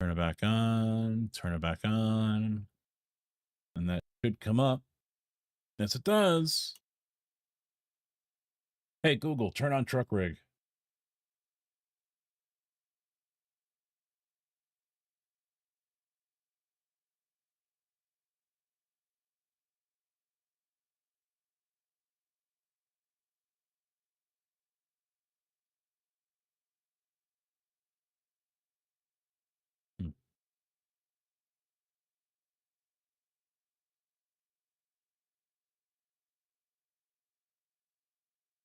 Turn it back on, turn it back on, and that should come up. Yes, it does. Hey, Google, turn on truck rig. Hmm.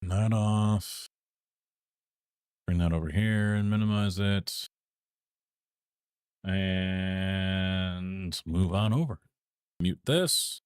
That off. Bring that over here and minimize it. And move on over. Mute this.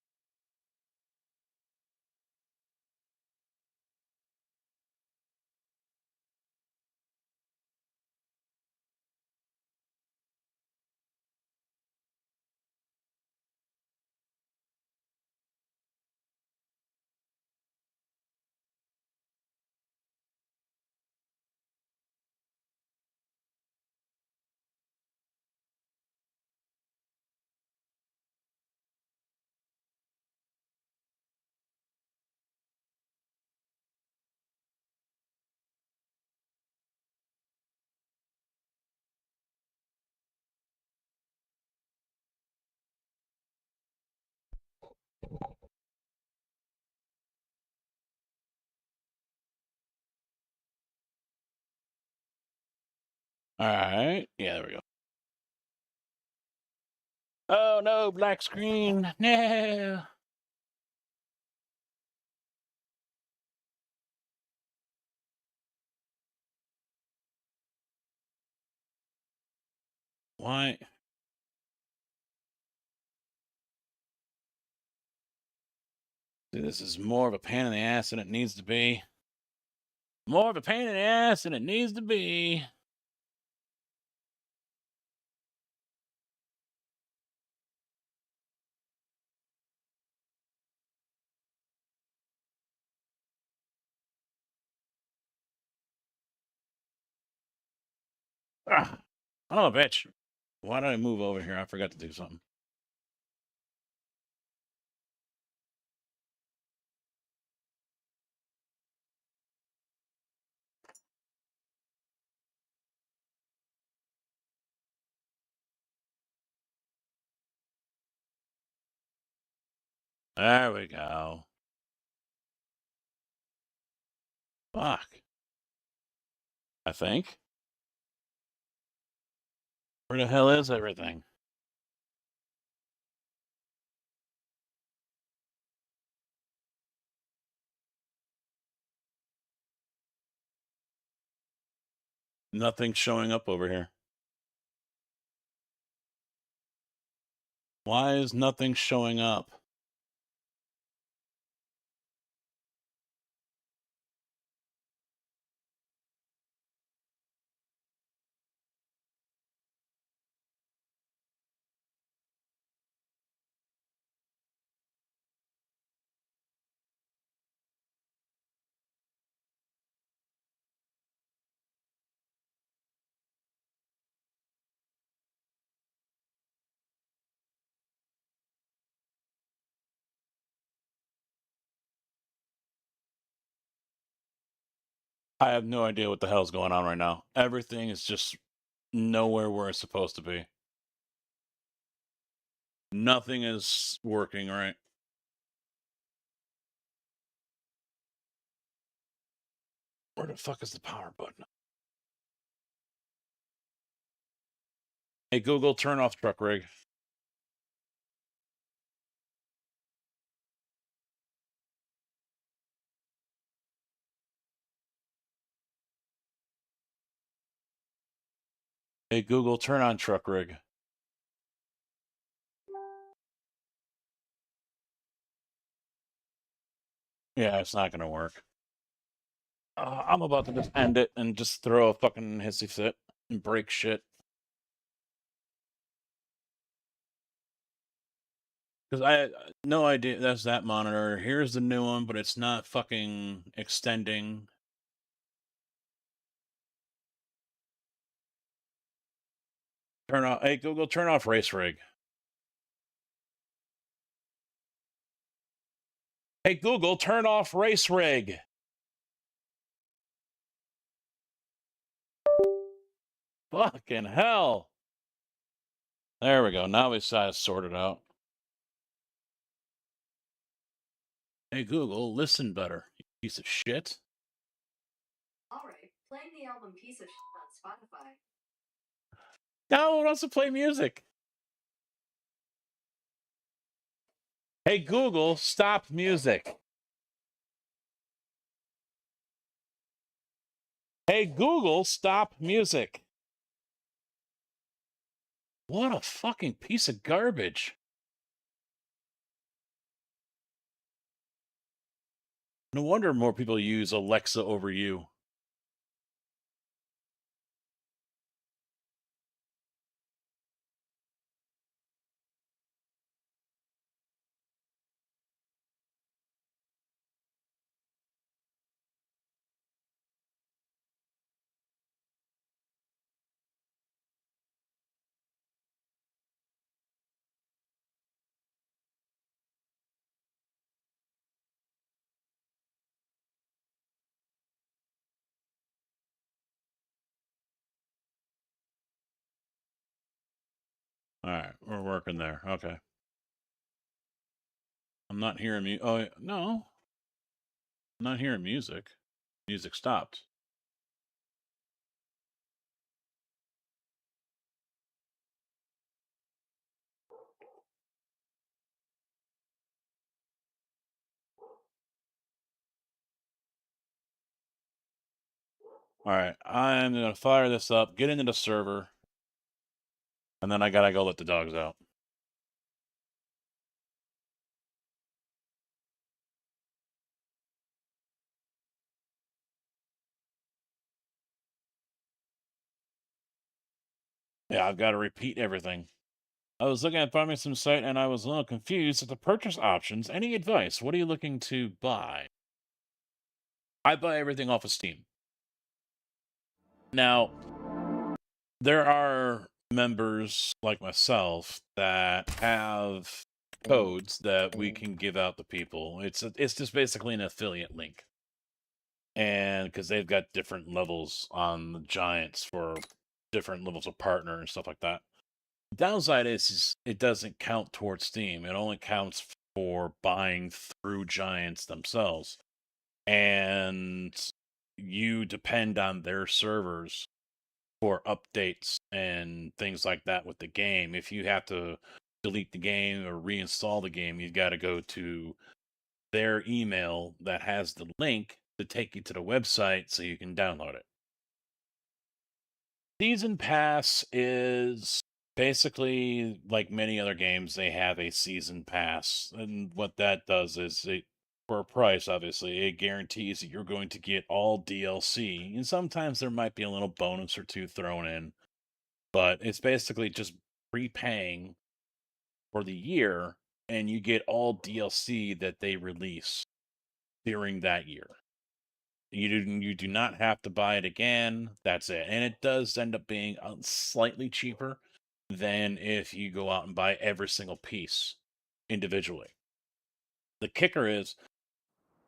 All right. Yeah, there we go. Oh no, black screen. No. Why? See, this is more of a pain in the ass than it needs to be. More of a pain in the ass than it needs to be. Ah, son of a bitch. Why did I move over here? I forgot to do something. There we go. Fuck. I think. Where the hell is everything? Nothing's showing up over here. Why is nothing showing up? I have no idea what the hell's going on right now. Everything is just nowhere where it's supposed to be. Nothing is working right. Where the fuck is the power button? Hey, Google, turn off truck rig. Hey, Google, turn on truck rig. Yeah, it's not going to work. I'm about to just end it and just throw a fucking hissy fit and break shit. Because I no idea. That's that monitor. Here's the new one, but it's not fucking extending. Turn off. Hey Google, turn off Race Rig. Hey Google, turn off Race Rig. Fucking hell. There we go. Now we got it sorted out. Hey Google, listen better, you piece of shit. All right, playing the album Piece of Shit on Spotify. No one wants to play music. Hey Google, stop music. Hey Google, stop music. What a fucking piece of garbage. No wonder more people use Alexa over you. All right, we're working there. Okay. I'm not hearing me. Oh, no. I'm not hearing music. Music stopped. All right, I'm going to fire this up, get into the server, and then I got to go let the dogs out. Yeah, I've got to repeat everything. I was looking at finding some site and I was a little confused at the purchase options. Any advice? What are you looking to buy? I buy everything off of Steam. Now, there are members like myself that have codes that we can give out to people. It's just basically an affiliate link. And because they've got different levels on the Giants for different levels of partner and stuff like that. Downside is it doesn't count towards Steam. It only counts for buying through Giants themselves. And you depend on their servers for updates and things like that with the game. If you have to delete the game or reinstall the game, you've got to go to their email that has the link to take you to the website so you can download it. Season Pass is basically like many other games, they have a season pass. And what that does is for a price, obviously, it guarantees that you're going to get all DLC. And sometimes there might be a little bonus or two thrown in, but it's basically just prepaying for the year and you get all DLC that they release during that year. You do not have to buy it again. That's it. And it does end up being slightly cheaper than if you go out and buy every single piece individually. The kicker is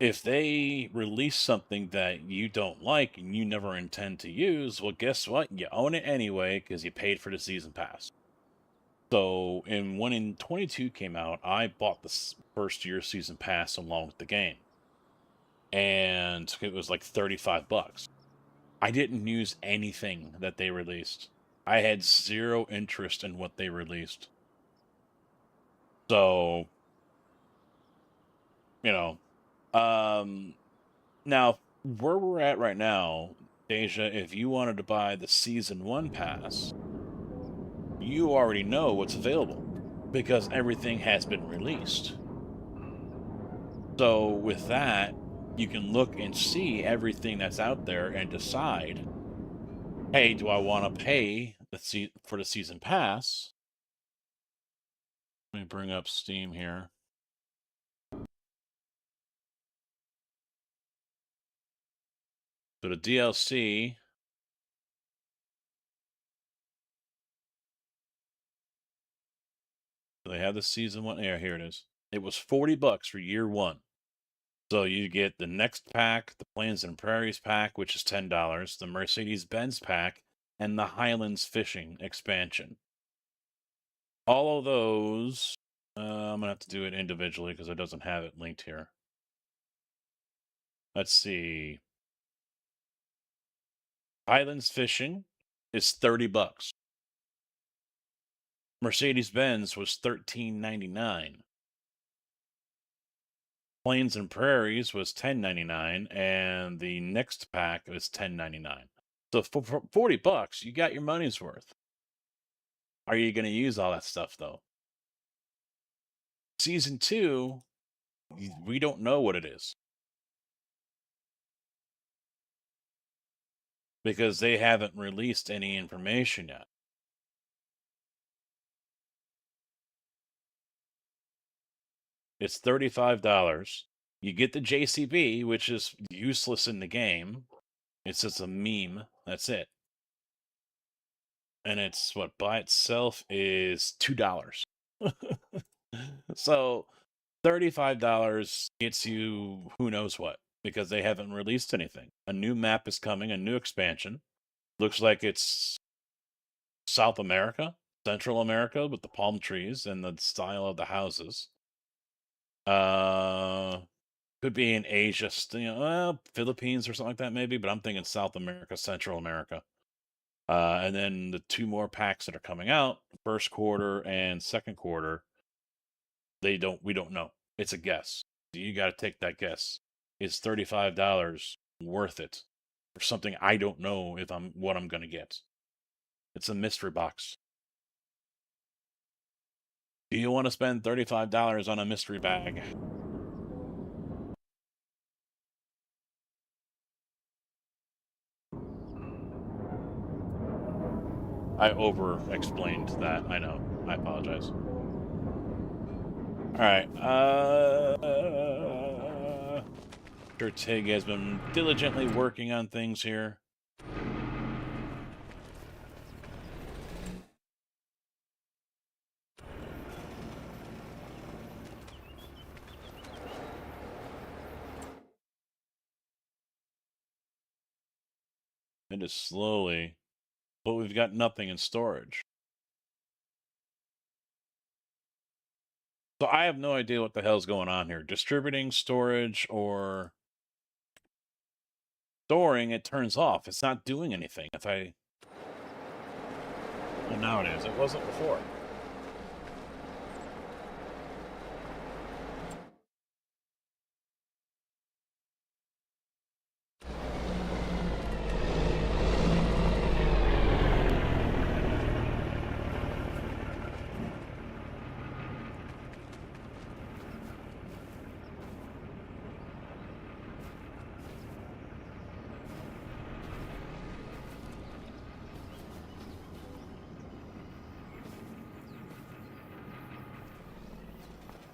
if they release something that you don't like and you never intend to use, well, guess what? You own it anyway because you paid for the season pass. So, when in 22 came out, I bought the first year season pass along with the game. And it was like $35. I didn't use anything that they released. I had zero interest in what they released. So, you know, now where we're at right now, Deja, if you wanted to buy the season 1 pass, you already know what's available because everything has been released. So with that, you can look and see everything that's out there and decide, hey, do I want to pay for the season pass? Let me bring up Steam here. So the DLC Do they have the season one? Yeah, here it is. It was $40 for year one. So you get the next pack, the Plains and Prairies pack, which is $10, the Mercedes-Benz pack, and the Highlands Fishing expansion. All of those, I'm gonna have to do it individually because it doesn't have it linked here. Let's see. Highlands Fishing is $30. Mercedes-Benz was $13.99. Plains and Prairies was $10.99, and the next pack was $10.99. So for $40, you got your money's worth. Are you going to use all that stuff though? Season 2, we don't know what it is because they haven't released any information yet. It's $35. You get the JCB, which is useless in the game. It's just a meme. That's it. And it's what by itself is $2. So $35 gets you who knows what because they haven't released anything. A new map is coming, a new expansion. Looks like it's South America, Central America with the palm trees and the style of the houses. Could be in Asia, Philippines or something like that, maybe. But I'm thinking South America, Central America. And then the 2 more packs that are coming out, first quarter and second quarter. We don't know. It's a guess. You got to take that guess. Is $35 worth it for something I don't know what I'm going to get? It's a mystery box. Do you want to spend $35 on a mystery bag? I over-explained that. I know. I apologize. All right. Sure, Tig has been diligently working on things here. It is slowly, but we've got nothing in storage. So I have no idea what the hell's going on here. Distributing, storage, or storing, it turns off. It's not doing anything. Well, now it is. It wasn't before.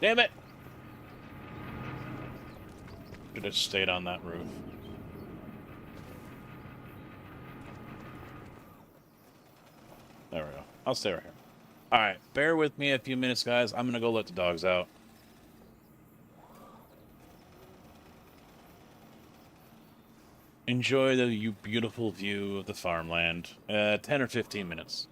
Damn it! Should have stayed on that roof. There we go. I'll stay right here. Alright, bear with me a few minutes, guys. I'm gonna go let the dogs out. Enjoy the beautiful view of the farmland. 10 or 15 minutes.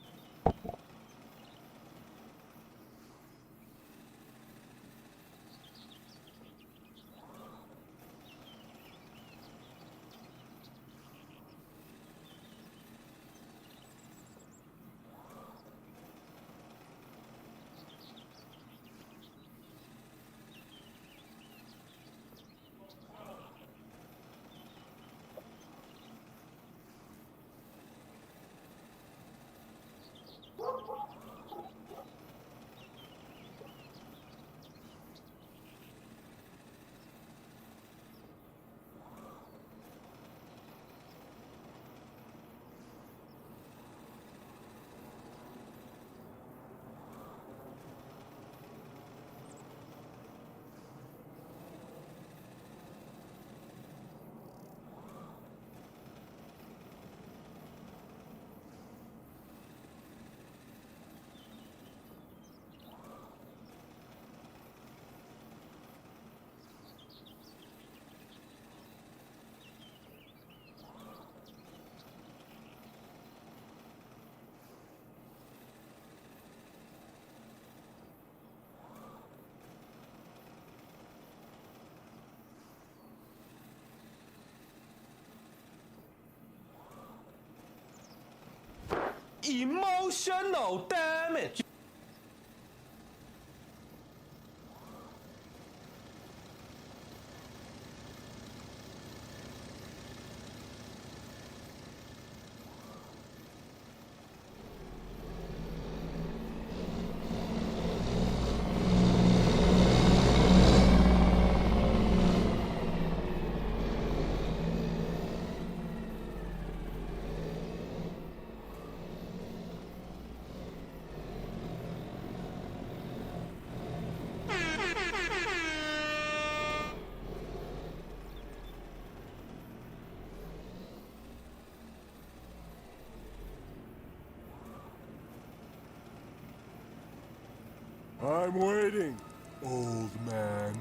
Emotional damage. I'm waiting, old man.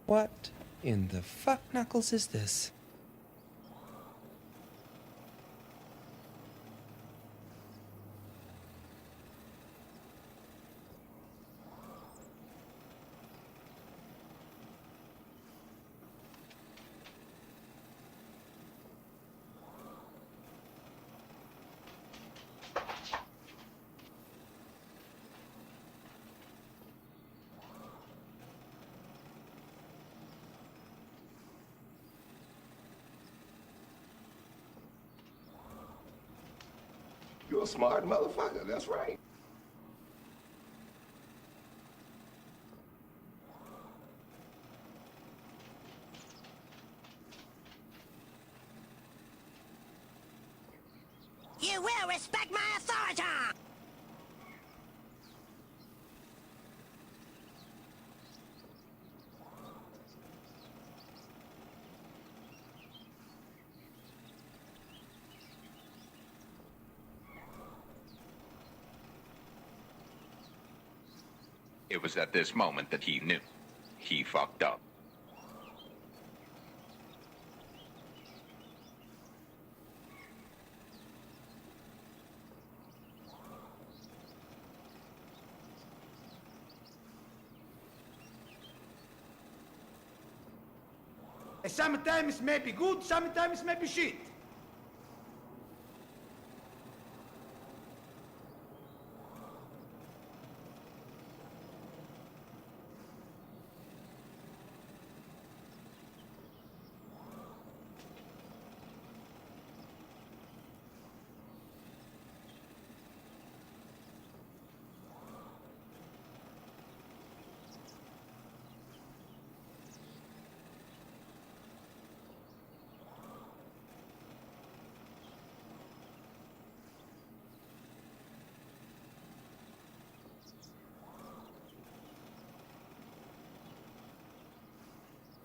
What in the fuck knuckles is this? You're a smart motherfucker, that's right. You will respect my authority! It was at this moment that he knew. He fucked up. Sometimes may be good, sometimes may be shit.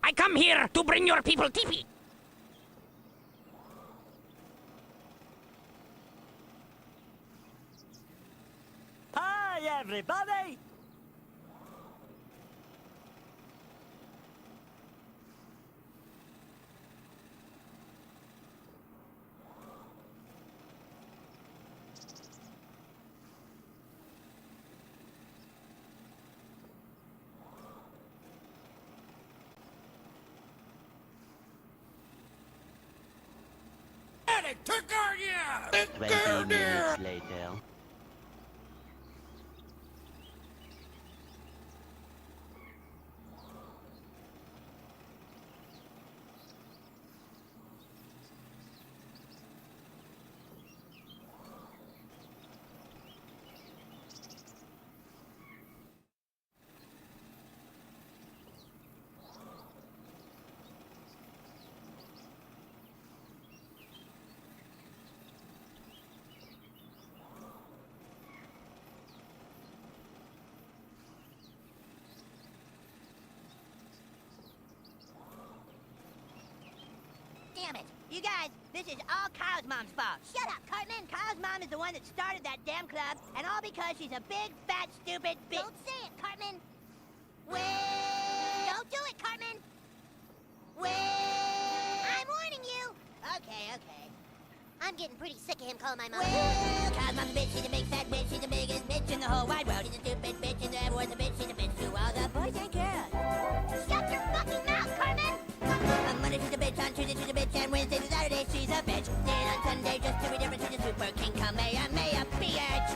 I come here to bring your people teepee. Hi, everybody! Took our yeah! 20 minutes later. You guys, this is all Kyle's mom's fault. Shut up, Cartman. Kyle's mom is the one that started that damn club, and all because she's a big, fat, stupid bitch. Don't say it, Cartman. Well... Don't do it, Cartman. Well... I'm warning you. Okay. I'm getting pretty sick of him calling my mom. Well, Kyle's mom's a bitch, she's a big fat bitch, she's the biggest bitch in the whole wide world. She's a stupid bitch, and everyone's a bitch, she's a bitch to all the boys and girls. Shut your fucking mouth, Cartman! On Monday she's a bitch, on Tuesday she's a bitch, and Wednesday to Saturday she's a bitch. Then on Sunday, just to be different, she's a super king, Kamehameha, bitch.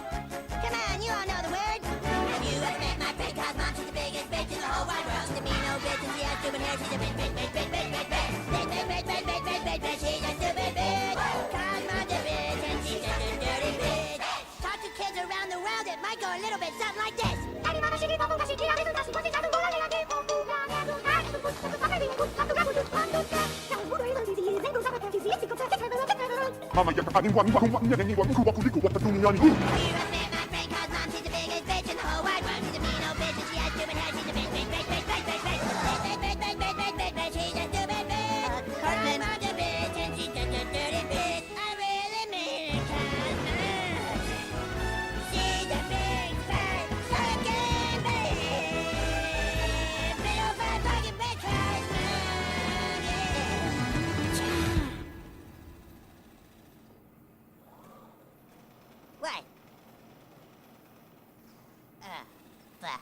Come on, you all know the word. Have you ever met my friend Kyle's mom? She's the biggest bitch in the whole wide world. She's a mean old bitch, and she has stupid hair, she's a bitch, bitch, bitch, bitch, bitch, bitch, bitch. Bitch, bitch, bitch, bitch, bitch, bitch, bitch, bitch, she's a stupid bitch. Kyle's mom's a bitch, and she's just a dirty bitch. Talk to kids around the world, it might go a little bit something like this. Mama, you can find one who wants to anyone who wants to do what the doing on you. You ever met my friend Kyle's mom? She's the biggest bitch in the whole wide world. She's a mean old bitch, and she has stupid hair. She's a bitch, bitch, bitch, bitch, bitch, bitch, bitch. Bitch, bitch, bitch, bitch, bitch, bitch, bitch, she's a stupid bitch. Kyle's mom's a bitch, and she's just a dirty bitch. I really mean Kyle's mom. She's a big, fat, sucking bitch. Big old fat fucking bitch, Kyle's mom, yeah. What? Fuck.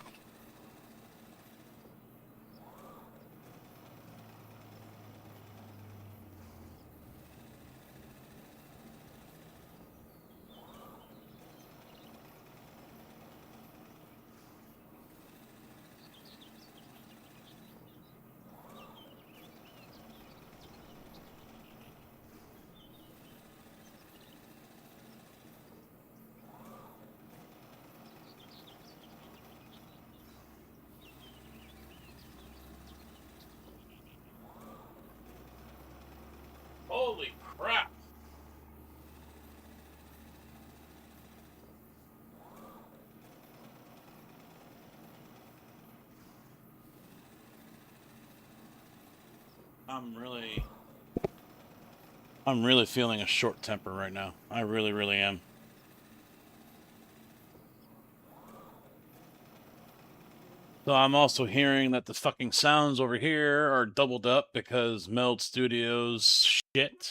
Holy crap! I'm really feeling a short temper right now. I really am. So I'm also hearing that the fucking sounds over here are doubled up because Meld Studios shit.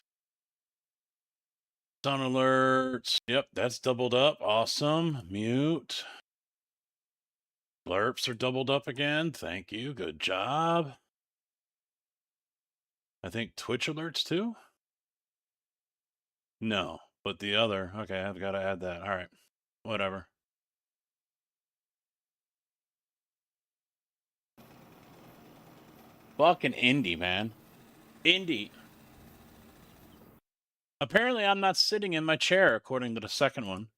Sound alerts. Yep, that's doubled up. Awesome. Mute. Blurps are doubled up again. Thank you. Good job. I think Twitch alerts too? No, but the other. Okay, I've got to add that. All right. Whatever. Fucking indie, man. Indie. Apparently, I'm not sitting in my chair, according to the second one.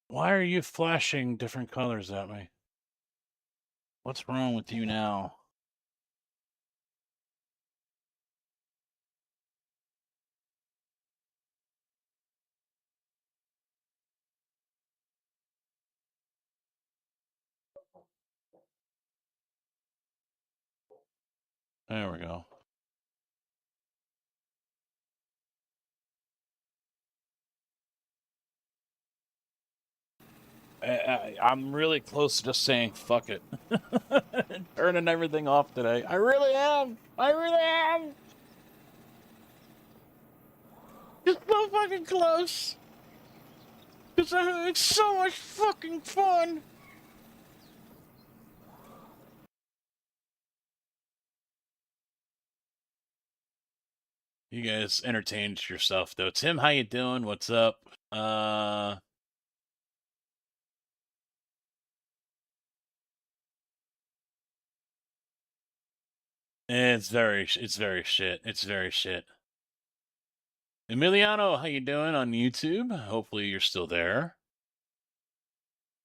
Why are you flashing different colors at me? What's wrong with you now? There we go. I'm really close to just saying fuck it. Turning everything off today. I really am. I really am. Just so fucking close. Because I'm having so much fucking fun. You guys entertained yourself though. Tim, how you doing? What's up? It's very shit. It's very shit. Emiliano, how you doing on YouTube? Hopefully you're still there.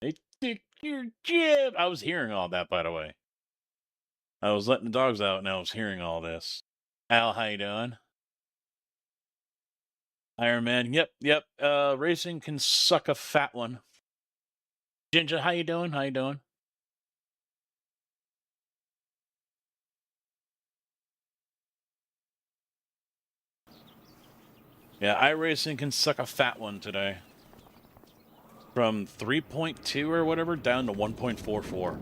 They took your jib. I was hearing all that, by the way. I was letting the dogs out and I was hearing all this. Al, how you doing? Iron Man. Yep. Racing can suck a fat one. Ginger, how you doing? How you doing? Yeah, iRacing can suck a fat one today. From 3.2 or whatever down to 1.44.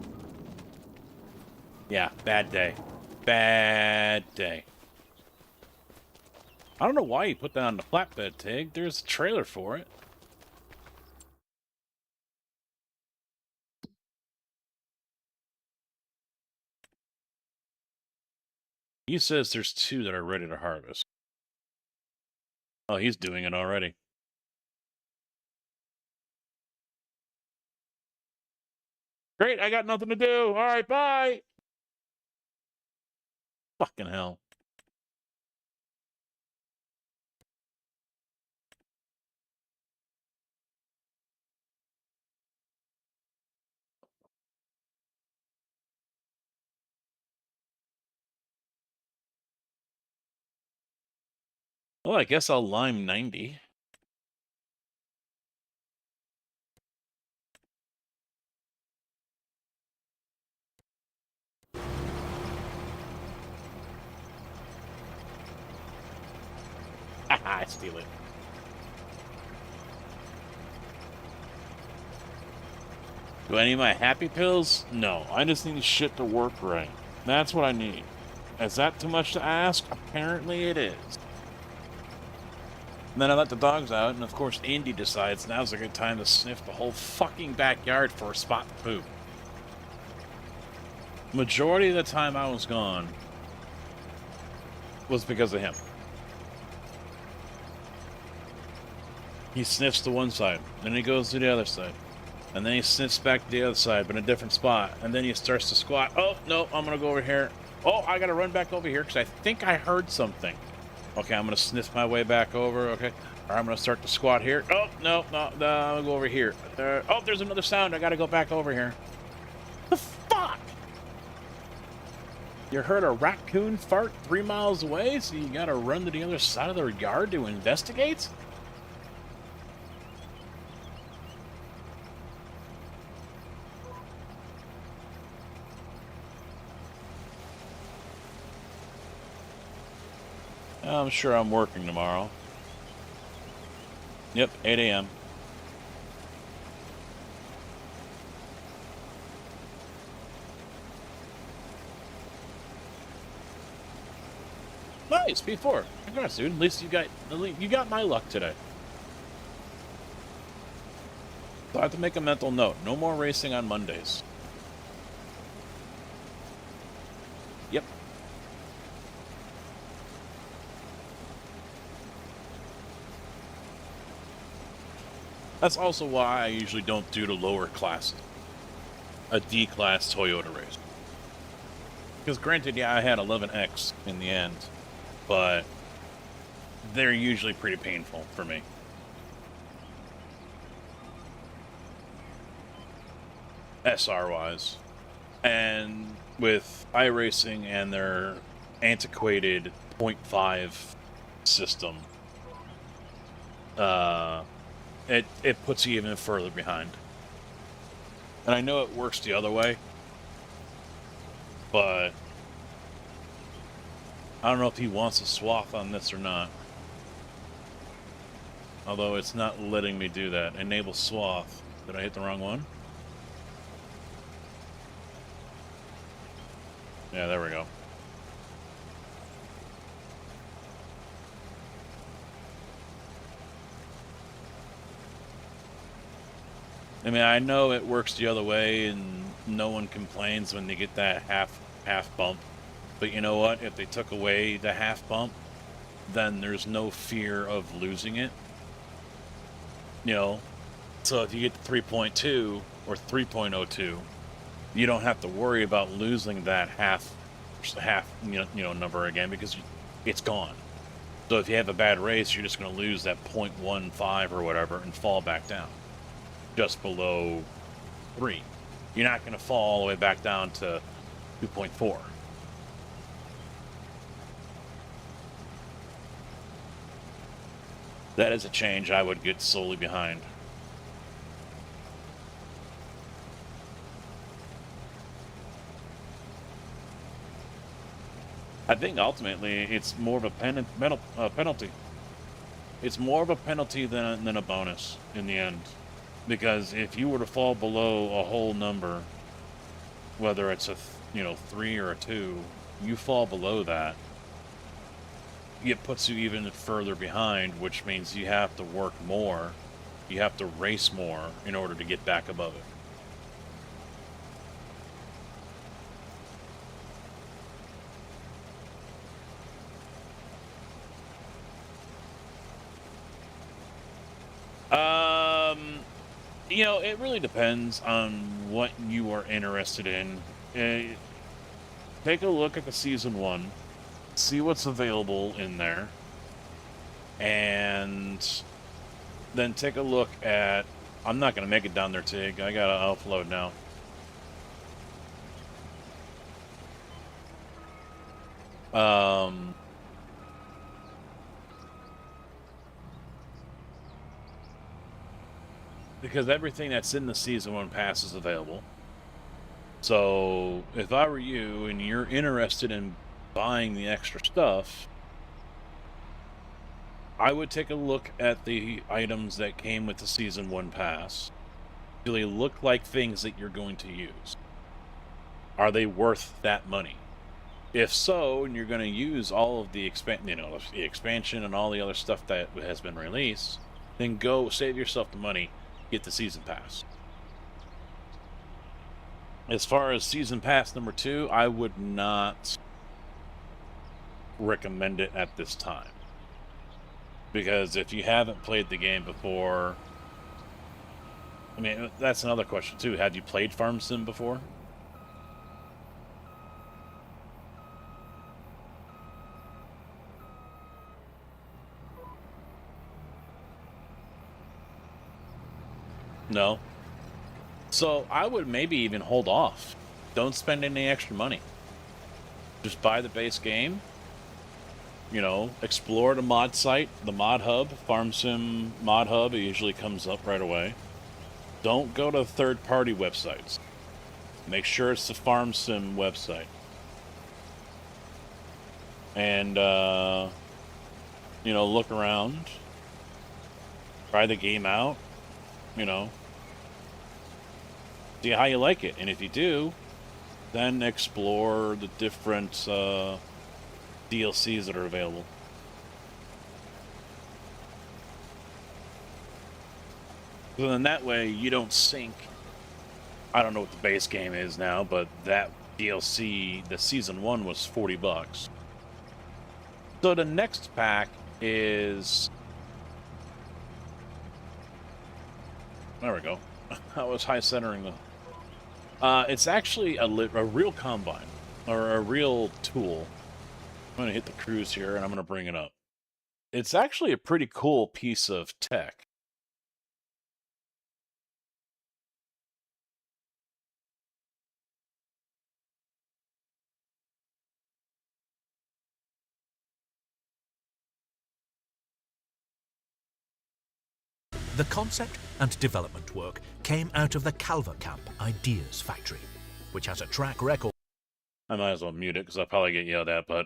Yeah, bad day. Bad day. I don't know why you put that on the flatbed, Tig. There's a trailer for it. He says there's 2 that are ready to harvest. Oh, he's doing it already. Great, I got nothing to do. All right, bye. Fucking hell. Well, I guess I'll lime 90. I steal it. Do I need my happy pills? No, I just need shit to work right. That's what I need. Is that too much to ask? Apparently it is. And then I let the dogs out, and of course Indy decides now's a good time to sniff the whole fucking backyard for a spot to poop. Majority of the time I was gone was because of him. He sniffs to one side, then he goes to the other side. And then he sniffs back to the other side, but in a different spot. And then he starts to squat. Oh, no, I'm going to go over here. Oh, I got to run back over here because I think I heard something. Okay, I'm going to sniff my way back over. Okay. All right, I'm going to start to squat here. Oh, no, I'm going to go over here. Oh, there's another sound. I got to go back over here. The fuck? You heard a raccoon fart 3 miles away, so you got to run to the other side of their yard to investigate? I'm sure I'm working tomorrow. Yep, 8 a.m. Nice, P4. Congrats, dude. At least you got my luck today. So I have to make a mental note. No more racing on Mondays. Yep. That's also why I usually don't do the lower class, a D-class Toyota race. Because granted, yeah, I had 11X in the end, but they're usually pretty painful for me. SR-wise. And with iRacing and their antiquated 0.5 system, it puts you even further behind. And I know it works the other way, but I don't know if he wants a swath on this or not. Although it's not letting me do that. Enable swath. Did I hit the wrong one? Yeah, there we go. I mean, I know it works the other way, and no one complains when they get that half bump. But you know what? If they took away the half bump, then there's no fear of losing it. You know, so if you get to 3.2 or 3.02, you don't have to worry about losing that half number again because it's gone. So if you have a bad race, you're just going to lose that 0.15 or whatever and fall back down. Just below 3. You're not going to fall all the way back down to 2.4. That is a change I would get solely behind. I think ultimately it's more of a penalty. It's more of a penalty than a bonus in the end. Because if you were to fall below a whole number, whether it's a 3 or a 2, you fall below that, it puts you even further behind, which means you have to work more, you have to race more in order to get back above it. It really depends on what you are interested in. Take a look at the Season 1, see what's available in there, and then take a look at... I'm not going to make it down there, Tig. I got to offload now. Because everything that's in the Season 1 pass is available. So, if I were you and you're interested in buying the extra stuff, I would take a look at the items that came with the Season 1 pass. Do they look like things that you're going to use? Are they worth that money? If so, and you're going to use all of the expansion and all the other stuff that has been released, then go save yourself the money, get the Season Pass. As far as Season Pass number 2, I would not recommend it at this time. Because if you haven't played the game before... I mean, that's another question too. Have you played Farm Sim before? No? So I would maybe even hold off. Don't spend any extra money. Just buy the base game. Explore the mod site, the mod hub, Farm Sim mod hub. It usually comes up right away. Don't go to third-party websites. Make sure it's the Farm Sim website. And, look around. Try the game out. See how you like it. And if you do, then explore the different DLCs that are available. So then that way you don't sink. I don't know what the base game is now, but that DLC, the Season 1 was $40. So the next pack is... There we go. I was high centering the... it's actually a real combine, or a real tool. I'm going to hit the cruise here, and I'm going to bring it up. It's actually a pretty cool piece of tech. The concept and development work came out of the Calver Camp Ideas Factory, which has a track record. I might as well mute it because I'll probably get yelled at, but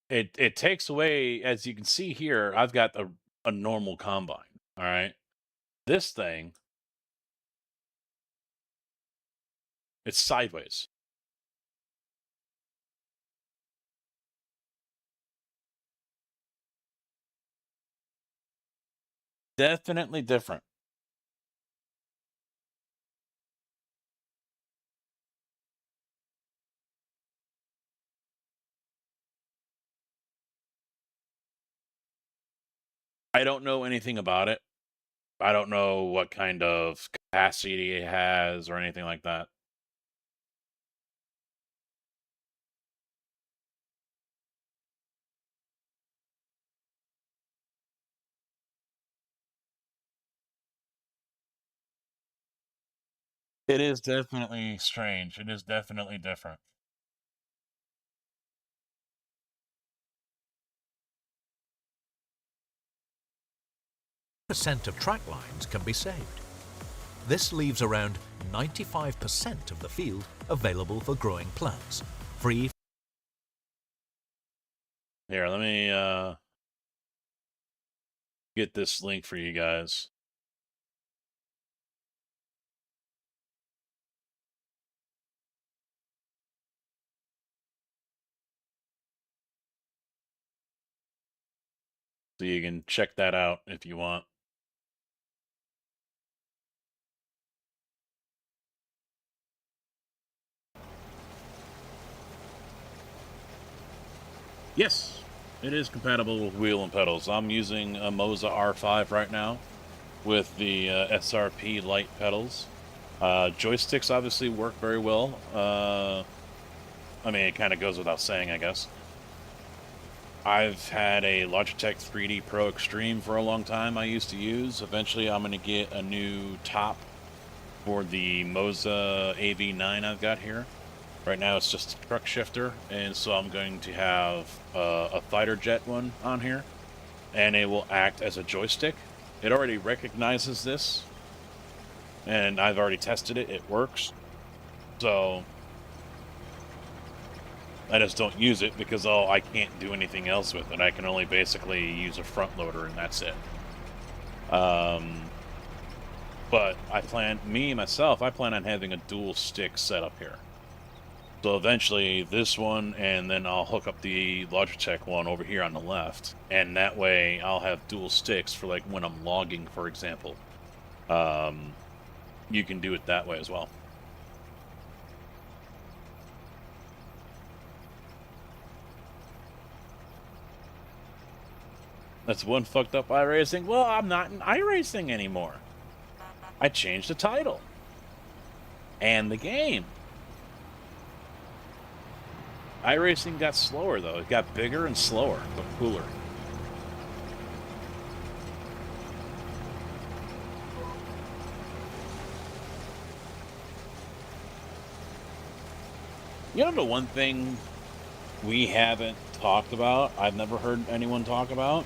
it takes away, as you can see here, I've got a normal combine, all right? This thing, it's sideways. Definitely different. I don't know anything about it. I don't know what kind of capacity it has or anything like that. It is definitely strange. It is definitely different. % of track lines can be saved. This leaves around 95% of the field available for growing plants, free. Here, let me get this link for you guys. So you can check that out if you want. Yes, it is compatible with wheel and pedals. I'm using a Moza R5 right now with the SRP light pedals. Joysticks obviously work very well. I mean, it kind of goes without saying, I guess. I've had a Logitech 3D Pro Extreme for a long time I used to use. Eventually, I'm going to get a new top for the Moza AV9 I've got here. Right now, it's just a truck shifter, and so I'm going to have a fighter jet one on here, and it will act as a joystick. It already recognizes this, and I've already tested it. It works. So I just don't use it because, I can't do anything else with it. I can only basically use a front loader, and that's it. But I plan on having a dual stick setup here. So eventually this one, and then I'll hook up the Logitech one over here on the left, and that way I'll have dual sticks for like when I'm logging, for example. You can do it that way as well. That's one fucked up iRacing. Well, I'm not in iRacing anymore. I changed the title. And the game. iRacing got slower, though. It got bigger and slower, but cooler. You know the one thing we haven't talked about, I've never heard anyone talk about?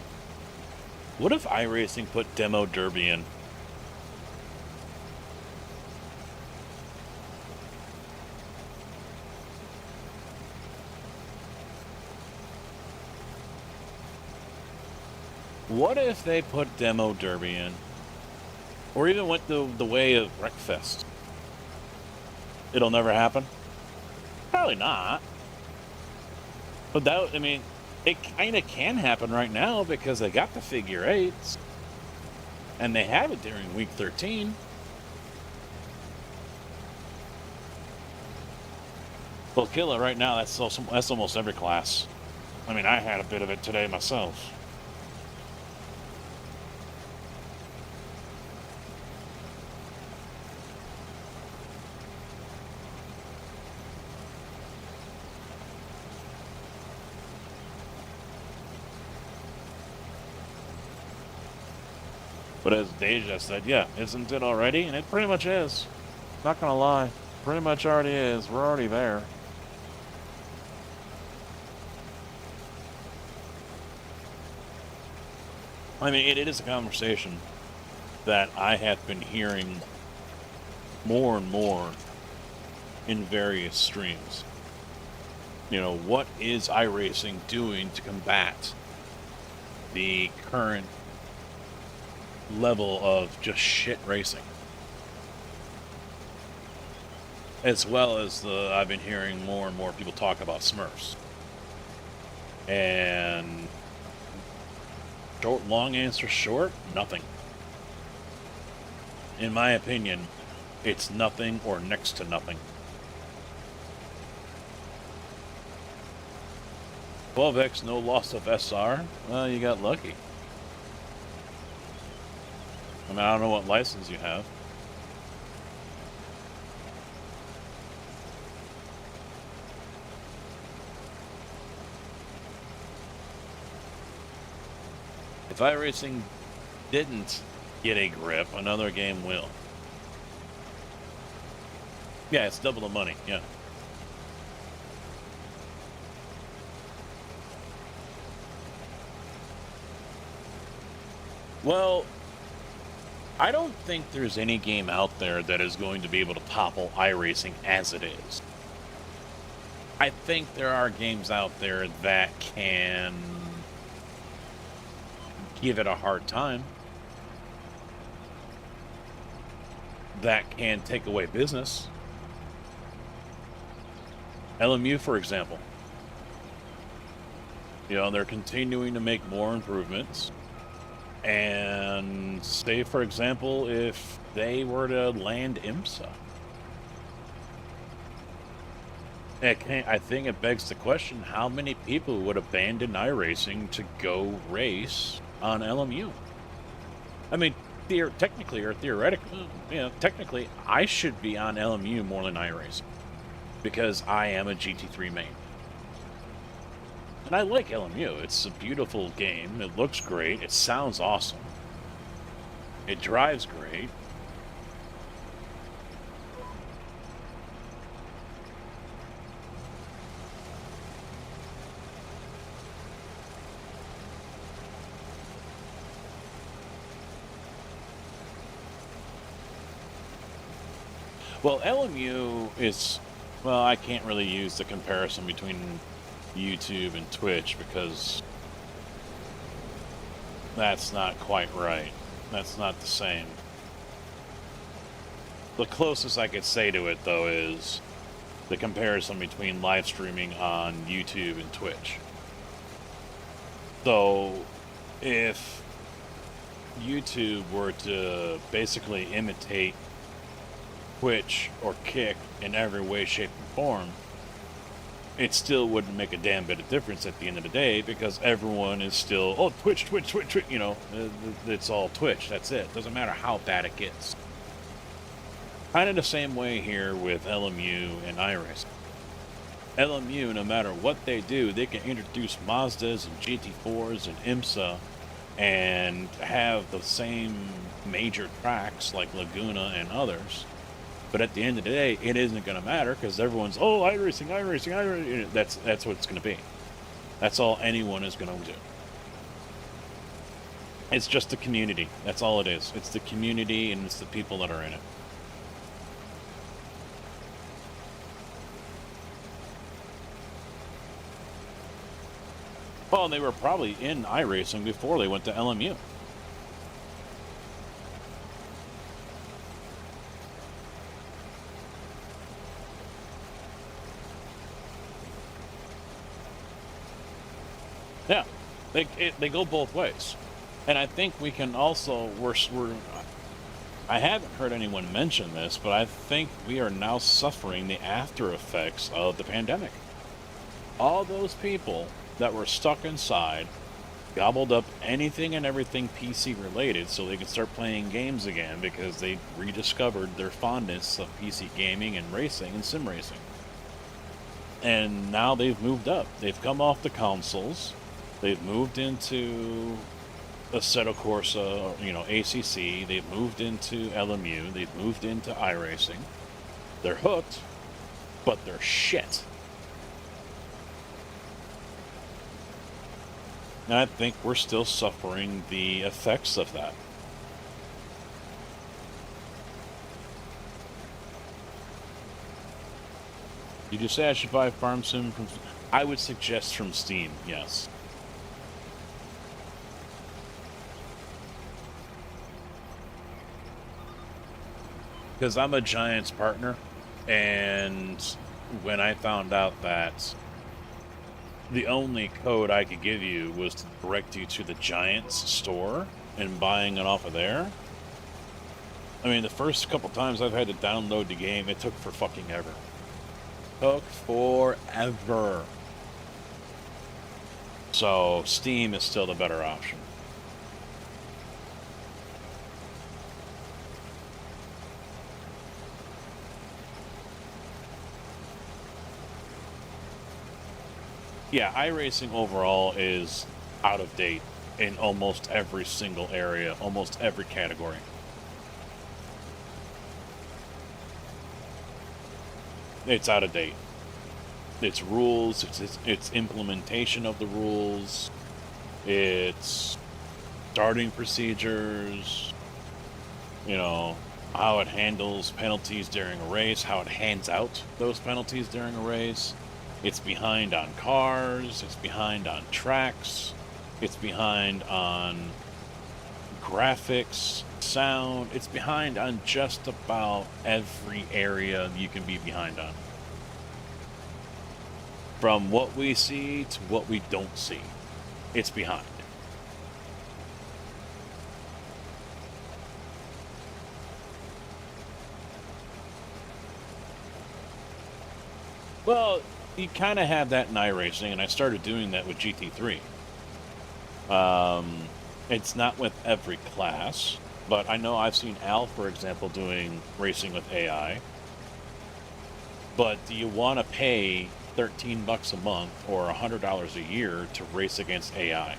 What if iRacing put Demo Derby in? What if they put Demo Derby in? Or even went the way of Wreckfest? It'll never happen? Probably not. But that, I mean, it kind of can happen right now because they got the figure eights. And they have it during week 13. Well, kill it right now. That's almost every class. I mean, I had a bit of it today myself. But as Deja said, yeah, isn't it already? And it pretty much is. Not gonna lie. Pretty much already is. We're already there. I mean, it is a conversation that I have been hearing more and more in various streams. You know, what is iRacing doing to combat the current level of just shit racing? As well as I've been hearing more and more people talk about Smurfs. And long answer short, nothing. In my opinion, it's nothing or next to nothing. 12X, no loss of SR? Well, you got lucky. I mean, I don't know what license you have. If iRacing didn't get a grip, another game will. Yeah, it's double the money, yeah. Well, I don't think there's any game out there that is going to be able to topple iRacing as it is. I think there are games out there that can give it a hard time, that can take away business. LMU, for example. You know, they're continuing to make more improvements. And say, for example, if they were to land IMSA, I think it begs the question, how many people would abandon iRacing to go race on LMU? I mean, technically, technically, I should be on LMU more than iRacing, because I am a GT3 main. And I like LMU. It's a beautiful game. It looks great. It sounds awesome. It drives great. Well, LMU is, well, I can't really use the comparison between YouTube and Twitch because that's not quite right. That's not the same. The closest I could say to it, though, is the comparison between live streaming on YouTube and Twitch. So, if YouTube were to basically imitate Twitch or Kick in every way, shape, and form, it still wouldn't make a damn bit of difference at the end of the day, because everyone is still, oh, Twitch, you know, it's all Twitch, that's it. Doesn't matter how bad it gets. Kind of the same way here with LMU and iRacing. LMU, no matter what they do, they can introduce Mazdas and GT4s and IMSA and have the same major tracks like Laguna and others. But at the end of the day, it isn't going to matter because everyone's, oh, iRacing. That's what it's going to be. That's all anyone is going to do. It's just the community. That's all it is. It's the community and it's the people that are in it. Well, they were probably in iRacing before they went to LMU. Yeah, they go both ways, and I think we can also I haven't heard anyone mention this, but I think we are now suffering the after effects of the pandemic. All those people that were stuck inside gobbled up anything and everything PC related so they could start playing games again because they rediscovered their fondness of PC gaming and racing and sim racing. And now they've moved up. They've come off the consoles. They've moved into Assetto Corsa, you know, ACC. They've moved into LMU. They've moved into iRacing. They're hooked, but they're shit. And I think we're still suffering the effects of that. Did you say I should buy Farm Sim from... I would suggest from Steam, yes. Because I'm a Giants partner, and when I found out that the only code I could give you was to direct you to the Giants store and buying it off of there, I mean, the first couple times I've had to download the game, it took for fucking ever. Took forever. So Steam is still the better option. Yeah, iRacing overall is out of date in almost every single area, almost every category. It's out of date. Its rules, its implementation of the rules, its starting procedures, you know, how it handles penalties during a race, how it hands out those penalties during a race. It's behind on cars, it's behind on tracks, it's behind on graphics, sound, it's behind on just about every area you can be behind on. From what we see to what we don't see, it's behind. Well, you kind of have that in iRacing, and I started doing that with GT3. It's not with every class, but I know I've seen Al, for example, doing racing with AI. But do you want to pay $13 a month or $100 a year to race against AI?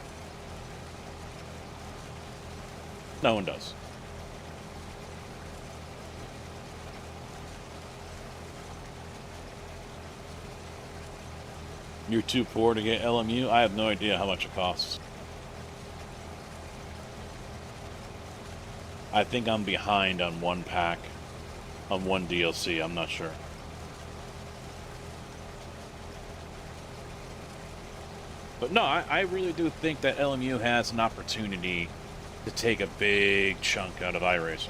No one does. You're too poor to get LMU? I have no idea how much it costs. I think I'm behind on one pack, on one DLC, I'm not sure. But no, I really do think that LMU has an opportunity to take a big chunk out of iRacing.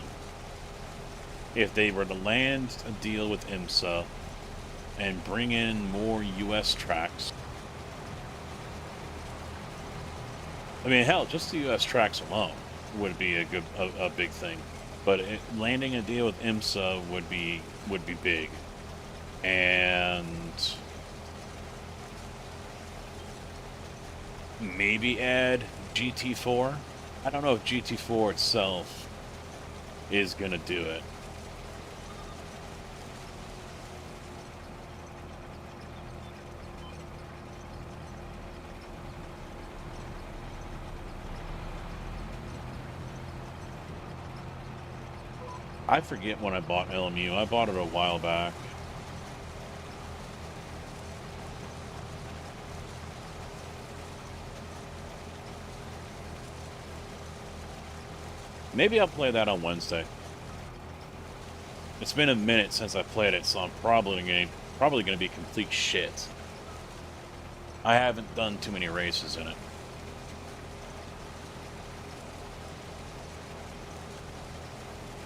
If they were to land a deal with IMSA and bring in more US tracks. I mean, hell, just the US tracks alone would be a big thing. But landing a deal with IMSA would be big. And maybe add GT4. I don't know if GT4 itself is gonna do it. I forget when I bought LMU. I bought it a while back. Maybe I'll play that on Wednesday. It's been a minute since I played it, so I'm probably gonna be complete shit. I haven't done too many races in it.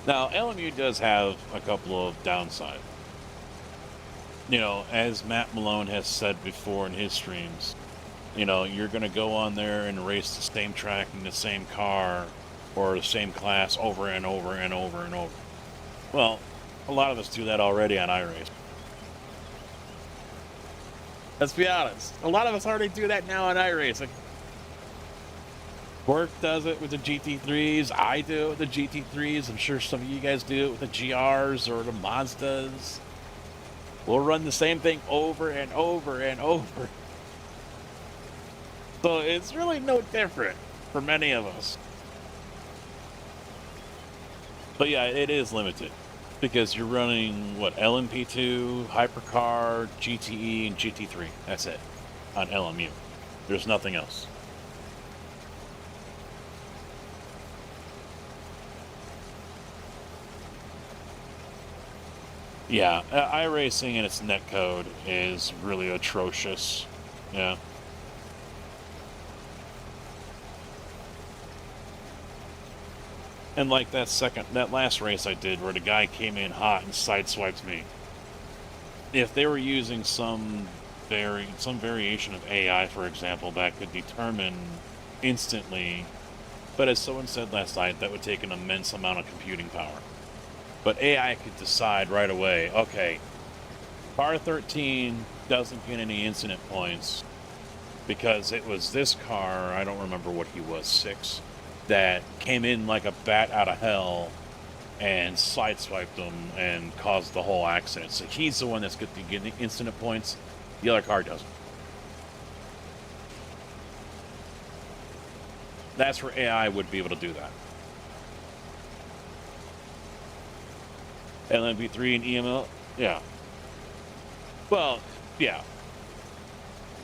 Now, LMU does have a couple of downsides. You know, as Matt Malone has said before in his streams, you know, you're going to go on there and race the same track in the same car or the same class over and over and over and over. Well, a lot of us do that already on iRace. Let's be honest. A lot of us already do that now on iRacing. Work does it with the GT3s. I do it with the GT3s. I'm sure some of you guys do it with the GRs or the Mazdas. We'll run the same thing over and over and over. So it's really no different for many of us. But yeah, it is limited. Because you're running, what, LMP2, Hypercar, GTE, and GT3. That's it. On LMU. There's nothing else. Yeah, iRacing and its netcode is really atrocious. Yeah. And like that last race I did where the guy came in hot and sideswiped me. If they were using some variation of AI, for example, that could determine instantly, but as someone said last night, that would take an immense amount of computing power. But AI could decide right away, okay, car 13 doesn't get any incident points because it was this car, I don't remember what he was, 6, that came in like a bat out of hell and sideswiped them and caused the whole accident. So he's the one that's getting the incident points, the other car doesn't. That's where AI would be able to do that. LMP3 and EML, yeah. Well, yeah.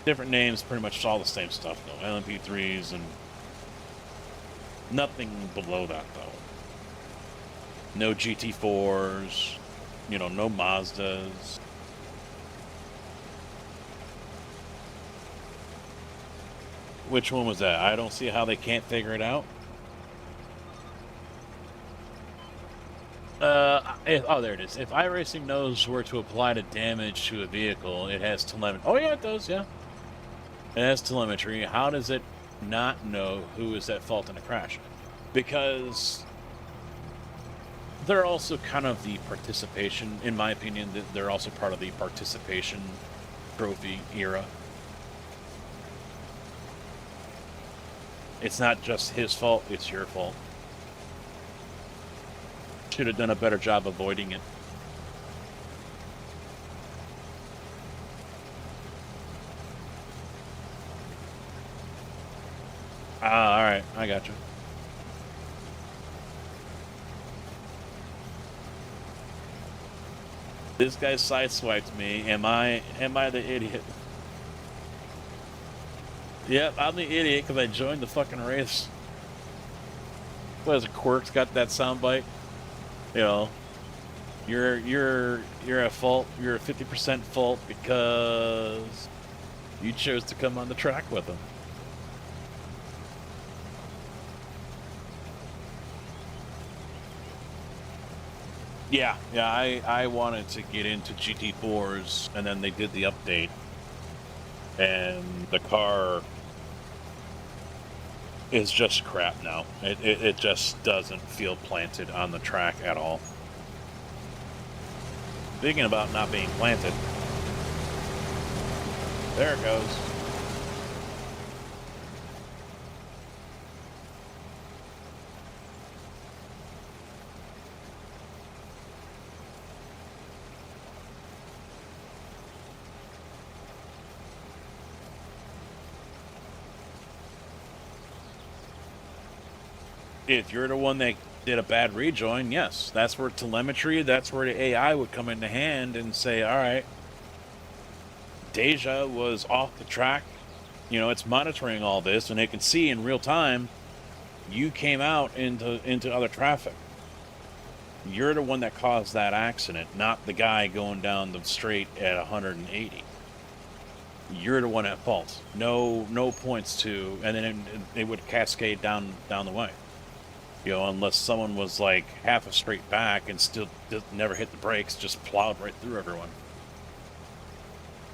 Different names, pretty much all the same stuff, though. LMP3s and nothing below that, though. No GT4s, you know, no Mazdas. Which one was that? I don't see how they can't figure it out. Oh, there it is. If iRacing knows where to apply the damage to a vehicle, it has telemetry. Oh, yeah, it does, yeah. It has telemetry. How does it not know who is at fault in a crash? Because they're also kind of the participation, in my opinion, they're also part of the participation trophy era. It's not just his fault, it's your fault. Should have done a better job avoiding it. Ah, alright, I got you. This guy sideswiped me. Am I the idiot? Yep, I'm the idiot because I joined the fucking race. What is it, Quirk's got that soundbite? You know, you're at fault. You're a 50% fault because you chose to come on the track with him. Yeah, I wanted to get into GT4s, and then they did the update, and the car is just crap now. It just doesn't feel planted on the track at all. Speaking about not being planted, there it goes. If you're the one that did a bad rejoin, yes, that's where telemetry, that's where the AI would come into hand and say, all right, Deja was off the track. You know, it's monitoring all this, and it can see in real time you came out into other traffic. You're the one that caused that accident, not the guy going down the straight at 180. You're the one at fault. No points to, and then it would cascade down the way. You know, unless someone was like half a straight back and still never hit the brakes, just plowed right through everyone.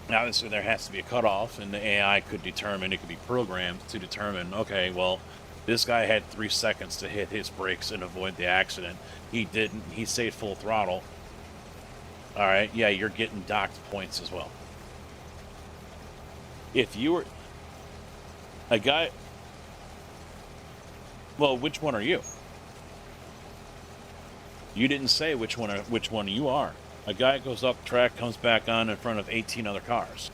Now, obviously, there has to be a cutoff, and the AI could determine, it could be programmed to determine, okay, well, this guy had 3 seconds to hit his brakes and avoid the accident. He didn't. He stayed full throttle. All right, yeah, you're getting docked points as well. If you were a guy, well, which one are you? You didn't say which one you are. A guy goes up the track, comes back on in front of 18 other cars.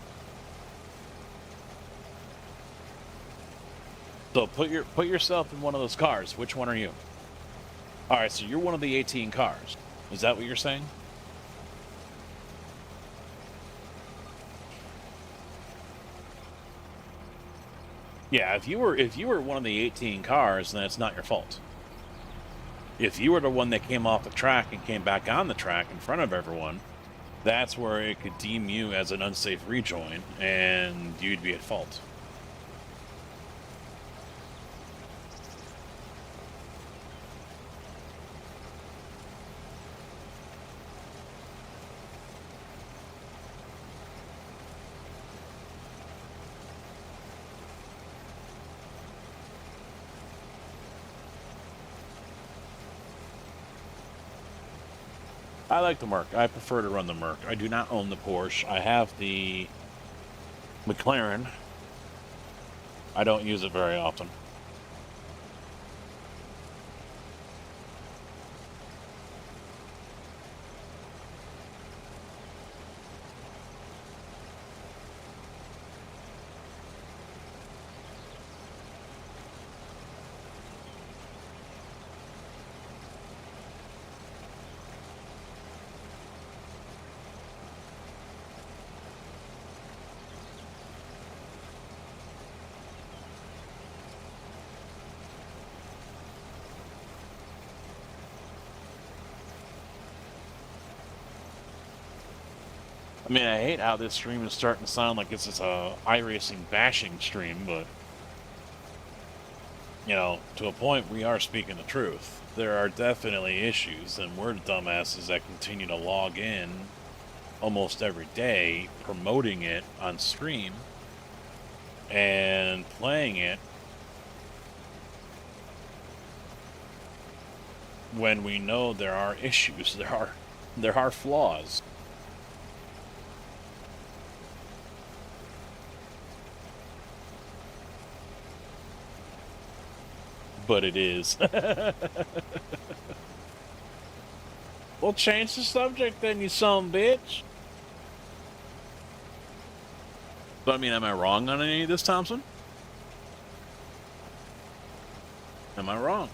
So put yourself in one of those cars. Which one are you? All right, so you're one of the 18 cars. Is that what you're saying? Yeah, if you were one of the 18 cars, then it's not your fault. If you were the one that came off the track and came back on the track in front of everyone, that's where it could deem you as an unsafe rejoin, and you'd be at fault. I like the Merc. I prefer to run the Merc. I do not own the Porsche. I have the McLaren. I don't use it very often. I mean, I hate how this stream is starting to sound like it's just a iRacing bashing stream, but, you know, to a point, we are speaking the truth. There are definitely issues, and we're the dumbasses that continue to log in almost every day, promoting it on stream, and playing it when we know there are issues, there are flaws. But it is. Well, change the subject then, you son of a bitch. But I mean, am I wrong on any of this, Thompson? Am I wrong?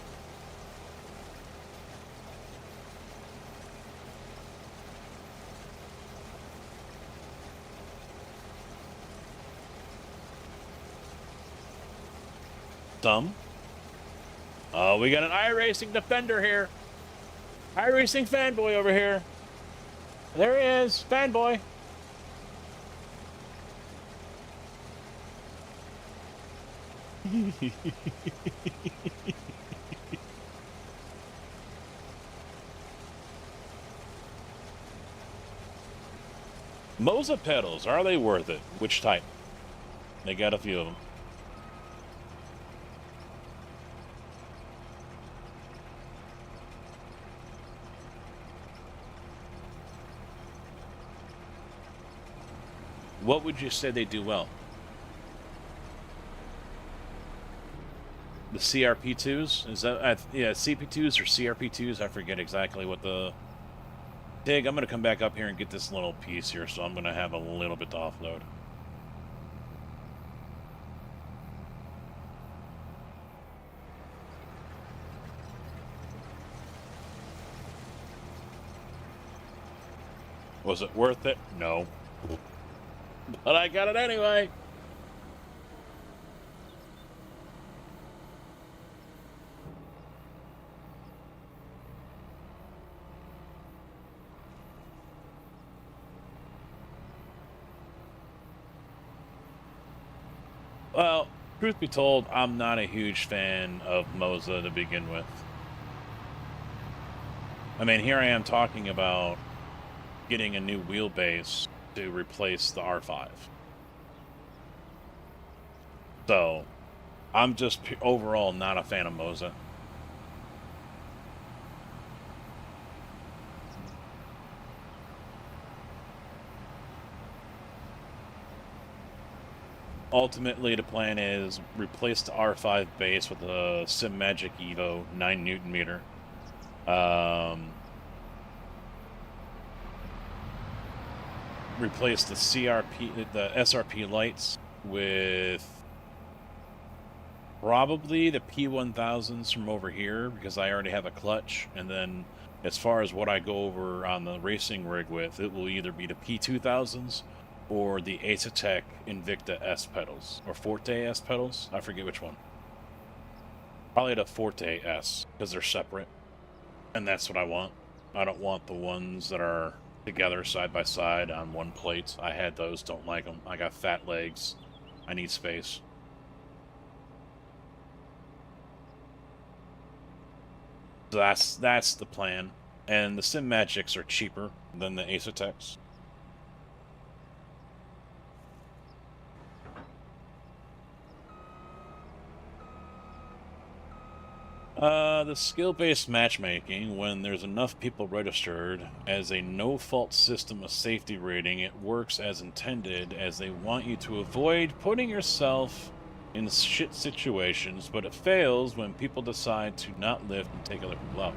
Some? Oh, we got an iRacing defender here. iRacing fanboy over here. There he is, fanboy. Moza pedals, are they worth it? Which type? They got a few of them. What would you say they do well? The CRP2s? Is that, yeah, CP2s or CRP2s? I forget exactly what the... Dig, I'm going to come back up here and get this little piece here, so I'm going to have a little bit to offload. Was it worth it? No. But I got it anyway. Well, truth be told, I'm not a huge fan of Moza to begin with. I mean, here I am talking about getting a new wheelbase to replace the R5. So, I'm just overall not a fan of Moza. Ultimately, the plan is replace the R5 base with a SimMagic Evo 9 Newton meter. Replace the SRP lights with probably the P1000s from over here, because I already have a clutch. And then as far as what I go over on the racing rig with, it will either be the P2000s or the Asetek Invicta S pedals, or Forte S pedals. I forget which one. Probably the Forte S, because they're separate. And that's what I want. I don't want the ones that are together side by side on one plate. I had those, don't like them. I got fat legs. I need space. So that's the plan. And the SimMagics are cheaper than the Aseteks. The skill-based matchmaking, when there's enough people registered as a no-fault system of safety rating, it works as intended, as they want you to avoid putting yourself in shit situations, but it fails when people decide to not lift and take other people out.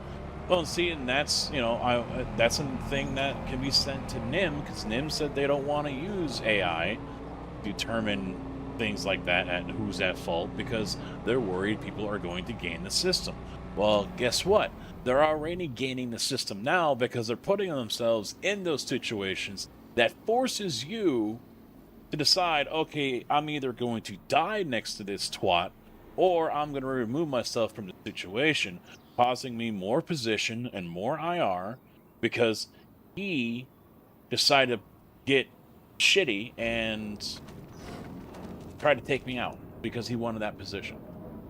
Well, see, and that's, you know, that's a thing that can be sent to NIM, because NIM said they don't want to use AI to determine things like that and who's at fault, because they're worried people are going to game the system. Well, guess what? They're already gaining the system now, because they're putting themselves in those situations that forces you to decide, okay, I'm either going to die next to this twat, or I'm going to remove myself from the situation, causing me more position and more IR, because he decided to get shitty and try to take me out because he wanted that position.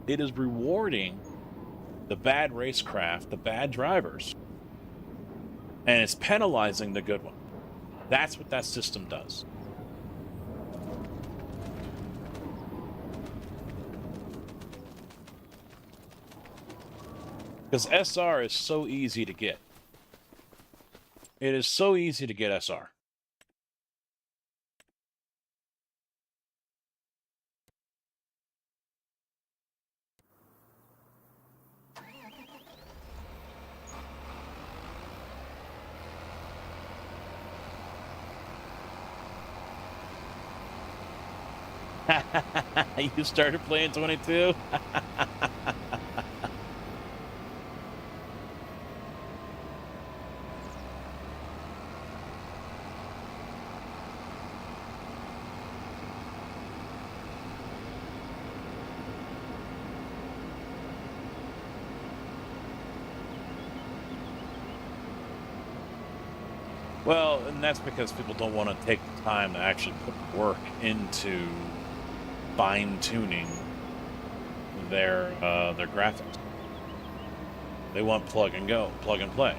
It is rewarding the bad racecraft, the bad drivers, and it's penalizing the good one. That's what that system does. Because SR is so easy to get. It is so easy to get SR. You started playing 22? Well, and that's because people don't want to take the time to actually put work into fine-tuning their graphics. They want plug and go, plug and play.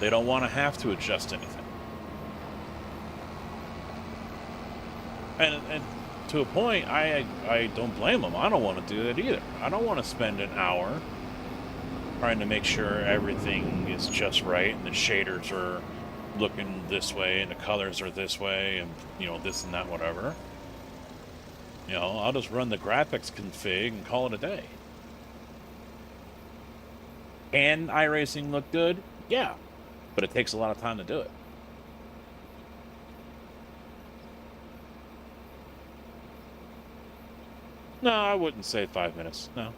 They don't want to have to adjust anything. And to a point, I don't blame them. I don't want to do that either. I don't want to spend an hour trying to make sure everything is just right and the shaders are looking this way and the colors are this way and, you know, this and that, whatever. You know, I'll just run the graphics config and call it a day. Can iRacing look good? Yeah, but it takes a lot of time to do it. No, I wouldn't say 5 minutes, no.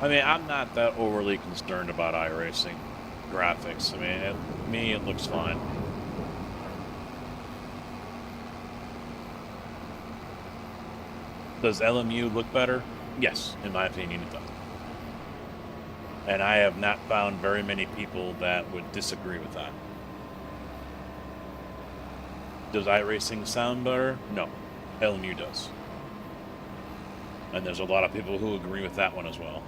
I mean, I'm not that overly concerned about iRacing graphics. I mean, it looks fine. Does LMU look better? Yes, in my opinion, it does. And I have not found very many people that would disagree with that. Does iRacing sound better? No, LMU does. And there's a lot of people who agree with that one as well.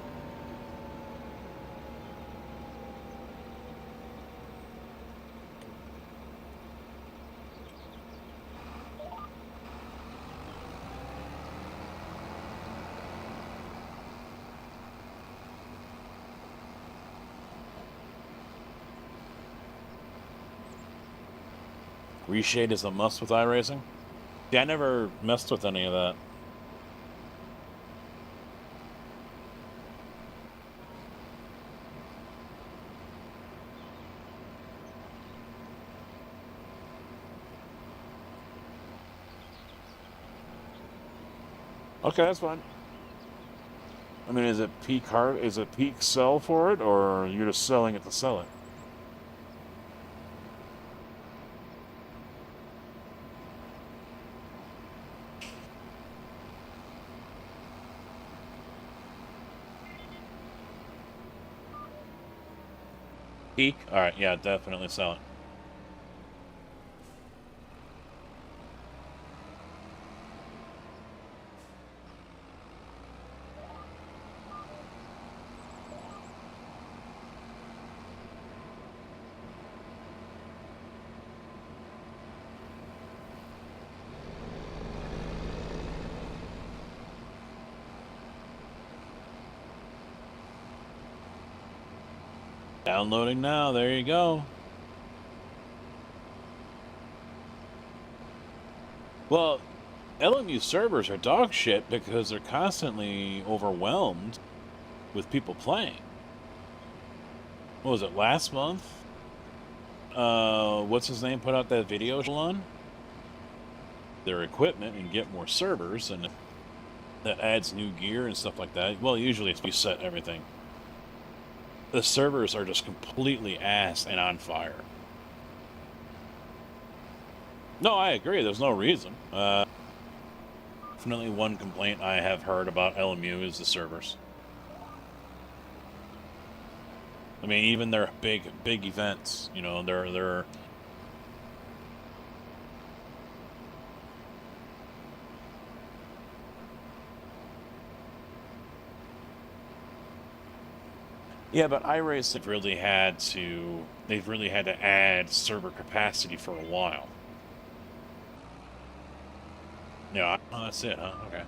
Reshade is a must with iRacing? Yeah, I never messed with any of that. Okay, that's fine. I mean, is it peak sell for it, or you're just selling it to sell it? Peak? Alright, yeah, definitely sell it. Downloading now, there you go. Well, LMU servers are dog shit because they're constantly overwhelmed with people playing. What was it, last month? What's his name put out that video on their equipment and get more servers, and that adds new gear and stuff like that. Well, usually it's reset everything. The servers are just completely ass and on fire. No, I agree. There's no reason. Definitely one complaint I have heard about LMU is the servers. I mean, even their big events, you know, they're yeah, but iRacing they've really had to add server capacity for a while. Yeah, oh, that's it, huh? Okay.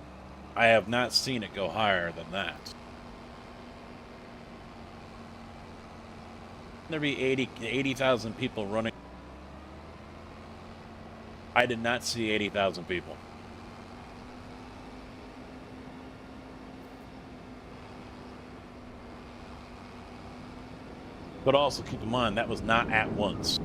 I have not seen it go higher than that. There'd be 80,000 people running. I did not see 80,000 people. But also keep in mind, that was not at once.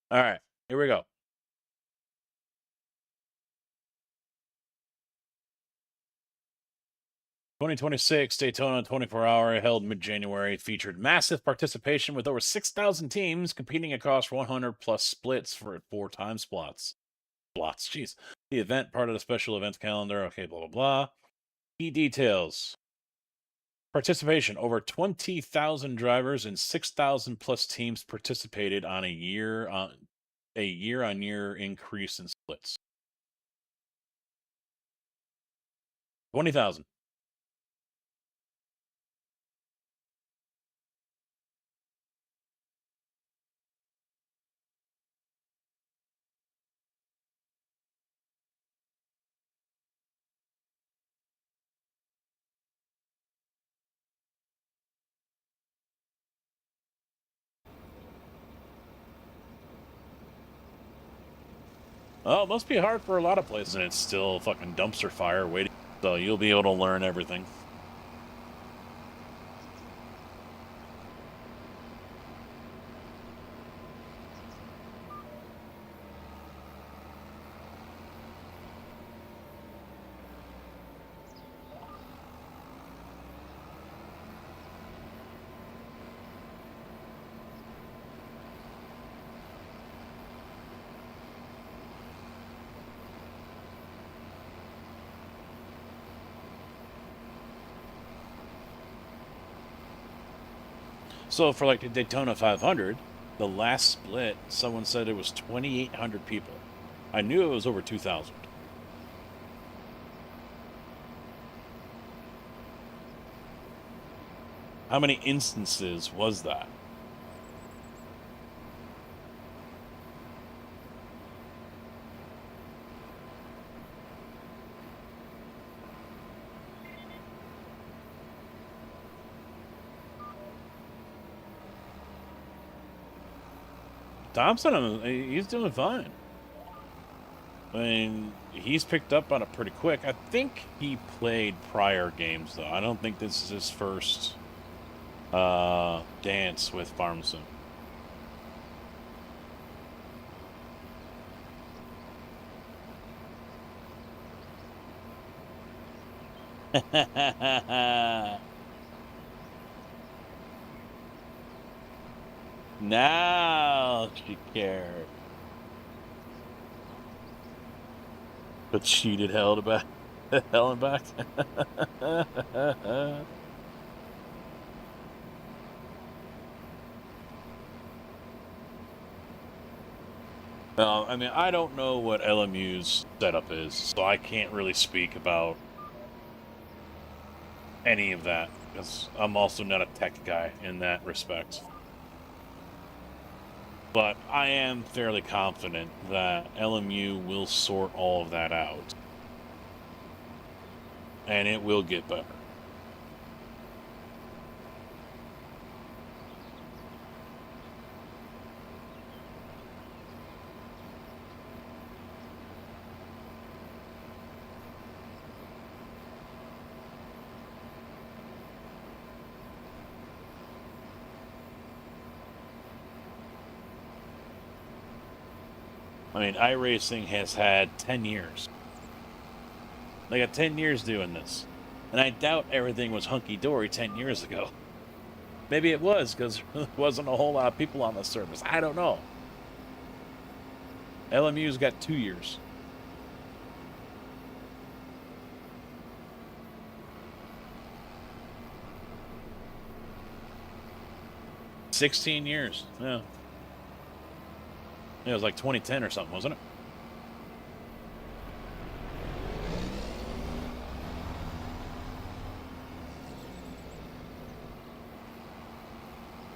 All right, here we go. "2026 Daytona 24-hour held mid-January featured massive participation with over 6,000 teams competing across 100 plus splits for 4 time slots. Jeez. The event part of the special events calendar. Okay, blah blah blah. Key details. Participation: over 20,000 drivers and 6,000 plus teams participated on a year-on-year increase in splits. 20,000. Oh, it must be hard for a lot of places, and it's still fucking dumpster fire waiting. So you'll be able to learn everything. So for like the Daytona 500, the last split, someone said it was 2,800 people. I knew it was over 2,000. How many instances was that? Thompson, he's doing fine. I mean, he's picked up on it pretty quick. I think he played prior games, though. I don't think this is his first dance with Farm Sim. Now she cared. But she did hell and back. Hell and back. Well, I mean, I don't know what LMU's setup is, so I can't really speak about any of that. because I'm also not a tech guy in that respect. But I am fairly confident that LMU will sort all of that out. And it will get better. I mean, iRacing has had 10 years. They got 10 years doing this. And I doubt everything was hunky-dory 10 years ago. Maybe it was, because there wasn't a whole lot of people on the service. I don't know. LMU's got 2 years. $16 years, yeah. It was like 2010 or something, wasn't it?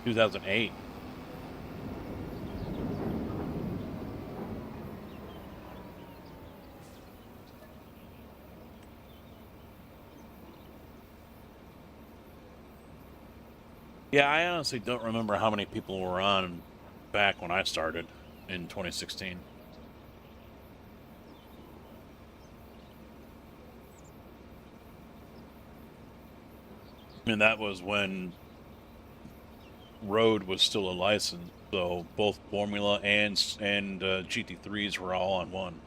Two 2008. Yeah, I honestly don't remember how many people were on back when I started in 2016. And that was when Road was still a license, so both Formula and GT3s were all on one.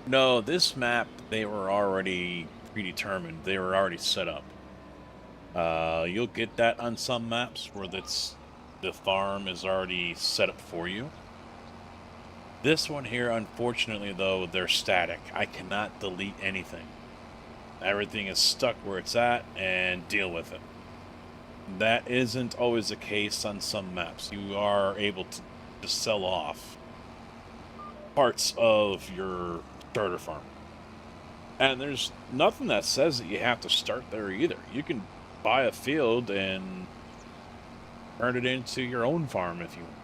No, this map, they were already predetermined. They were already set up. You'll get that on some maps where the farm is already set up for you. This one here, unfortunately, though, they're static. I cannot delete anything. Everything is stuck where it's at, and deal with it. That isn't always the case on some maps. You are able to sell off parts of your starter farm. And there's nothing that says that you have to start there either. You can buy a field and turn it into your own farm if you want.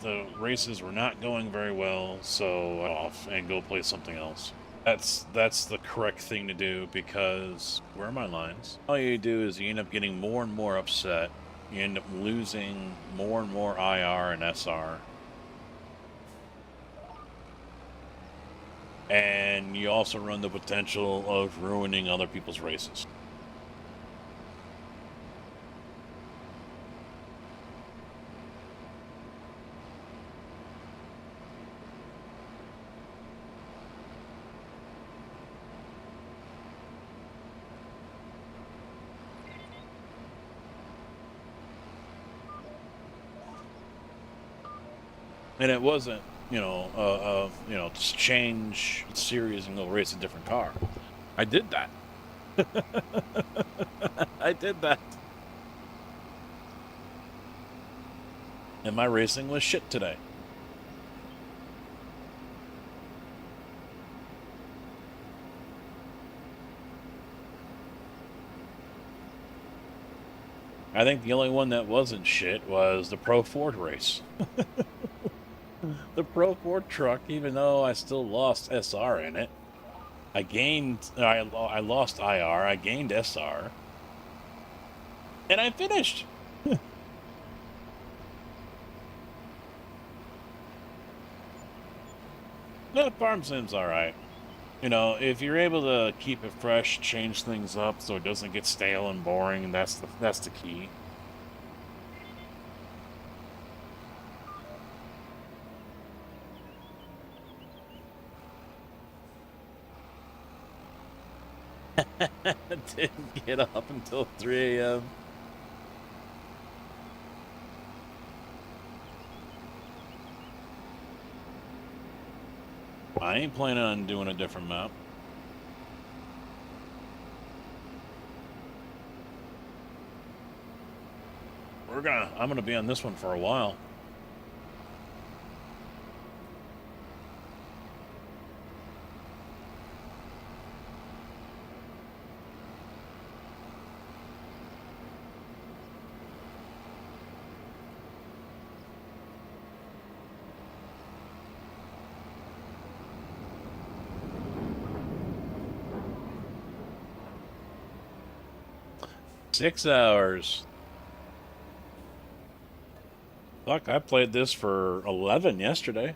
The races were not going very well, so off and go play something else. That's the correct thing to do, because where are my lines? All you do is you end up getting more and more upset. You end up losing more and more IR and SR. And you also run the potential of ruining other people's races. And it wasn't, just change series and go race a different car. I did that. I did that. And my racing was shit today. I think the only one that wasn't shit was the Pro Ford race. The Pro Ford truck, even though I still lost SR in it, I lost IR, I gained SR, and I finished. That farm sim's alright. If you're able to keep it fresh, change things up so it doesn't get stale and boring, that's the key. Didn't get up until 3 a.m. I ain't planning on doing a different map. I'm gonna be on this one for a while. Six hours. Fuck, I played this for 11 yesterday.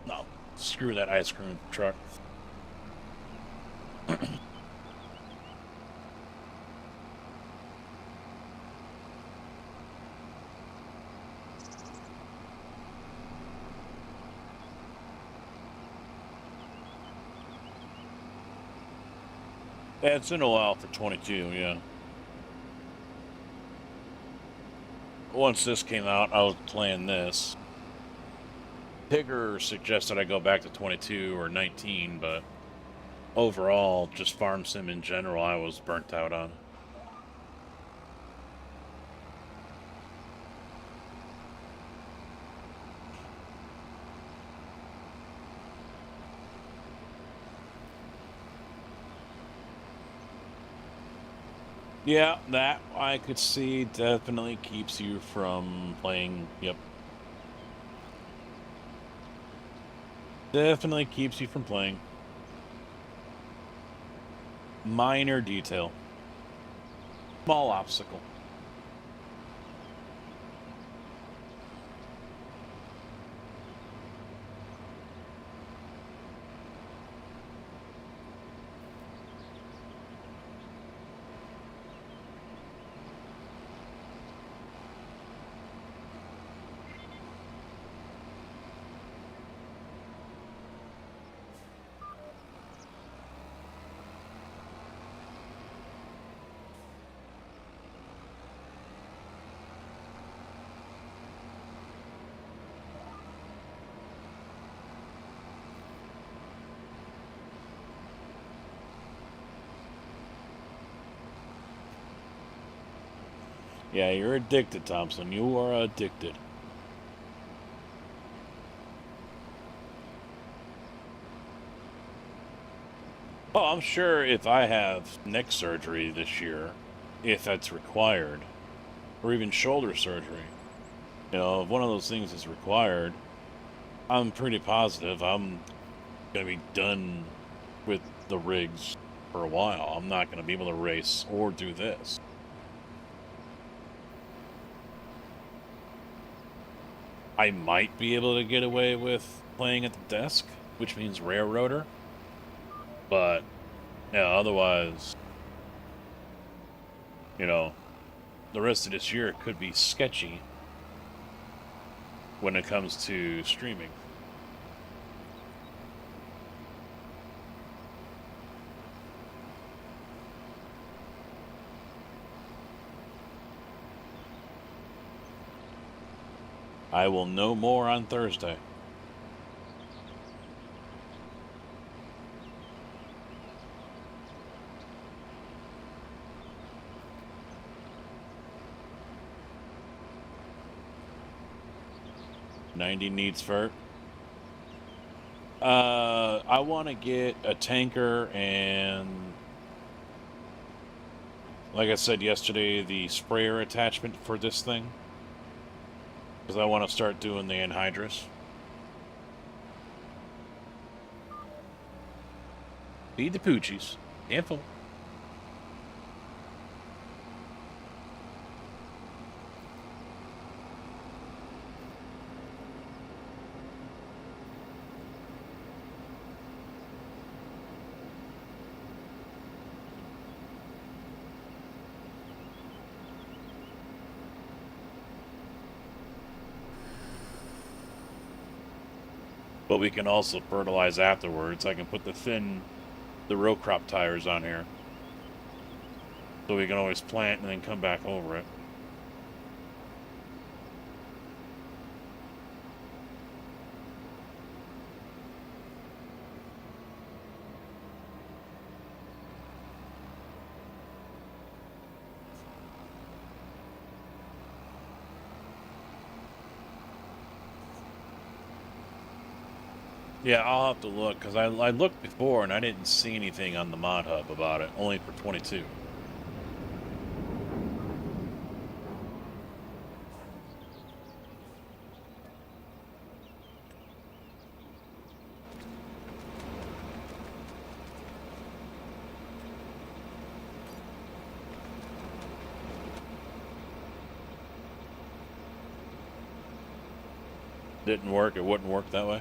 No, screw that ice cream truck. Yeah, it's been a while for 22, yeah. Once this came out, I was playing this. Tigger suggested I go back to 22 or 19, but overall, just Farm Sim in general, I was burnt out on. Yeah, that I could see definitely keeps you from playing, yep. Definitely keeps you from playing. Minor detail. Small obstacle. Yeah, you're addicted, Thompson. You are addicted. Oh, I'm sure if I have neck surgery this year, if that's required, or even shoulder surgery, if one of those things is required, I'm pretty positive I'm going to be done with the rigs for a while. I'm not going to be able to race or do this. I might be able to get away with playing at the desk, which means railroader. But, yeah, otherwise, you know, the rest of this year could be sketchy when it comes to streaming. I will know more on Thursday. $90 needs vert. I want to get a tanker and, like I said yesterday, the sprayer attachment for this thing. Because I want to start doing the anhydrous. Feed the poochies. Careful. But we can also fertilize afterwards. I can put the row crop tires on here. So we can always plant and then come back over it. Yeah, I'll have to look, because I looked before and I didn't see anything on the mod hub about it, only for 22. Didn't work, it wouldn't work that way.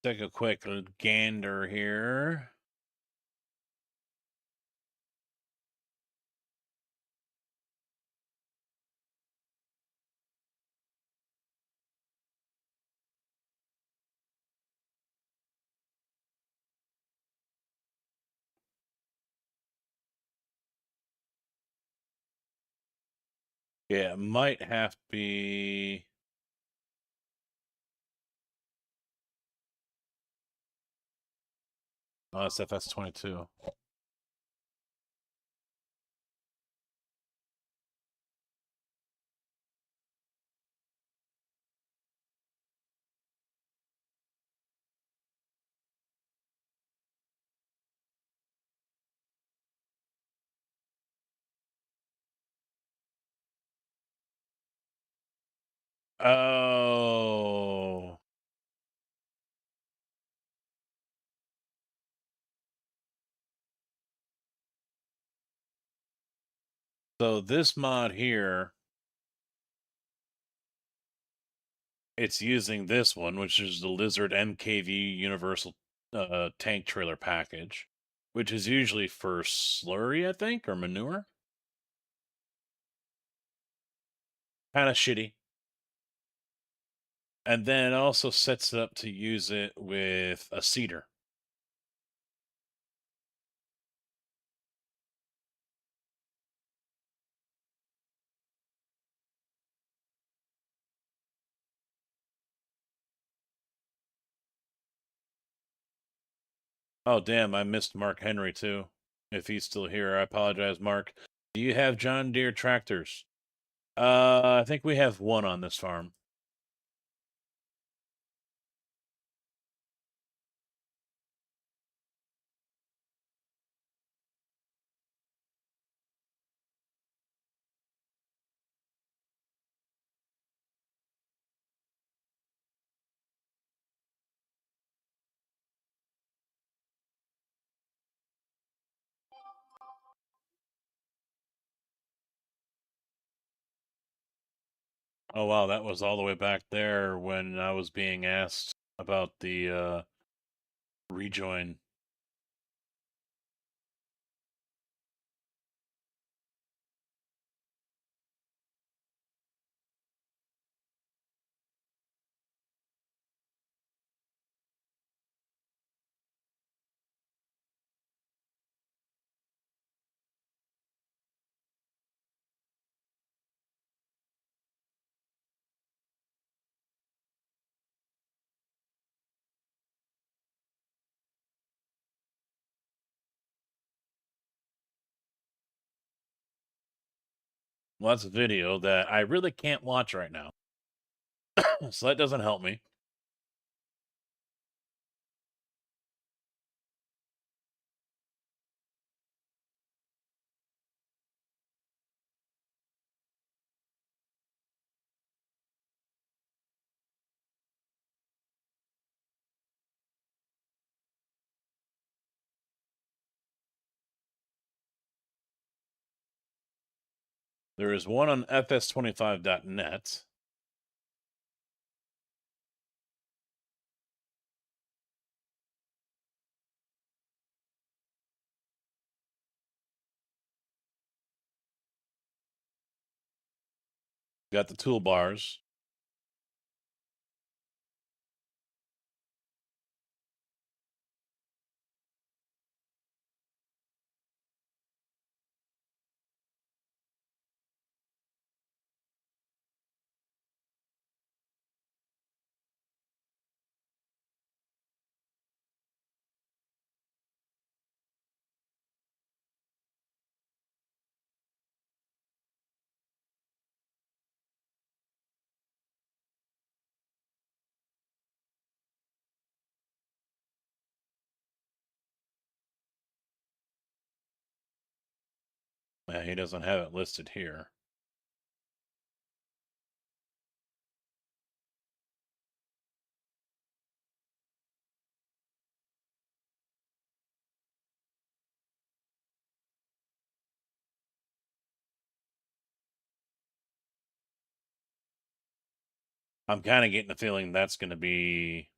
Take a quick gander here. Yeah, it might have to be... Oh, it's FS22. Oh... So this mod here, it's using this one, which is the Lizard MKV Universal Tank Trailer Package, which is usually for slurry, I think, or manure. Kind of shitty. And then it also sets it up to use it with a seeder. Oh, damn, I missed Mark Henry, too. If he's still here, I apologize, Mark. Do you have John Deere tractors? I think we have one on this farm. Oh wow, that was all the way back there when I was being asked about the rejoin. Well, that's a video that I really can't watch right now. So that doesn't help me. There is one on fs25.net. Got the toolbars. Yeah, he doesn't have it listed here. I'm kind of getting the feeling that's going to be...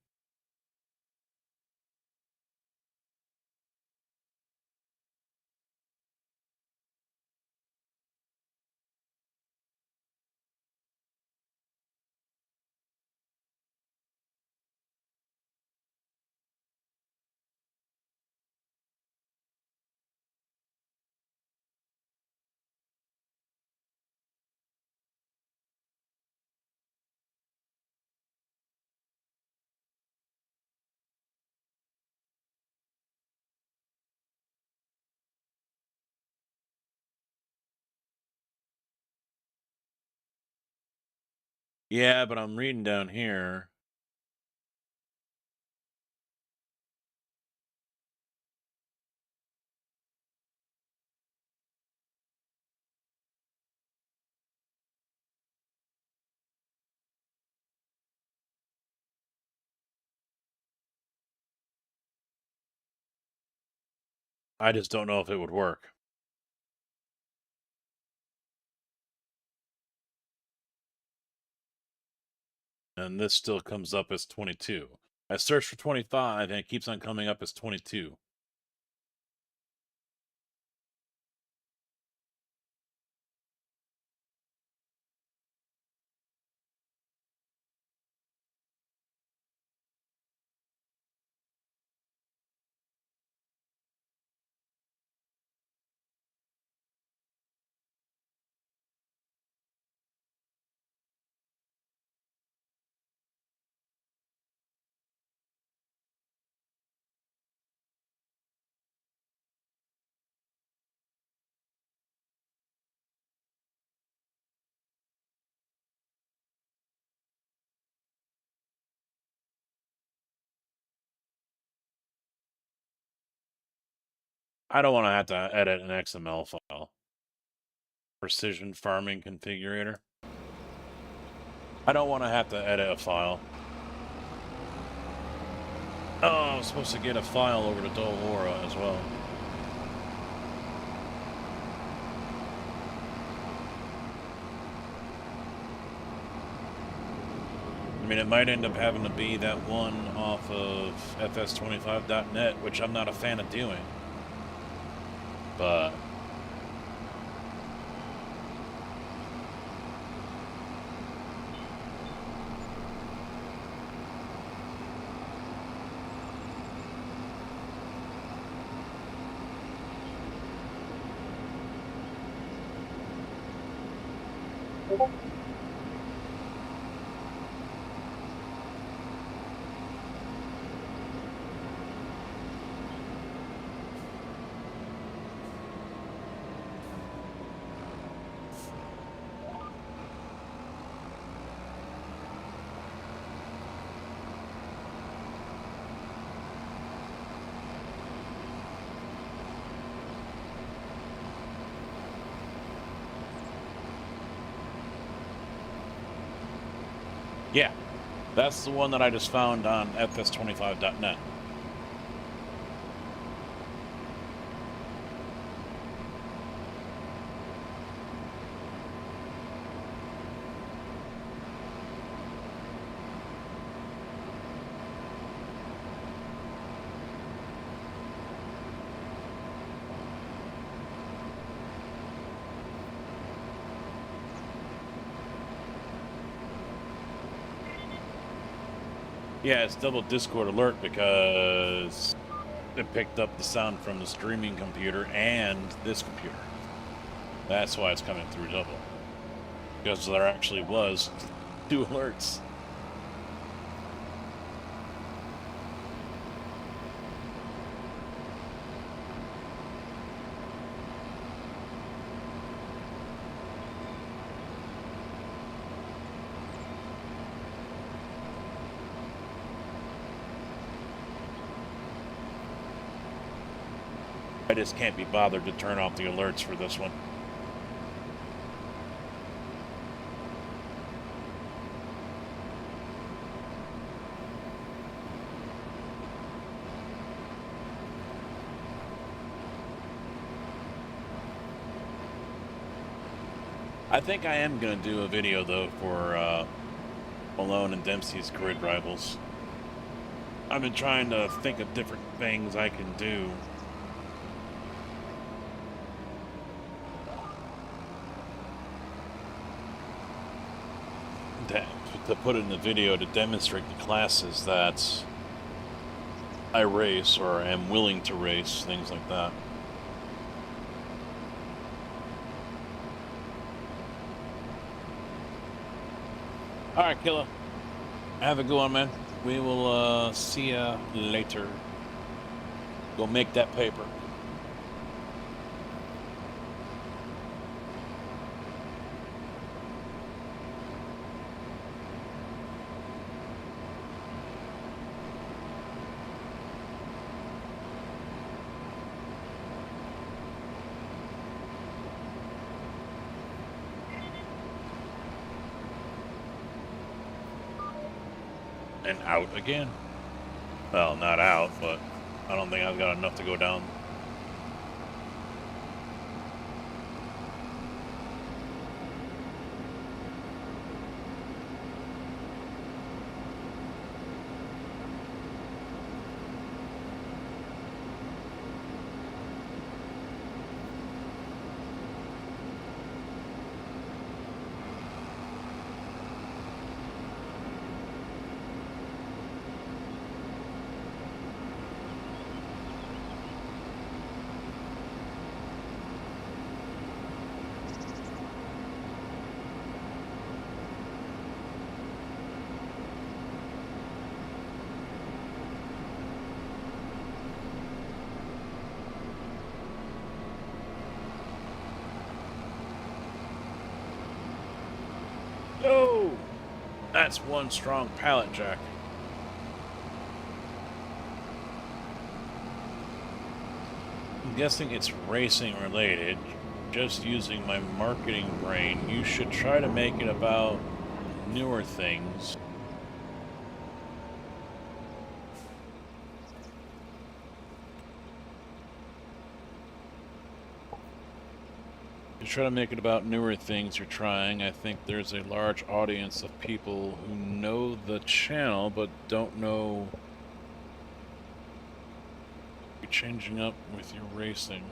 Yeah, but I'm reading down here. I just don't know if it would work. And this still comes up as 22. I searched for 25 and it keeps on coming up as 22. I don't want to have to edit an XML file. Precision farming configurator. I don't want to have to edit a file. Oh, I was supposed to get a file over to Dolora as well. mean, it might end up having to be that one off of fs25.net, which I'm not a fan of doing. But yeah, that's the one that I just found on fs25.net. Yeah, it's double Discord alert because it picked up the sound from the streaming computer and this computer. That's why it's coming through double. Because there actually was 2 alerts. I just can't be bothered to turn off the alerts for this one. I think I am going to do a video, though, for Malone and Dempsey's Grid Rivals. I've been trying to think of different things I can do. To put in the video to demonstrate the classes that I race or am willing to race, things like that. Alright, Killa. Have a good one, man. We will see ya later. Go make that paper. And out again. Well, not out, but I don't think I've got enough to go down. Oh, that's one strong pallet jack. I'm guessing it's racing related. Just using my marketing brain, you should try to make it about newer things. try to make it about newer things you're trying. I think there's a large audience of people who know the channel but don't know you're changing up with your racing.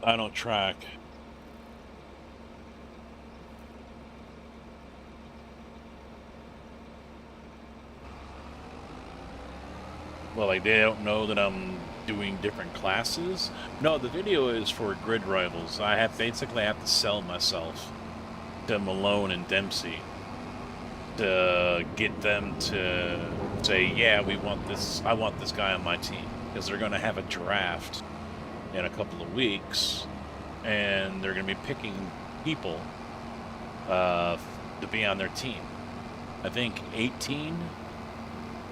I don't track. Well, like they don't know that I'm doing different classes. No, the video is for Grid Rivals. I basically have to sell myself to Malone and Dempsey to get them to say, yeah, we want this. I want this guy on my team, because they're going to have a draft in a couple of weeks, and they're going to be picking people to be on their team. I think 18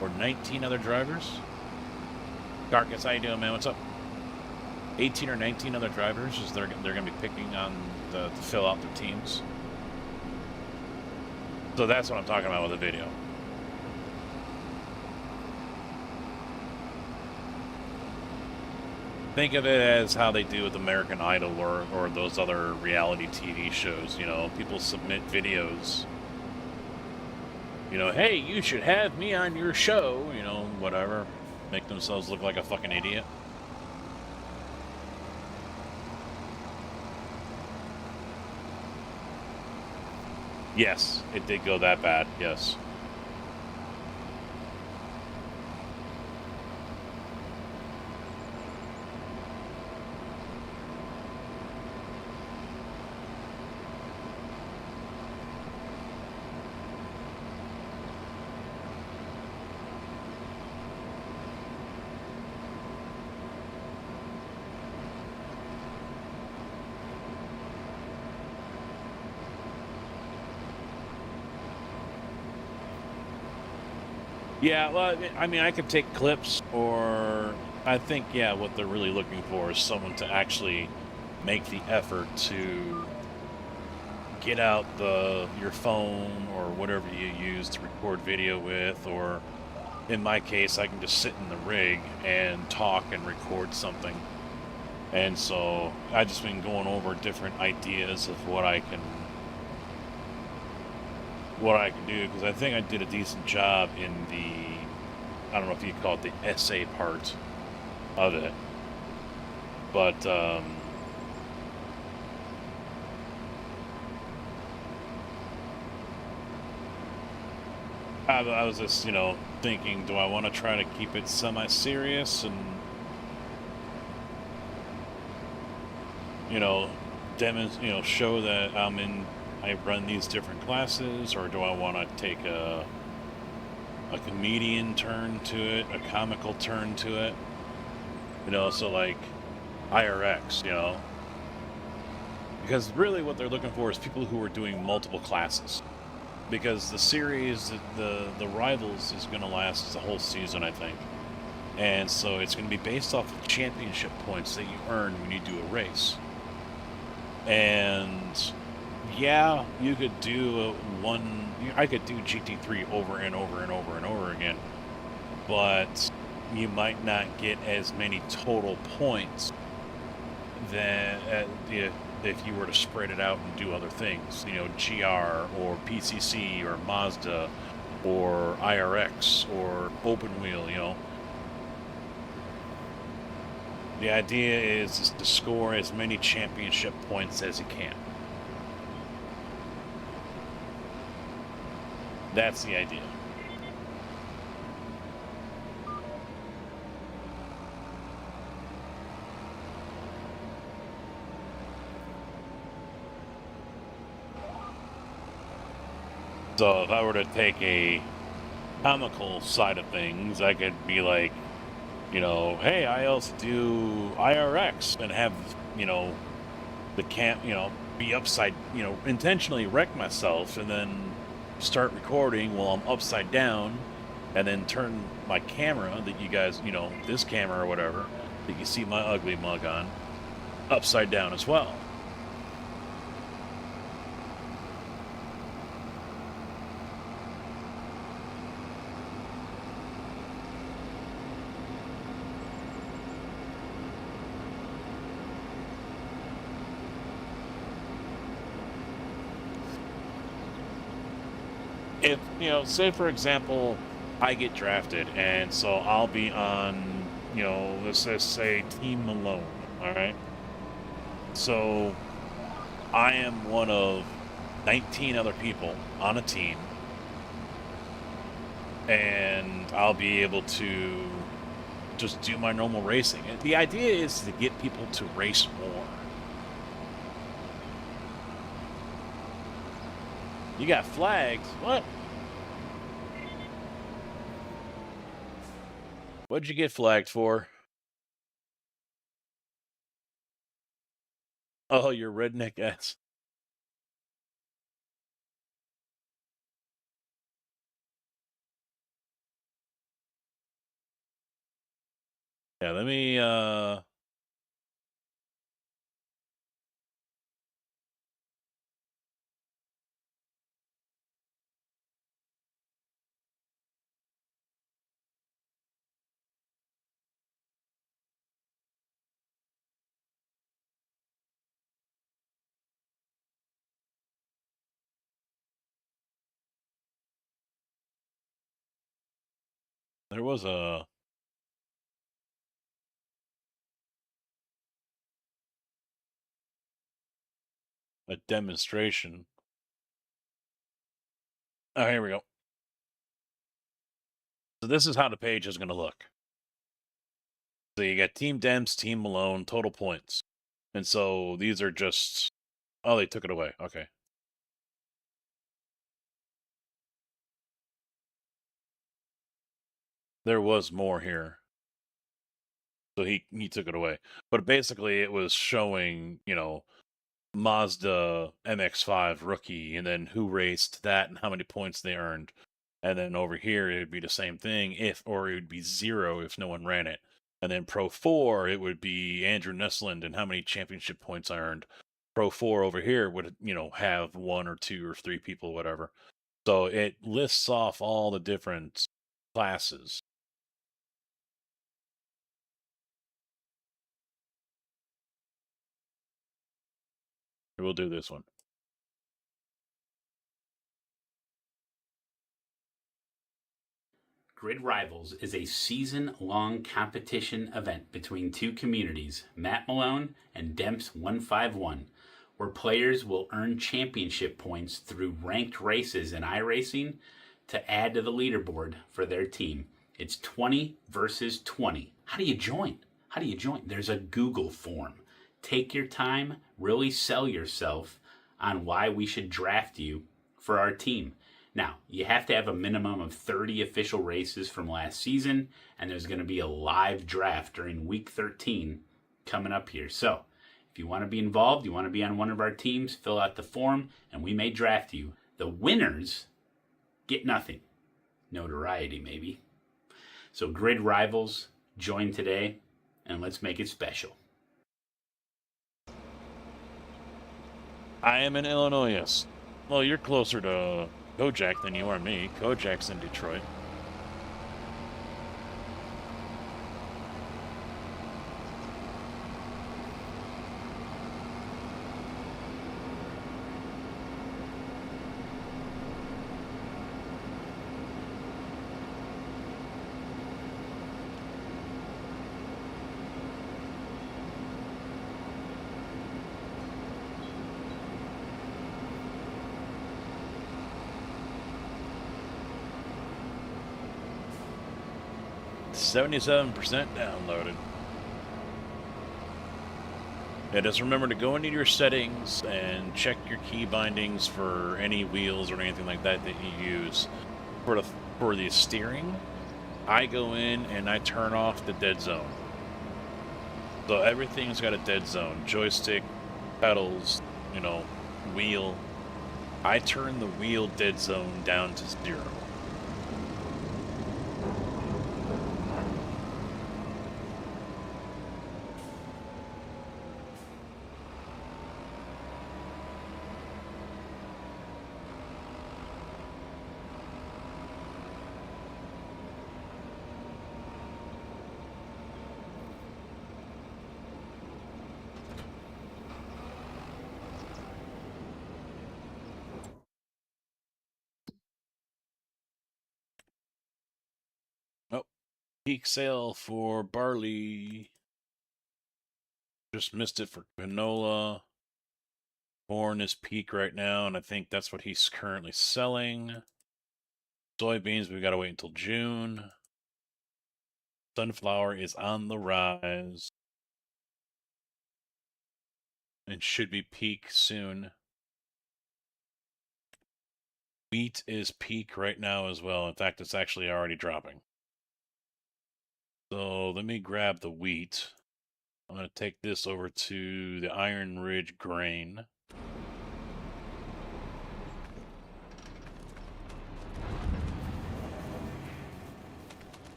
or 19 other drivers. Darkus, how you doing, man? What's up? 18 or 19 other drivers is they're going to be picking on to fill out their teams. So that's what I'm talking about with the video. Think of it as how they do with American Idol or those other reality TV shows. You know, people submit videos. You know, hey, you should have me on your show. You know, whatever. Make themselves look like a fucking idiot. Yes, it did go that bad, yes. Yeah, well, I mean, I could take clips, or I think, yeah, what they're really looking for is someone to actually make the effort to get out your phone or whatever you use to record video with, or in my case, I can just sit in the rig and talk and record something. And so I've just been going over different ideas of what I can do, because I think I did a decent job in I don't know if you call it the essay part of it, but I was just, you know, thinking, do I want to try to keep it semi-serious and, you know, show that I run these different classes, or do I want to take a comedian turn to it, a comical turn to it? You know, so like IRX, you know, because really what they're looking for is people who are doing multiple classes, because the series, the Rivals, is going to last the whole season, I think, and so it's going to be based off of championship points that you earn when you do a race. And yeah, you could do I could do GT3 over and over and over and over again, but you might not get as many total points than if you were to spread it out and do other things, you know, GR or PCC or Mazda or IRX or Open Wheel, you know. The idea is to score as many championship points as you can. That's the idea. So if I were to take a comical side of things, I could be like, you know, hey, I also do IRX and have, you know, be upside, you know, intentionally wreck myself and then start recording while I'm upside down, and then turn my camera that you guys, you know, this camera or whatever that you see my ugly mug on, upside down as well. if, say for example, I get drafted, and so I'll be on, let's just say Team Malone, all right? So I am one of 19 other people on a team, and I'll be able to just do my normal racing. And the idea is to get people to race more. You got flags? What? What'd you get flagged for? Oh, your redneck ass. Yeah, let me, there was a demonstration. Oh, here we go. So this is how the page is going to look. So you got Team Dems, Team Malone, total points. And so these are just... Oh, they took it away. Okay. There was more here. So he took it away. But basically it was showing, Mazda MX-5 rookie, and then who raced that and how many points they earned. And then over here, it would be the same thing, or it would be 0 if no one ran it. And then Pro 4, it would be Andrew Nussland and how many championship points I earned. Pro 4 over here would, have 1 or 2 or 3 people, whatever. So it lists off all the different classes. We'll do this one. Grid Rivals is a season-long competition event between two communities, Matt Malone and Demps 151, where players will earn championship points through ranked races in iRacing to add to the leaderboard for their team. It's 20 versus 20. How do you join? There's a Google form. Take your time, really sell yourself on why we should draft you for our team. Now, you have to have a minimum of 30 official races from last season, and there's going to be a live draft during week 13 coming up here. So, if you want to be involved, you want to be on one of our teams, fill out the form, and we may draft you. The winners get nothing. Notoriety, maybe. So, Grid Rivals, join today, and let's make it special. I am in Illinois, yes. Well, you're closer to Kojak than you are me. Kojak's in Detroit. .77% downloaded. Yeah, just remember to go into your settings and check your key bindings for any wheels or anything like that that you use. For the steering, I go in and I turn off the dead zone. So everything's got a dead zone. Joystick, pedals, wheel. I turn the wheel dead zone down to 0. peak sale for barley. Just missed it for canola. Corn is peak right now, and I think that's what he's currently selling. Soybeans, we gotta wait until June. Sunflower is on the rise. And should be peak soon. Wheat is peak right now as well. In fact, it's actually already dropping. So let me grab the wheat. I'm going to take this over to the Iron Ridge grain.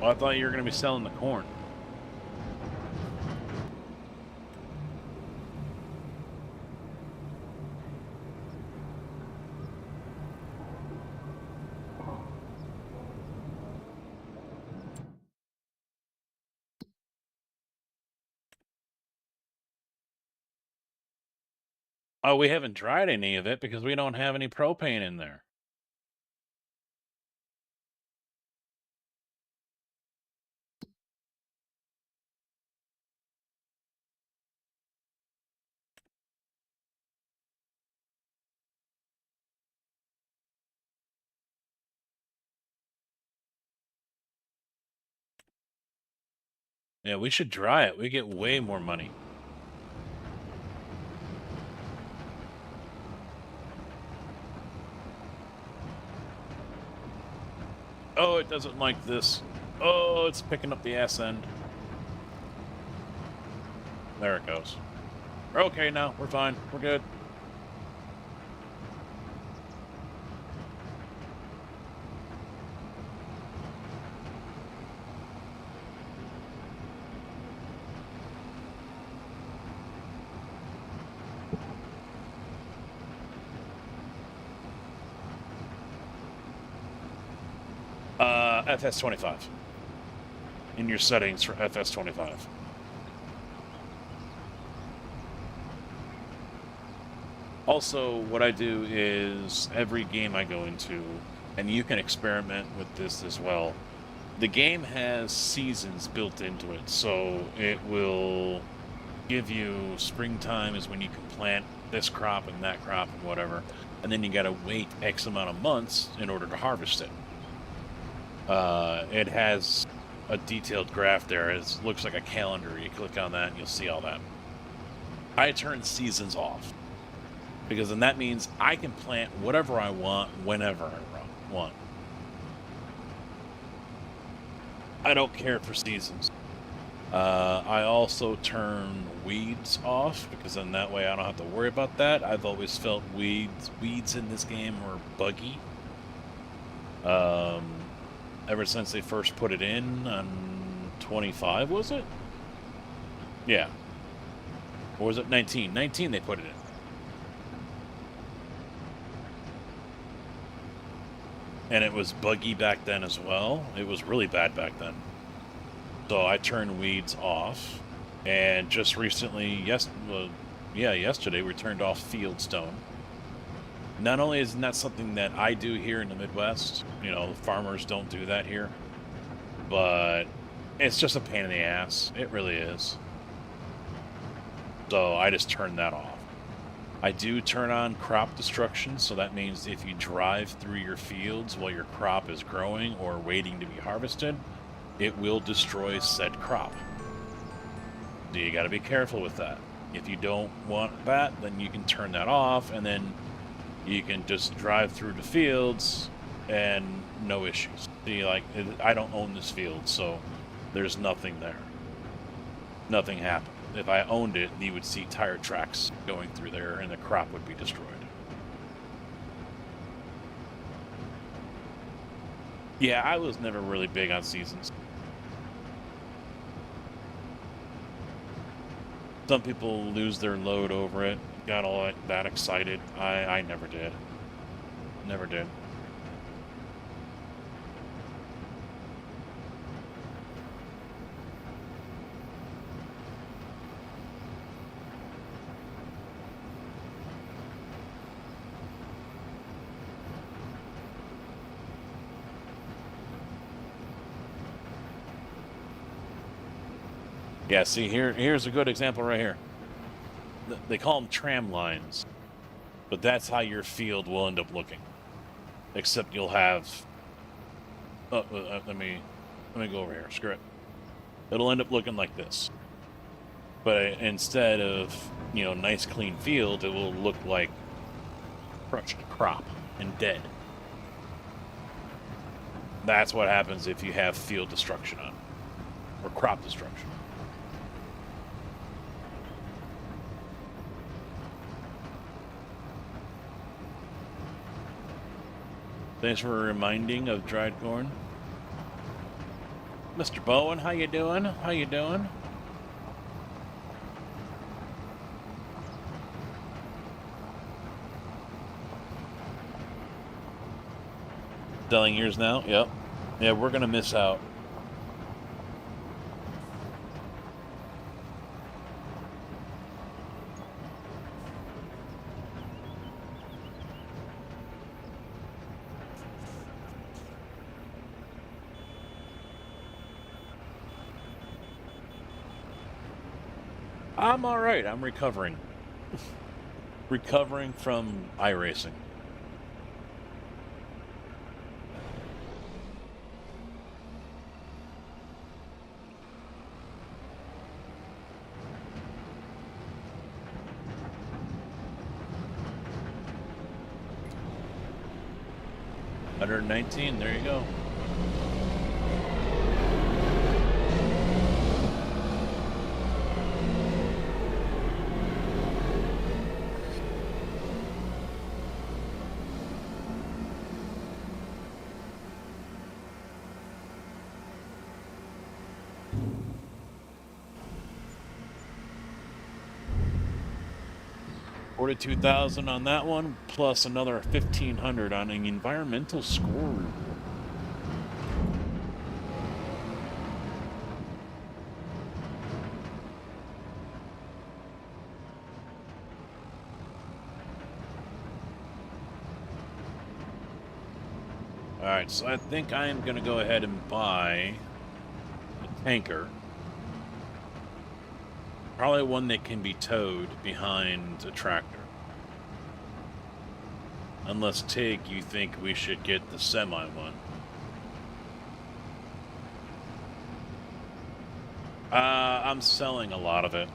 Well, I thought you were going to be selling the corn. Oh, we haven't dried any of it because we don't have any propane in there. Yeah, we should dry it. We get way more money. Oh, it doesn't like this. Oh, it's picking up the ass end. There it goes. We're okay now. We're fine. We're good. FS25. In your settings for FS25. Also, what I do is every game I go into, and you can experiment with this as well, the game has seasons built into it, so it will give you springtime is when you can plant this crop and that crop and whatever, and then you gotta wait X amount of months in order to harvest it. It has a detailed graph there. It looks like a calendar. You click on that and you'll see all that. I turn seasons off because then that means I can plant whatever I want whenever I want. I don't care for seasons. I also turn weeds off because then that way I don't have to worry about that. I've always felt weeds in this game were buggy. Ever since they first put it in on 25, was it? Yeah. Or was it 19? 19 they put it in. And it was buggy back then as well. It was really bad back then. So I turned weeds off. And just recently, yesterday, we turned off fieldstone. Not only isn't that something that I do here in the Midwest, you know, farmers don't do that here, but it's just a pain in the ass. It really is. So I just turned that off. I do turn on crop destruction, so that means if you drive through your fields while your crop is growing or waiting to be harvested, it will destroy said crop. So you got to be careful with that. If you don't want that, then you can turn that off, and then you can just drive through the fields and no issues. See, like, I don't own this field, so there's nothing there. Nothing happened. If I owned it, you would see tire tracks going through there, and the crop would be destroyed. Yeah, I was never really big on seasons. Some people lose their load over it, got all that excited. I never did. Never did. Yeah, see, here's a good example right here. They call them tram lines, but that's how your field will end up looking. Except you'll have... let me go over here. Screw it. It'll end up looking like this. But instead of, nice clean field, it will look like crushed crop and dead. That's what happens if you have field destruction on, or crop destruction. Thanks for reminding of dried corn. Mr. Bowen, how you doing? How you doing? Selling yours now? Yep. Yeah, we're gonna miss out. I'm alright. I'm recovering. Recovering from iRacing. $119, there you go. $42,000 on that one, plus another $1,500 on an environmental score. Alright, so I think I am going to go ahead and buy a tanker. Probably one that can be towed behind a tractor. Unless, Tig, you think we should get the semi one. I'm selling a lot of it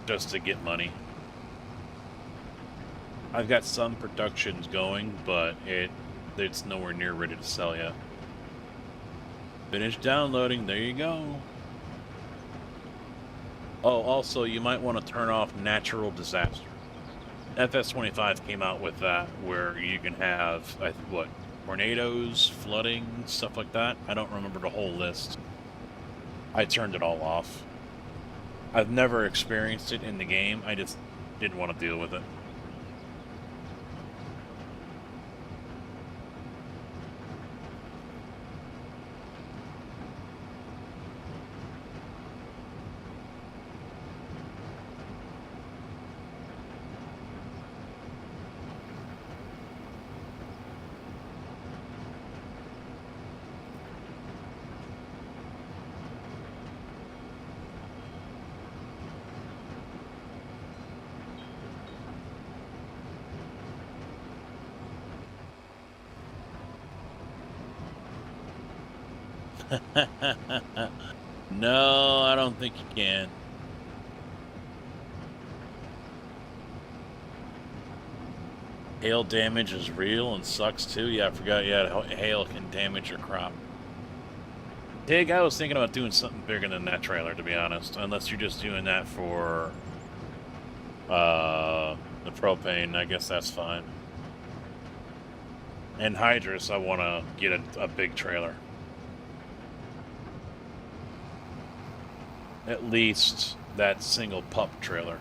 just to get money. I've got some productions going, but it's nowhere near ready to sell yet. Finish downloading, there you go. Oh, also, you might want to turn off natural disaster. FS25 came out with that, where you can have, tornadoes, flooding, stuff like that. I don't remember the whole list. I turned it all off. I've never experienced it in the game. I just didn't want to deal with it. No, I don't think you can. Hail damage is real and sucks too. Yeah, I forgot. Yeah, hail can damage your crop. Dig, I was thinking about doing something bigger than that trailer, to be honest. Unless you're just doing that for the propane, I guess that's fine. And Hydrus, I want to get a big trailer. At least that single pup trailer.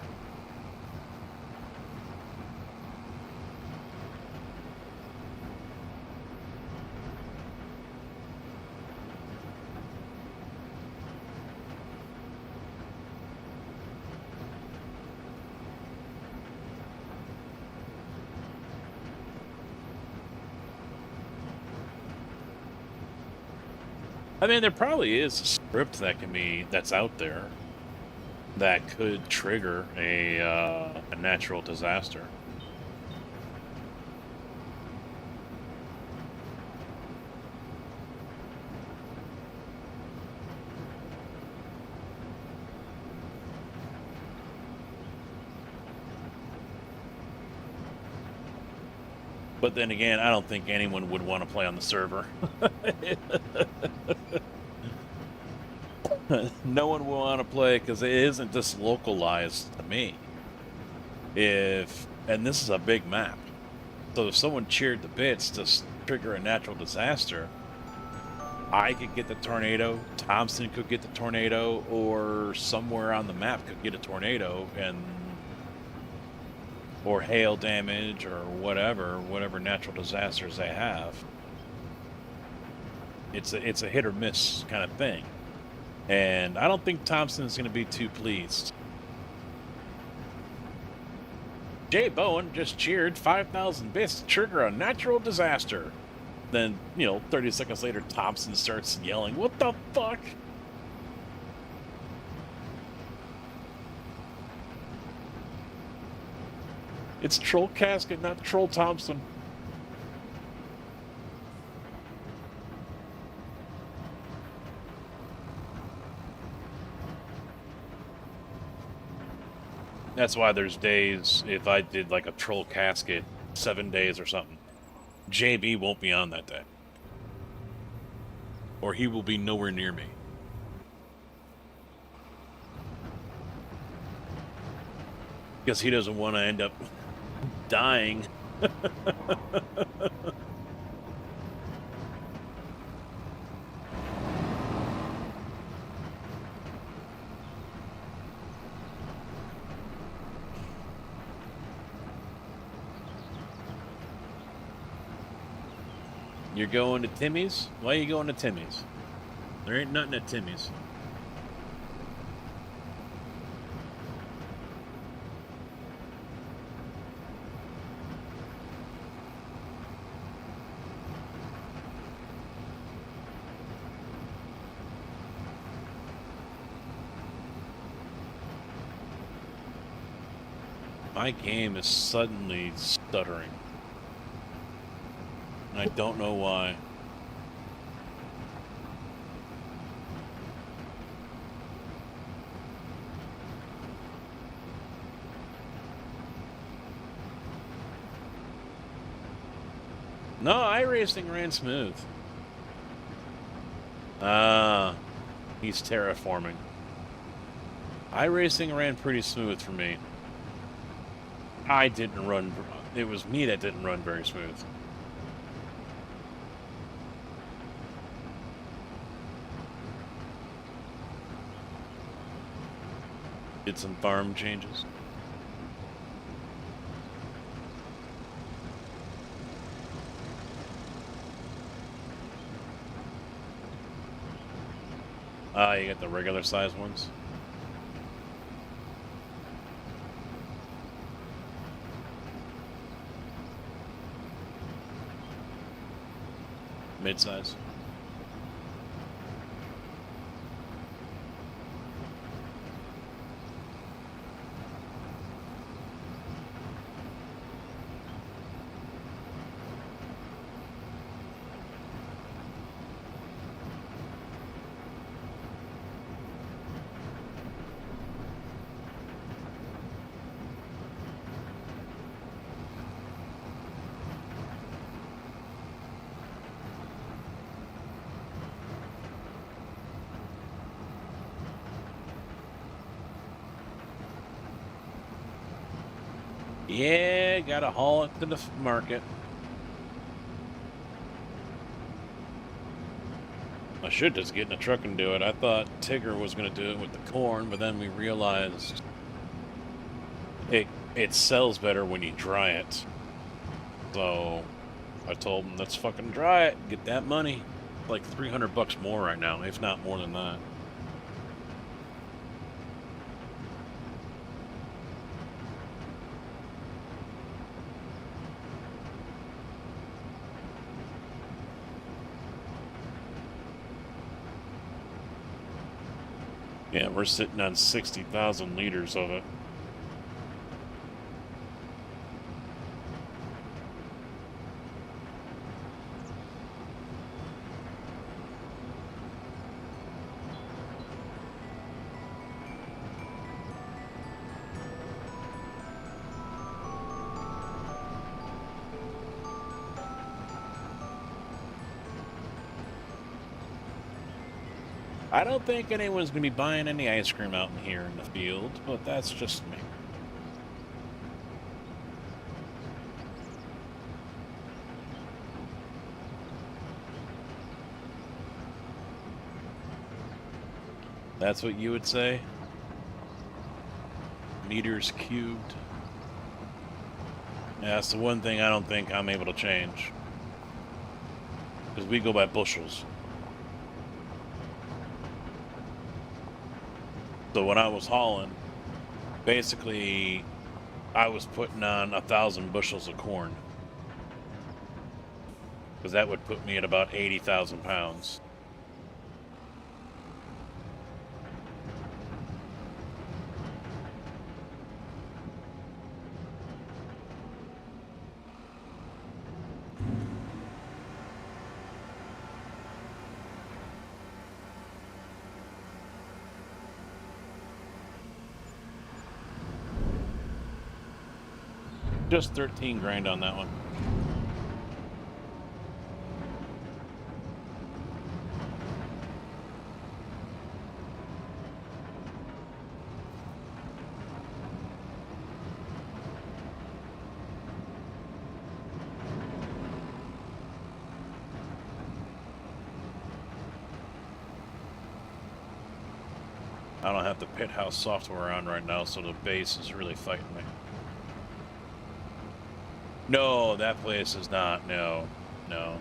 I mean, there probably is a script that's out there that could trigger a natural disaster. But then again, I don't think anyone would want to play on the server. No one will want to play because it isn't just localized to me. And this is a big map. So if someone cheered the bits to trigger a natural disaster, I could get the tornado, Thompson could get the tornado, or somewhere on the map could get a tornado, or hail damage, or whatever natural disasters they have. It's a hit or miss kind of thing. And I don't think Thompson's going to be too pleased. Jay Bowen just cheered 5,000 bits to trigger a natural disaster. Then, 30 seconds later, Thompson starts yelling, "What the fuck?" It's Troll Casket, not Troll Thompson. That's why there's days, if I did like a Troll Casket, 7 days or something, JB won't be on that day. Or he will be nowhere near me. Because he doesn't want to end up dying. You're going to Timmy's? Why are you going to Timmy's? There ain't nothing at Timmy's. My game is suddenly stuttering. I don't know why. No, iRacing ran smooth. He's terraforming. iRacing ran pretty smooth for me. I didn't run. It was me that didn't run very smooth. Did some farm changes. You got the regular size ones. Mid-size. Yeah, gotta haul it to the market. I should just get in a truck and do it. I thought Tigger was going to do it with the corn, but then we realized it sells better when you dry it. So I told him, let's fucking dry it, get that money. Like $300 more right now, if not more than that. Yeah, we're sitting on 60,000 liters of it. I don't think anyone's going to be buying any ice cream out in here in the field, but that's just me. That's what you would say? Meters cubed. Yeah, that's the one thing I don't think I'm able to change. Because we go by bushels. So when I was hauling, basically, I was putting on 1,000 bushels of corn. Because that would put me at about 80,000 pounds. Just 13 grand on that one. I don't have the pit house software on right now, so the base is really fighting me. No, that place is not. No, no.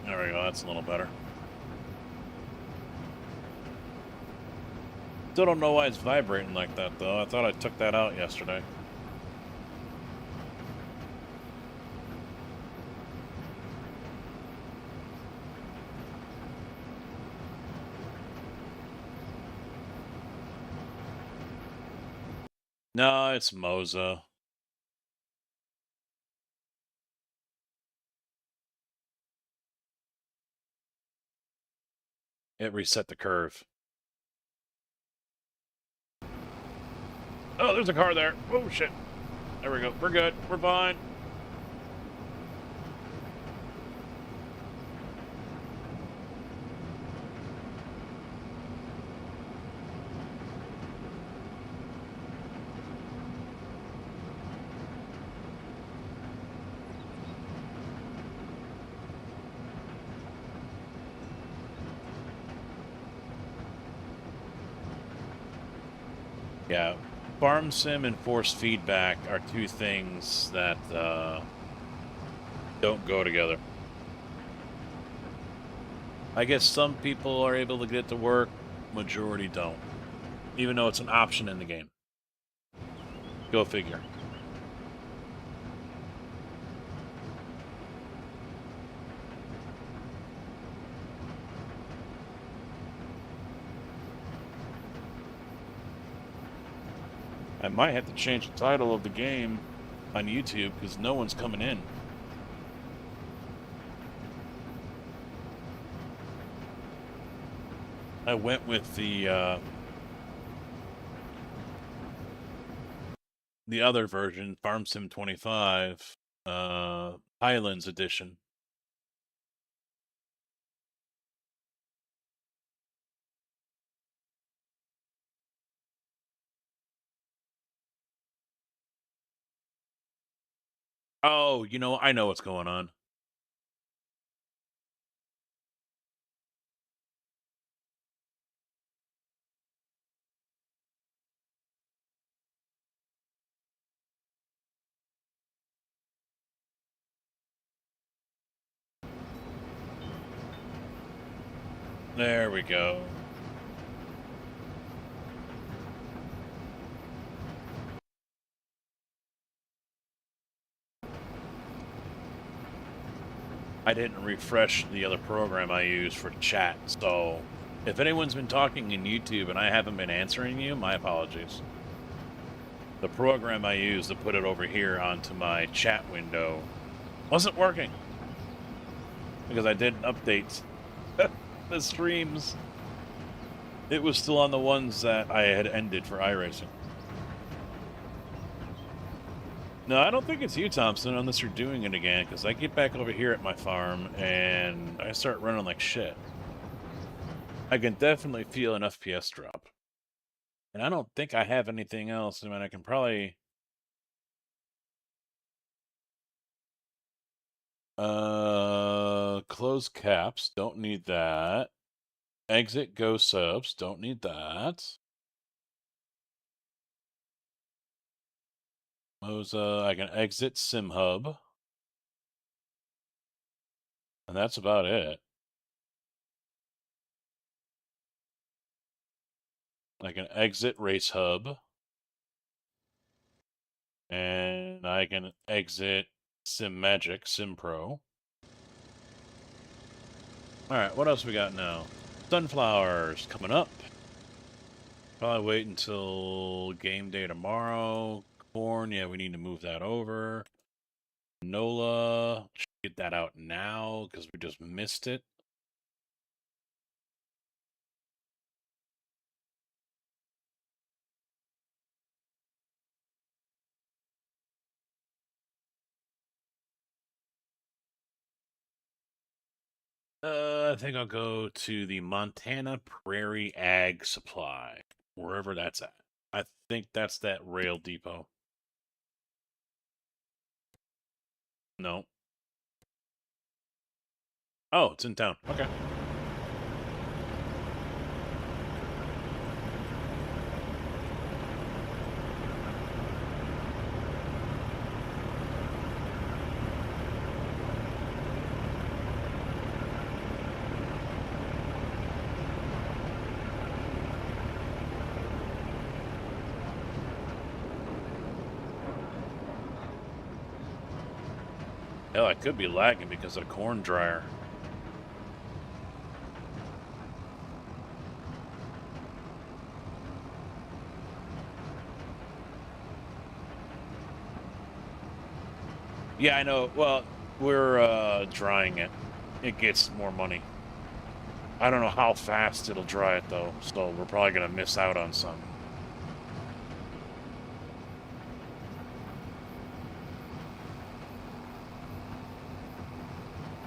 There we go, that's a little better. Still don't know why it's vibrating like that, though. I thought I took that out yesterday. No, it's Moza. It reset the curve. Oh, there's a car there. Oh, shit. There we go. We're good. We're fine. Yeah. Farm sim and force feedback are two things that don't go together. I guess some people are able to get it to work, majority don't. Even though it's an option in the game. Go figure. I might have to change the title of the game on YouTube because no one's coming in. I went with the other version, Farm Sim 25, Highlands Edition. Oh, you know, I know what's going on. There we go. I didn't refresh the other program I use for chat, so if anyone's been talking in YouTube and I haven't been answering you, my apologies. The program I used to put it over here onto my chat window wasn't working because I didn't update the streams. It was still on the ones that I had ended for iRacing. No, I don't think it's you, Thompson, unless you're doing it again, because I get back over here at my farm and I start running like shit. I can definitely feel an FPS drop. And I don't think I have anything else. I mean, I can probably... close caps, don't need that. Exit go subs, don't need that. Moza, I can exit SimHub. And that's about it. I can exit Race Hub. And I can exit SimMagic, SimPro. Alright, what else we got now? Sunflowers coming up. Probably wait until game day tomorrow. Corn, yeah, we need to move that over. NOLA, should get that out now because we just missed it. I think I'll go to the Montana Prairie Ag Supply, wherever that's at. I think that's that rail depot. No. Oh, it's in town. Okay. Hell, I could be lagging because of the corn dryer. Yeah, I know. Well, we're drying it. It gets more money. I don't know how fast it'll dry it, though, so we're probably going to miss out on some.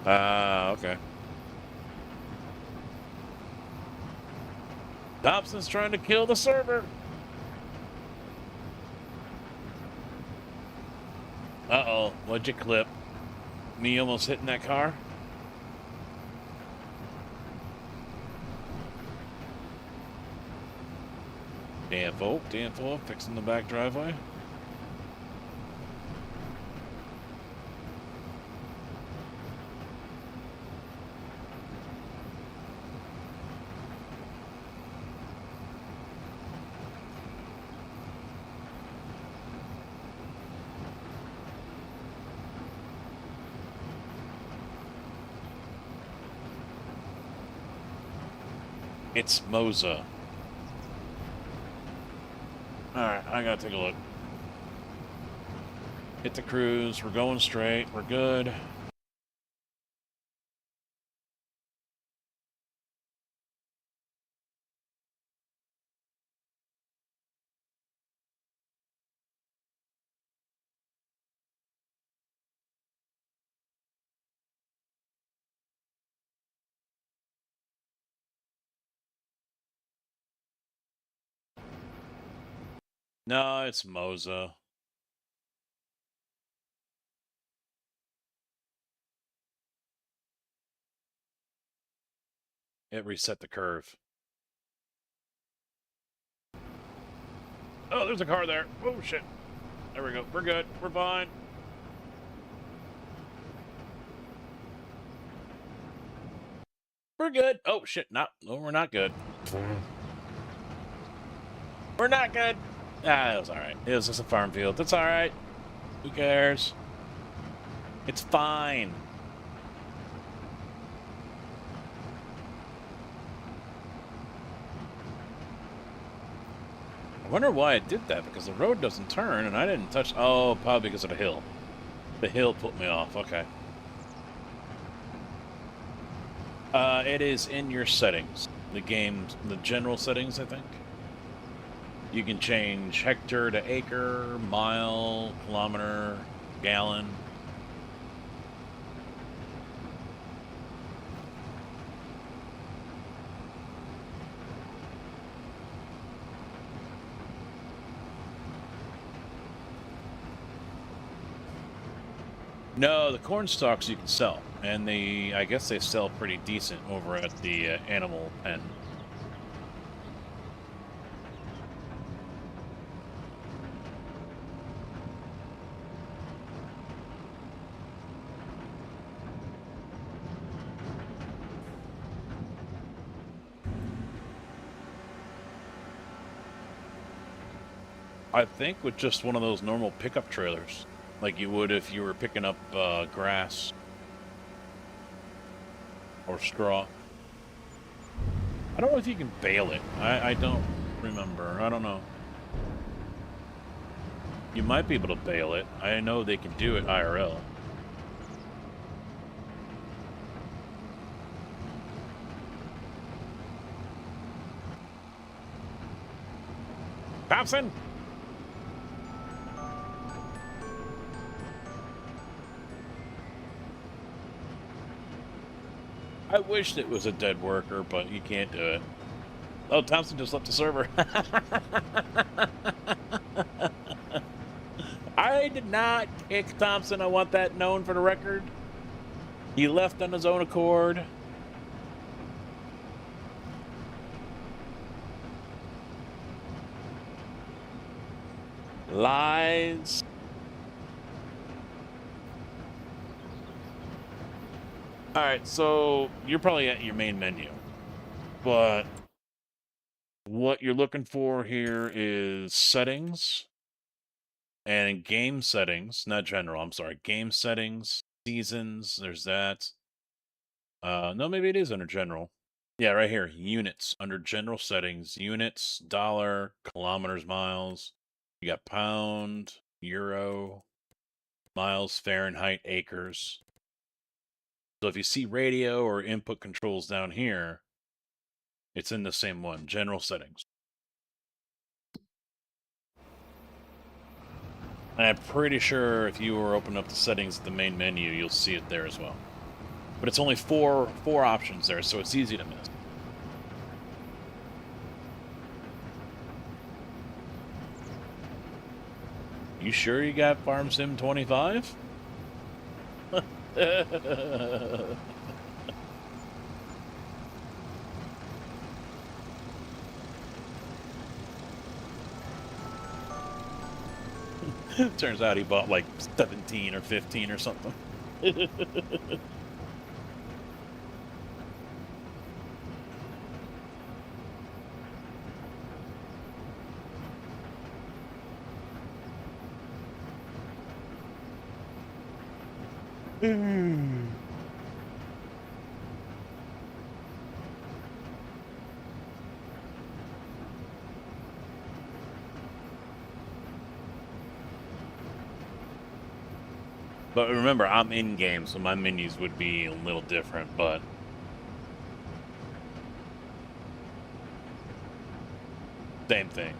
Okay. Thompson's trying to kill the server. Uh-oh, what'd you clip? Me almost hitting that car? Danfo, fixing the back driveway. It's Moza. Alright, I gotta take a look. Hit the cruise. We're going straight. We're good. No, it's Moza. It reset the curve. Oh, there's a car there. Oh, shit. There we go. We're good. We're fine. We're good. Oh, shit. No, we're not good. We're not good. Ah, it was alright. It was just a farm field. That's alright. Who cares? It's fine. I wonder why it did that, because the road doesn't turn, and I didn't touch... Oh, probably because of the hill. The hill put me off. Okay. It is in your settings. The general settings, I think. You can change hectare to acre, mile, kilometer, gallon. No, the corn stalks you can sell, and I guess they sell pretty decent over at the animal pen. I think with just one of those normal pickup trailers. Like you would if you were picking up grass or straw. I don't know if you can bale it. I don't remember. I don't know. You might be able to bale it. I know they can do it IRL. Thompson! I wished it was a dead worker, but you can't do it. Oh, Thompson just left the server. I did not kick Thompson. I want that known for the record. He left on his own accord. Lies. Alright, so you're probably at your main menu, but what you're looking for here is settings, and game settings, not general, I'm sorry, game settings, seasons, there's that. No, maybe it is under general. Yeah, right here, units, under general settings, units, dollar, kilometers, miles, you got pound, euro, miles, Fahrenheit, acres. So if you see radio or input controls down here, it's in the same one, general settings. And I'm pretty sure if you were open up the settings at the main menu, you'll see it there as well. But it's only four options there, so it's easy to miss. You sure you got Farm Sim 25? Turns out he bought like 17 or 15 or something. But remember, I'm in game, so my menus would be a little different, but same thing.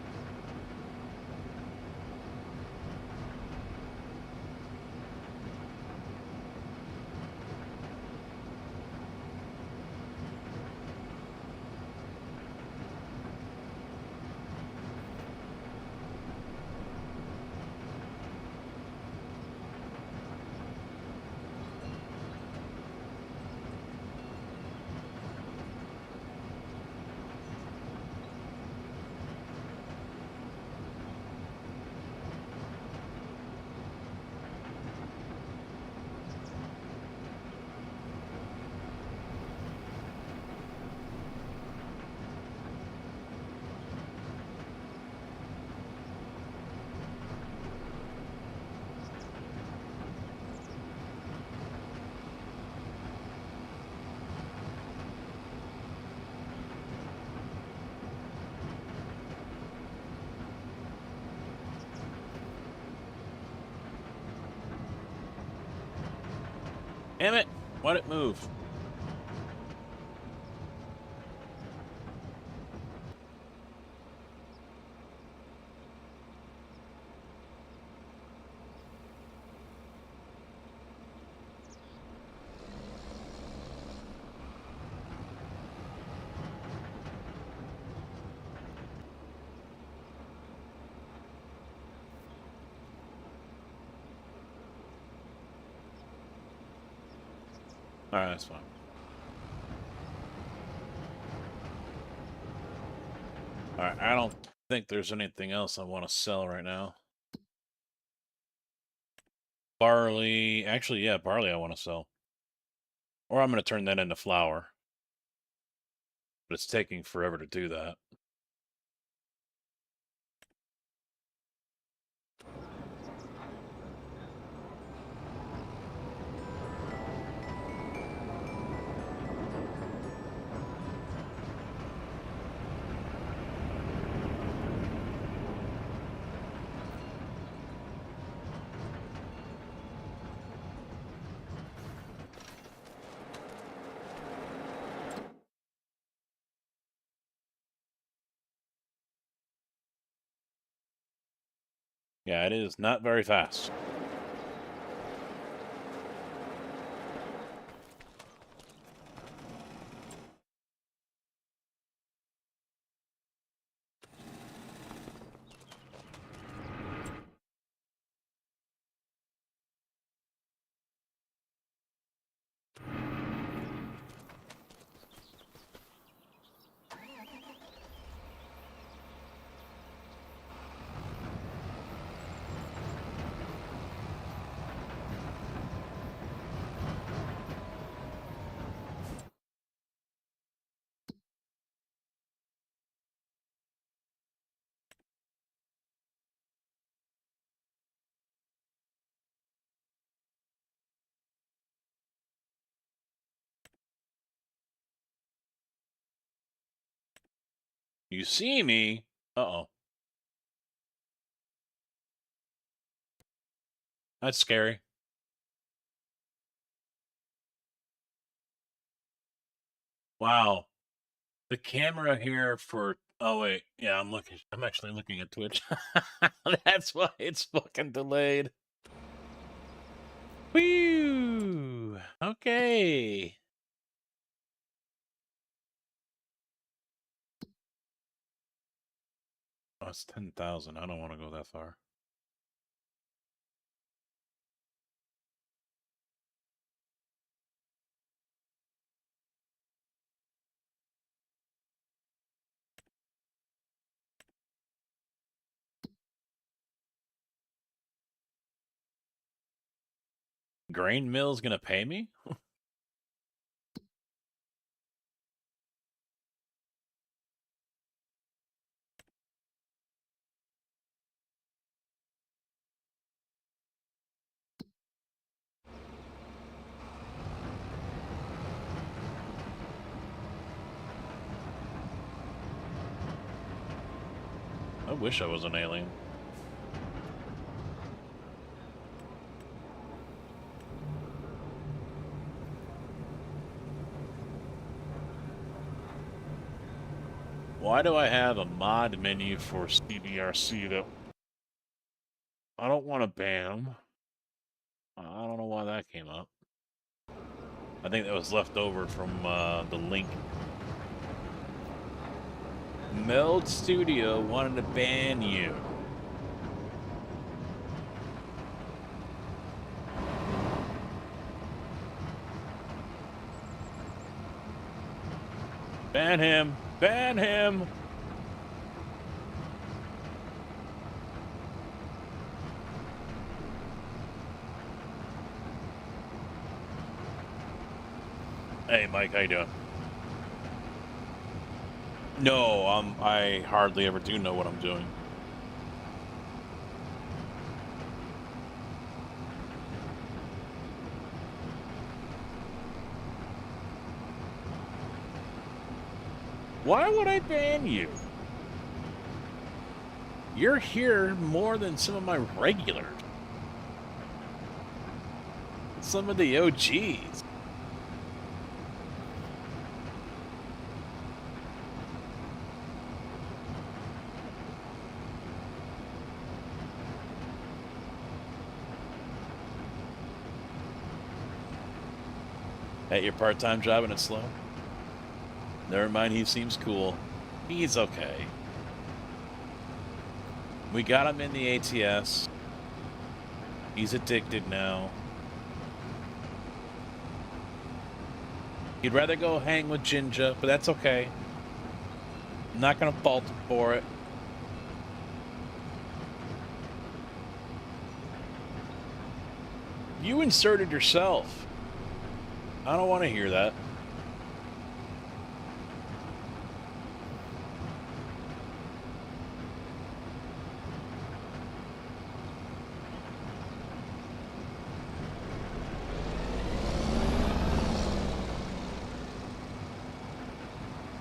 Damn it! Why'd it move? Alright, that's fine. Alright, I don't think there's anything else I want to sell right now. Barley. Actually, yeah, barley I want to sell. Or I'm going to turn that into flour. But it's taking forever to do that. Yeah, it is not very fast. You see me? Uh-oh. That's scary. Wow. The camera here for... Oh, wait. Yeah, I'm actually looking at Twitch. That's why it's fucking delayed. Woo! Okay. Oh, it's 10,000. I don't want to go that far. Grain mill's gonna pay me? I wish I was an alien. Why do I have a mod menu for CBRC that I don't want to ban them? I don't know why that came up. I think that was left over from the link. Meld Studio wanted to ban you. Ban him! Ban him! Hey, Mike, how you doing? No, I hardly ever do know what I'm doing. Why would I ban you? You're here more than some of my regulars. Some of the OGs. At your part-time job and it's slow? Never mind, he seems cool. He's okay. We got him in the ATS. He's addicted now. He'd rather go hang with Jinja, but that's okay. I'm not gonna fault him for it. You inserted yourself. I don't want to hear that.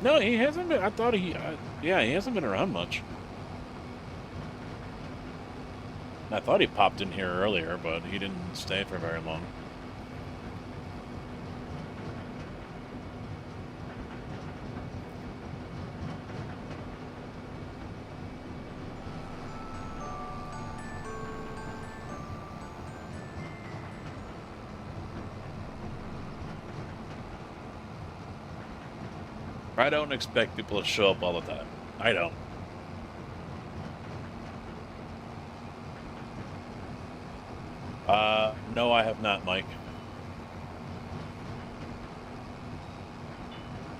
No, he hasn't been. I thought yeah, he hasn't been around much. I thought he popped in here earlier, but he didn't stay for very long. I don't expect people to show up all the time. I don't. No, I have not, Mike.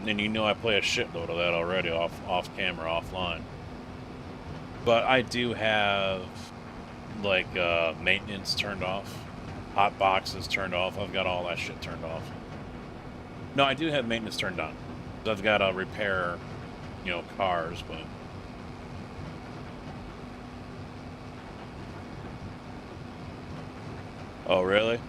And you know I play a shitload of that already off camera, offline. But I do have, like, maintenance turned off. Hot boxes turned off. I've got all that shit turned off. No, I do have maintenance turned on. I've got to repair, you know, cars, but... Oh, really?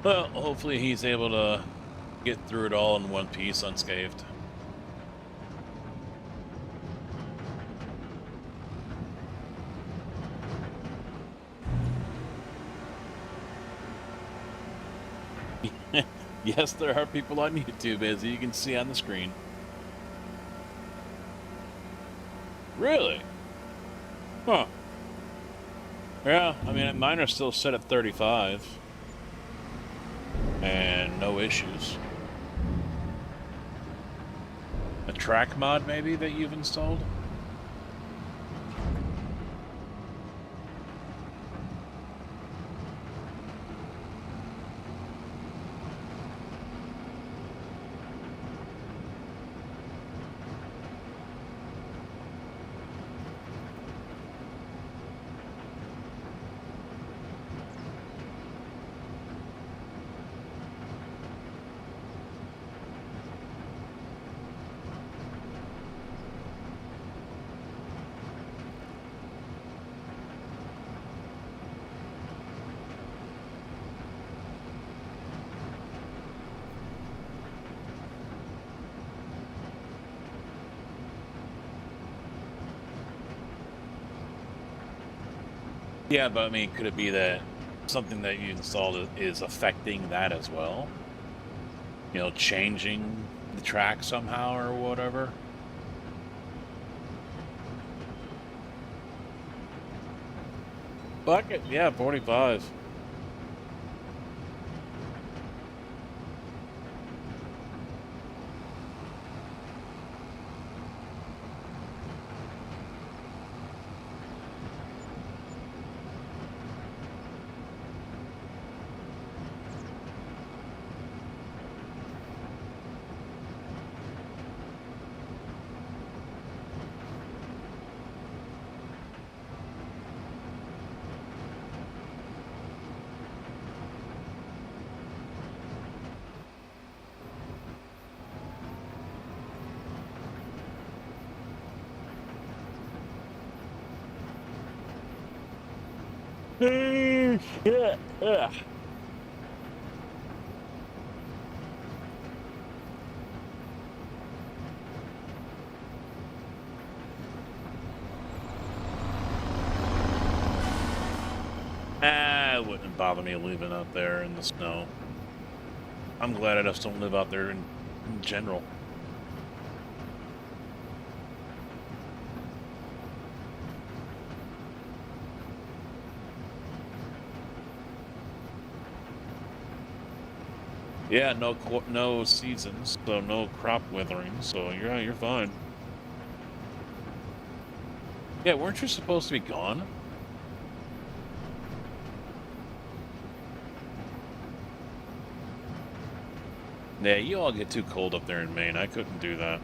Well, hopefully he's able to get through it all in one piece unscathed. Yes, there are people on YouTube, as you can see on the screen. Really? Huh. Yeah, I mean, mine are still set at 35. And no issues. A track mod, maybe, that you've installed? Yeah, but I mean, could it be that something that you installed is affecting that as well? You know, changing the track somehow or whatever? Fuck it, yeah, 45. Ugh. It wouldn't bother me living out there in the snow. I'm glad I just don't live out there in general. Yeah, no seasons, so no crop withering, so you're fine. Yeah, weren't you supposed to be gone? Yeah, you all get too cold up there in Maine. I couldn't do that.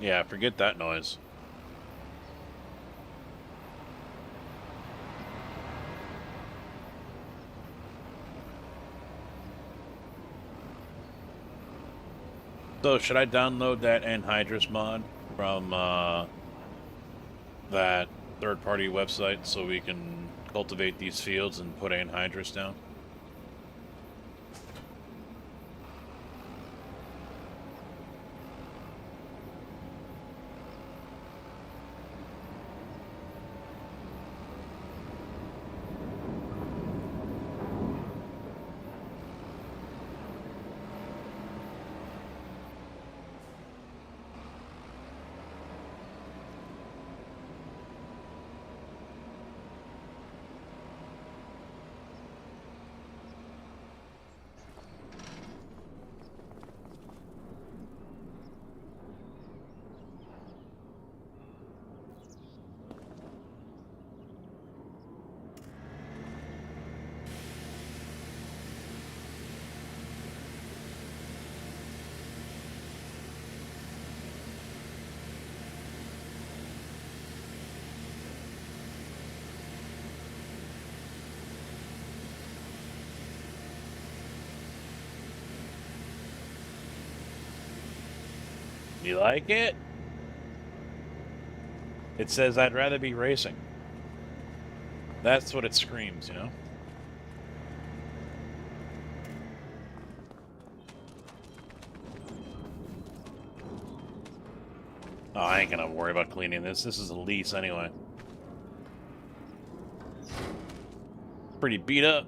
Yeah, forget that noise. So, should I download that Anhydrous mod from that third-party website so we can cultivate these fields and put Anhydrous down? You like it? It says, I'd rather be racing. That's what it screams, you know? Oh, I ain't gonna worry about cleaning this. This is a lease anyway. Pretty beat up.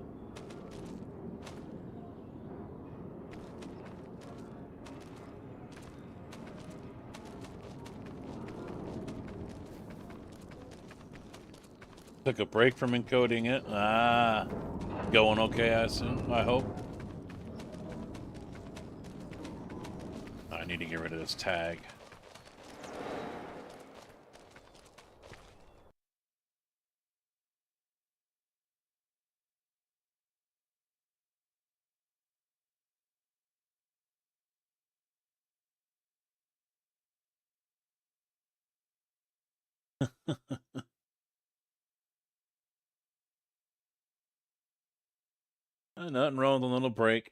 Took a break from encoding it. Ah, going okay, I assume. I hope. I need to get rid of this tag. Nothing wrong with a little break.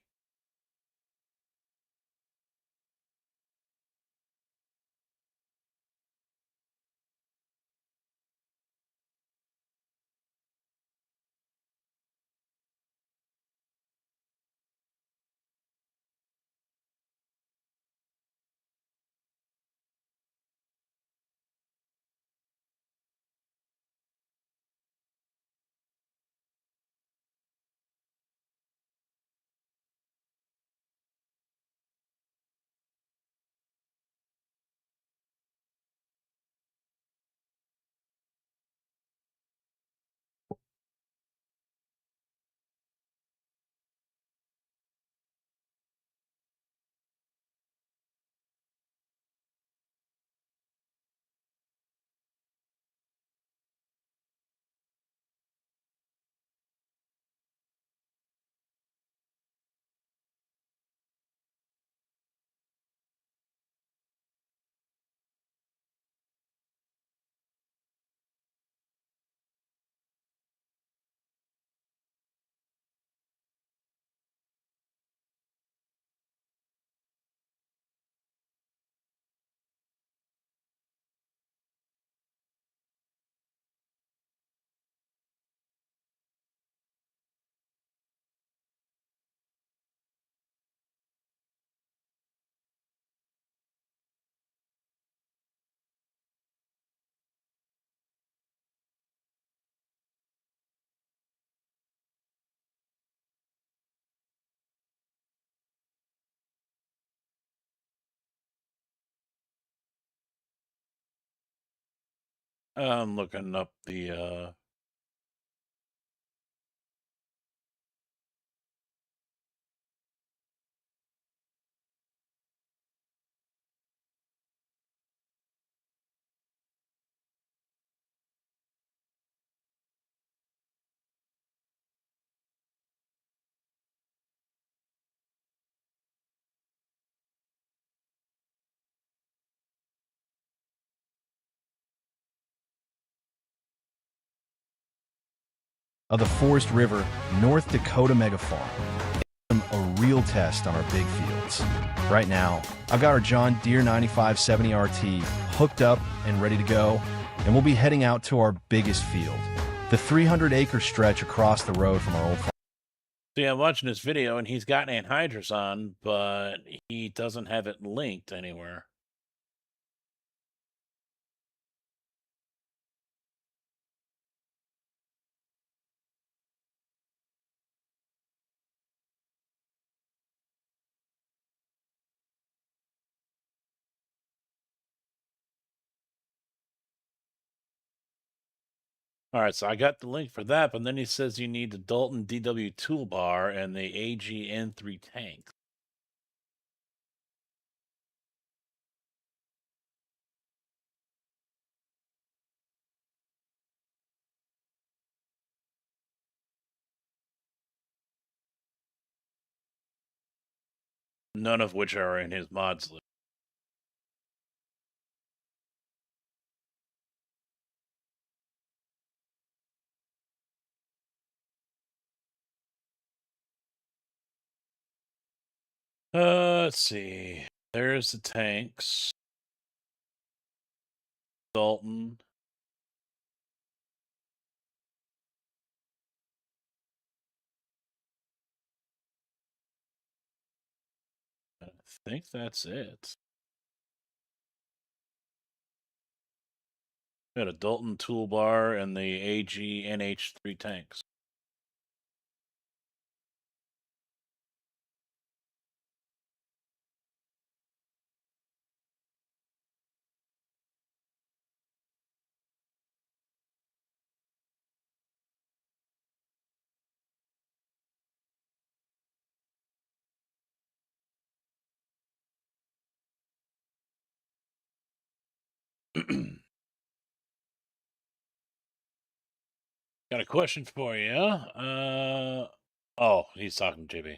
I'm looking up the of the Forest River, North Dakota Mega Farm. A real test on our big fields. Right now, I've got our John Deere 9570 RT hooked up and ready to go, and we'll be heading out to our biggest field, the 300-acre stretch across the road from our old farm. See, I'm watching this video and he's got anhydrous on, but he doesn't have it linked anywhere. All right, so I got the link for that, but then he says you need the Dalton DW toolbar and the AGN3 tank. None of which are in his mods list. Let's see. There's the tanks. Dalton. I think that's it. Got a Dalton toolbar and the AG NH3 tanks. Got a question for you. Oh, he's talking to JB.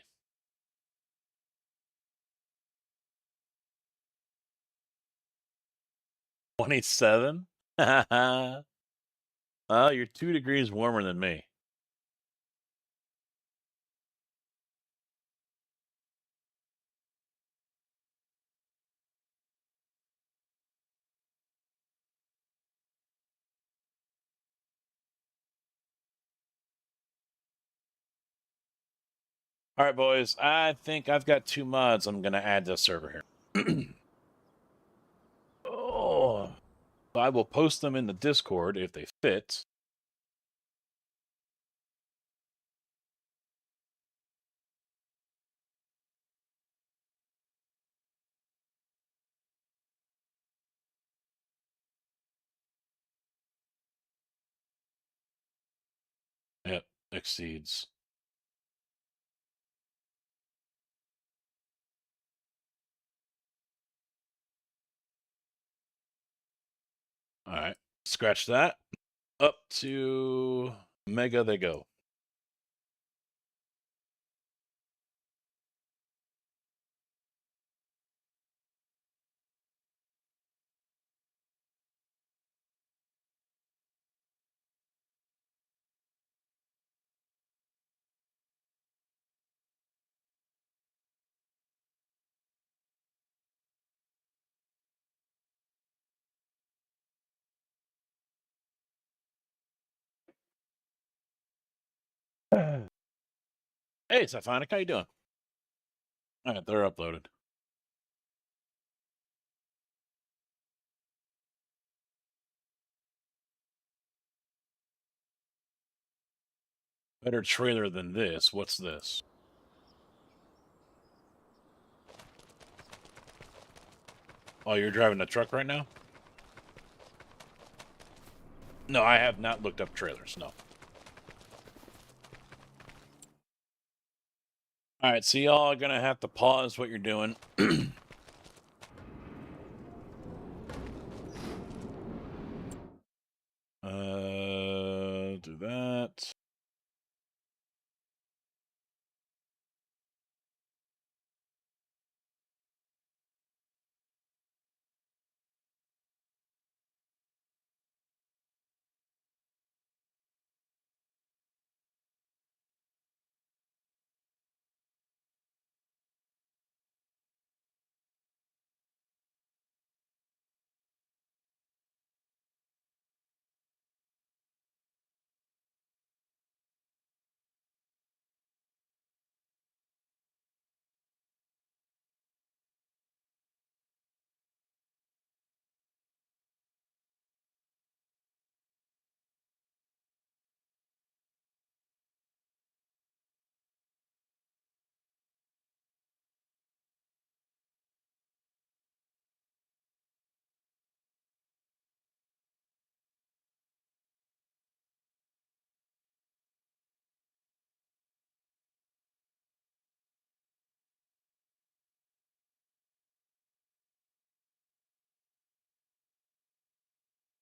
$27? Oh, you're 2 degrees warmer than me. All right, boys. I think I've got 2 mods I'm going to add to the server here. Oh, I will post them in the Discord if they fit. Yep, exceeds. All right, scratch that. Up to Mega they go. Hey, Symphonic, how you doing? All right, they're uploaded. Better trailer than this. What's this? Oh, you're driving a truck right now? No, I have not looked up trailers, no. All right, so y'all are gonna have to pause what you're doing. Do that.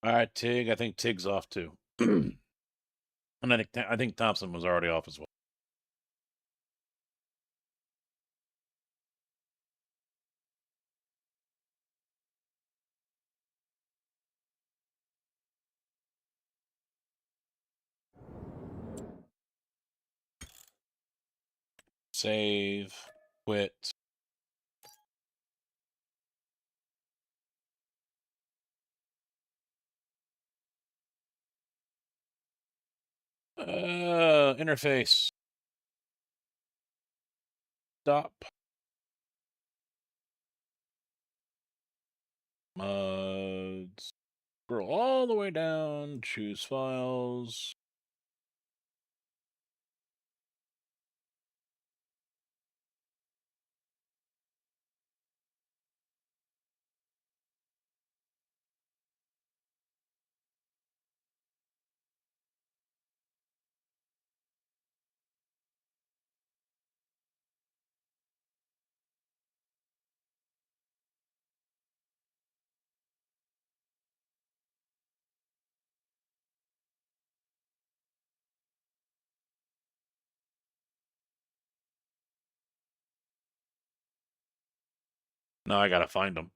All right, Tig. I think Tig's off too. And I think Thompson was already off as well. Save, quit. Interface. Stop. Mods. Scroll all the way down. Choose files. Now I gotta find them.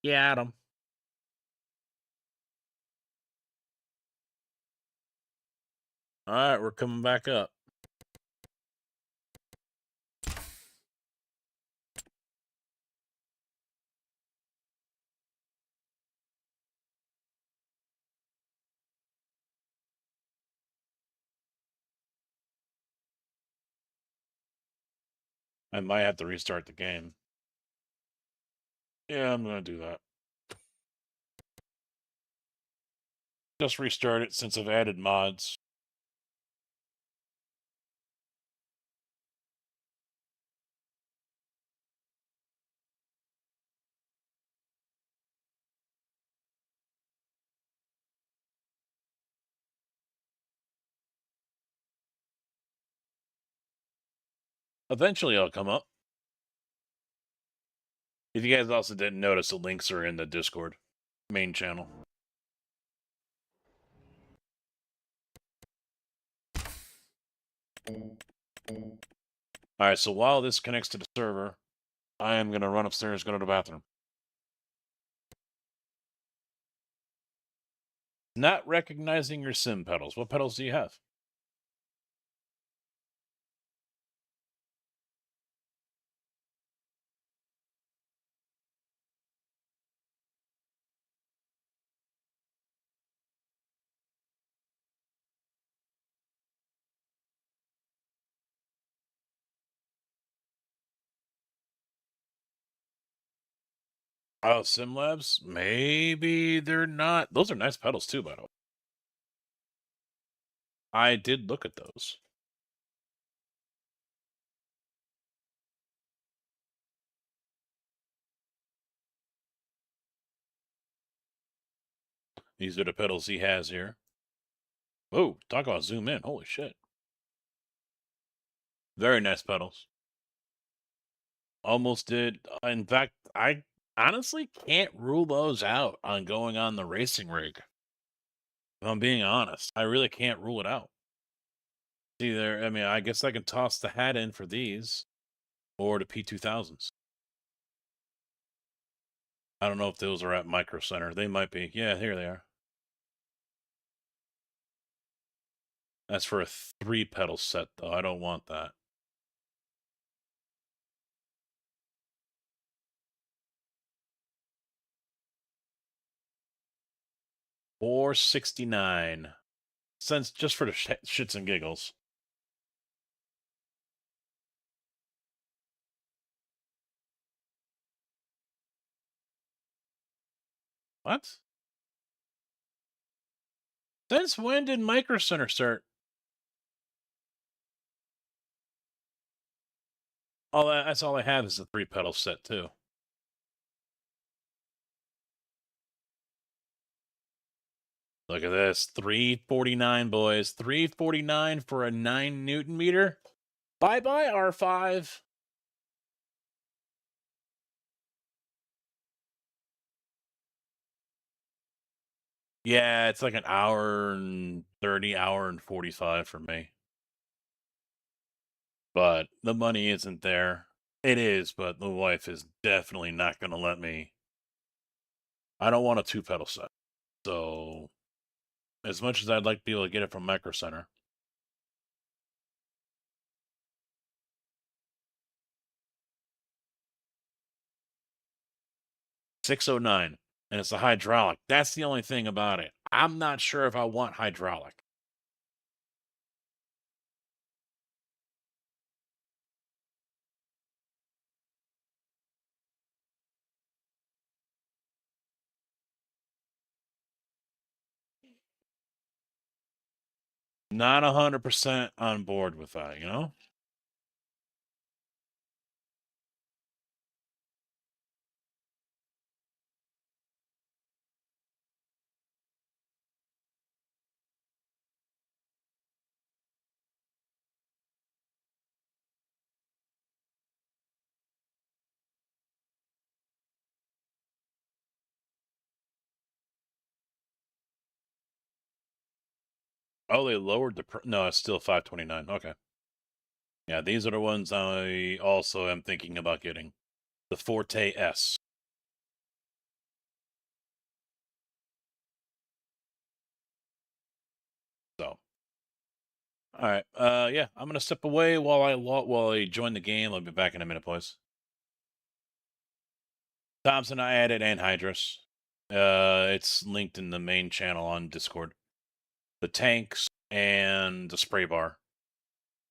Yeah, Adam. All right, we're coming back up. I might have to restart the game. Yeah, I'm gonna do that. Just restart it since I've added mods. Eventually it'll come up. If you guys also didn't notice, the links are in the Discord main channel. Alright, so while this connects to the server, I am going to run upstairs, go to the bathroom. Not recognizing your sim pedals. What pedals do you have? Oh, SimLabs? Maybe they're not. Those are nice pedals too, by the way. I did look at those. These are the pedals he has here. Whoa, talk about zoom in. Holy shit. Very nice pedals. Almost did. In fact, I honestly can't rule those out on going on the racing rig. If I'm being honest, I really can't rule it out. Either, I mean, I guess I can toss the hat in for these or the P2000s. I don't know if those are at Micro Center. They might be. Yeah, here they are. That's for a 3-pedal set, though. I don't want that. $469. Since just for the shits and giggles. What? Since when did Micro Center start? That's all I have is a 3-pedal set, too. Look at this. $349, boys. $349 for a 9 Newton meter. Bye-bye, R5. Yeah, it's like an hour and 30, hour and 45 for me. But the money isn't there. It is, but the wife is definitely not going to let me. I don't want a 2-pedal set. So, as much as I'd like to be able to get it from Micro Center. $609, and it's a hydraulic. That's the only thing about it. I'm not sure if I want hydraulic. Not 100% on board with that, you know? Oh, they lowered the no, it's still 529. Okay. Yeah, these are the ones I also am thinking about getting. The Forte S. So, all right. Yeah, I'm gonna step away while I join the game. I'll be back in a minute, boys. Thompson, I added Anhydrous. It's linked in the main channel on Discord. The tanks and the spray bar.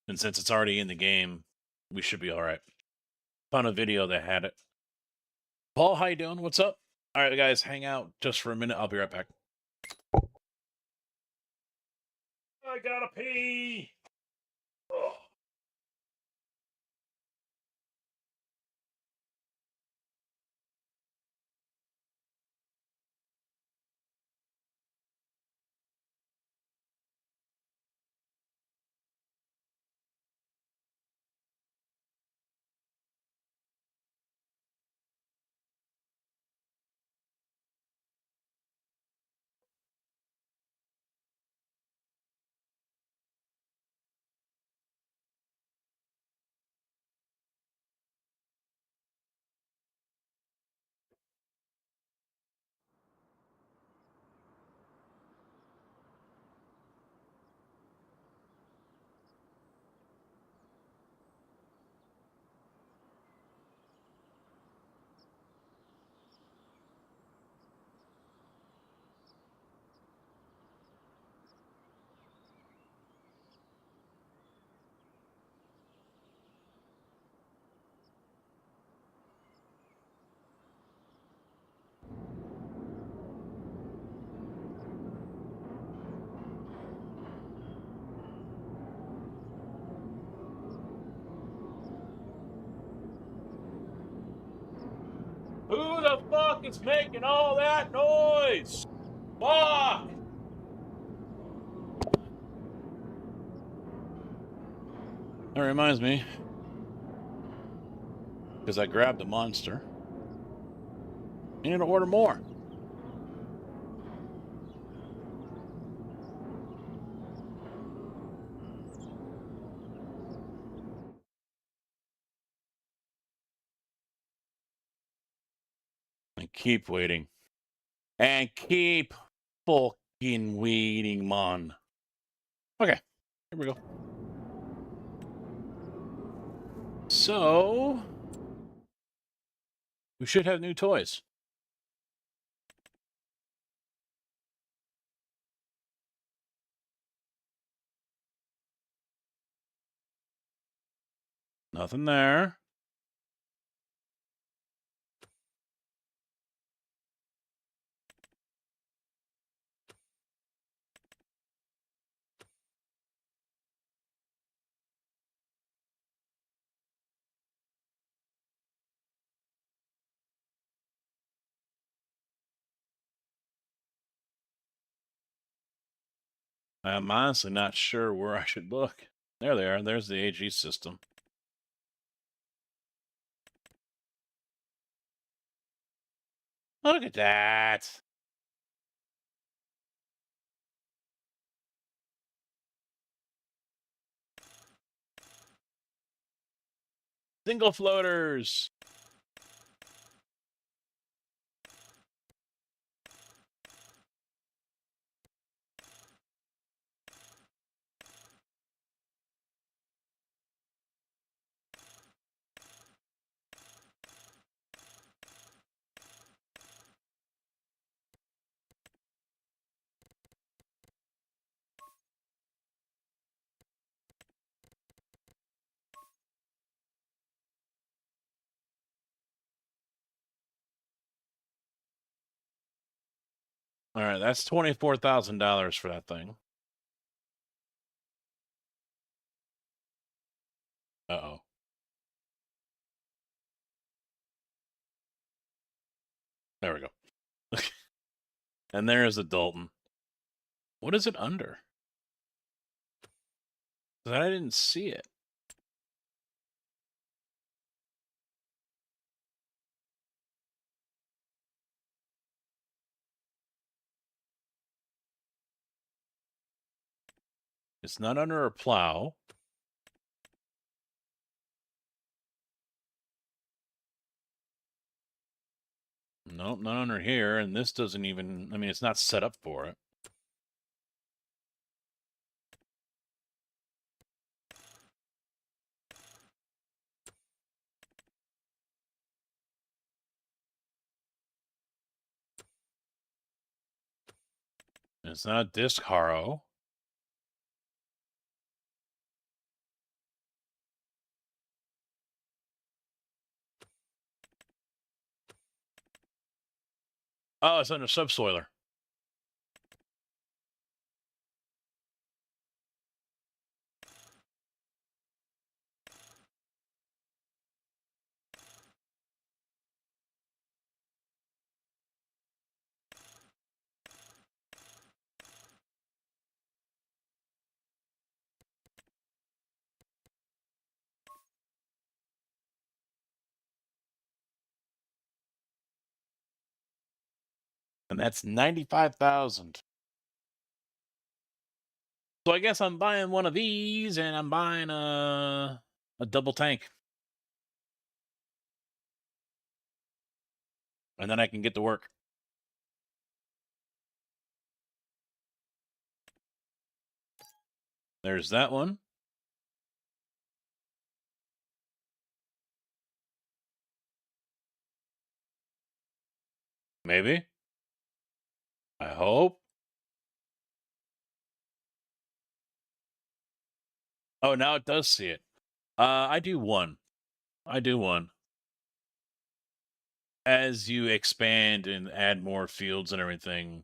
And since it's already in the game, we should be all right. Found a video that had it. Paul, how you doing? What's up? All right, guys, hang out just for a minute. I'll be right back. I gotta pee. Ugh. Who the fuck is making all that noise? Fuck! That reminds me, because I grabbed a monster. I need to order more. And keep waiting. And keep fucking waiting, man. Okay, here we go. So, we should have new toys. Nothing there. I'm honestly not sure where I should look. There they are. There's the AG system. Look at that. Single floaters. All right, that's $24,000 for that thing. Uh-oh. There we go. And there's the Dalton. What is it under? 'Cause I didn't see it. It's not under a plow. Nope, not under here, and this doesn't even, I mean, it's not set up for it. It's not a disc harrow. Oh, it's under subsoiler. And that's 95,000. So I guess I'm buying one of these, and I'm buying a double tank. And then I can get to work. There's that one. Maybe. I hope. Oh, now it does see it. I do one. I do one. As you expand and add more fields and everything,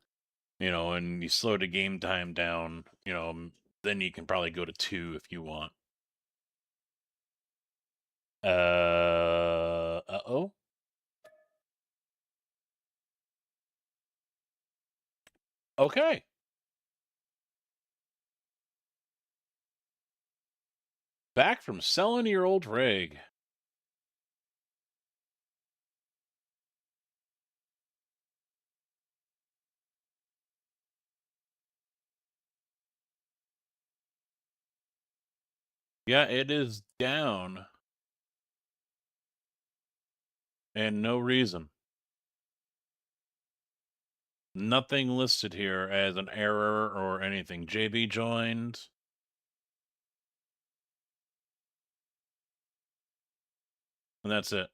and you slow the game time down, then you can probably go to 2 if you want. Uh-oh. Okay. Back from selling your old rig. Yeah, it is down. And no reason. Nothing listed here as an error or anything. JB joined. And that's it.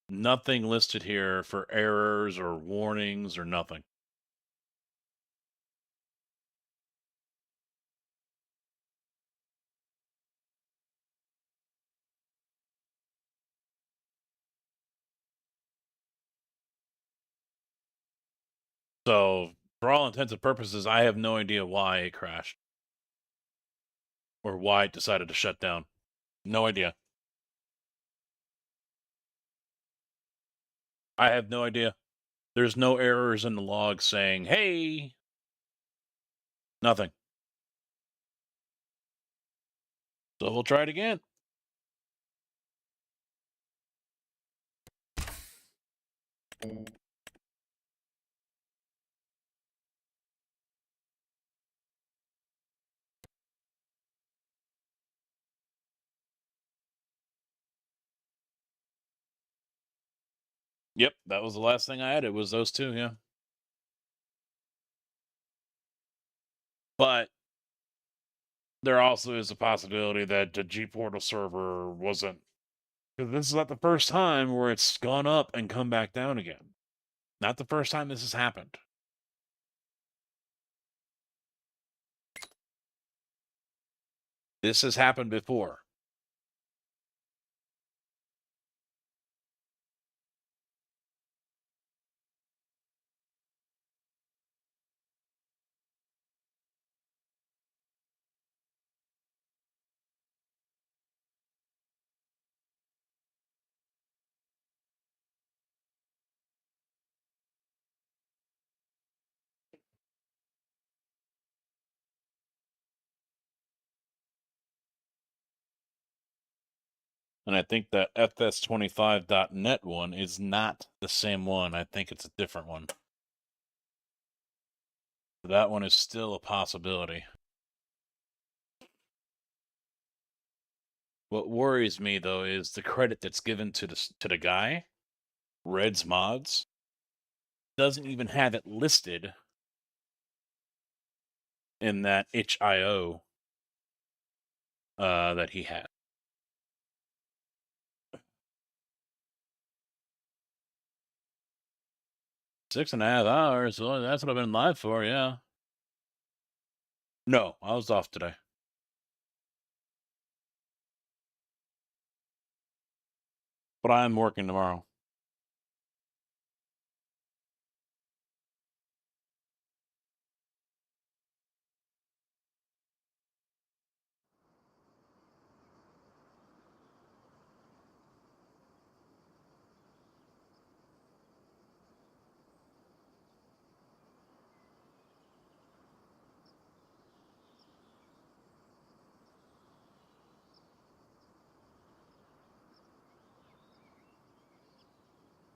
Nothing listed here for errors or warnings or nothing. So, for all intents and purposes, I have no idea why it crashed. Or why it decided to shut down. No idea. I have no idea. There's no errors in the log saying, hey! Nothing. So we'll try it again. Yep, that was the last thing I added, was those two, yeah. But there also is a possibility that the G-Portal server wasn't... Because this is not the first time where it's gone up and come back down again. Not the first time this has happened. This has happened before. And I think that FS25.net one is not the same one. I think it's a different one. That one is still a possibility. What worries me, though, is the credit that's given to the guy, Reds Mods, doesn't even have it listed in that itch.io that he had. $6.5 hours. Well, that's what I've been live for, yeah. No, I was off today. But I'm working tomorrow.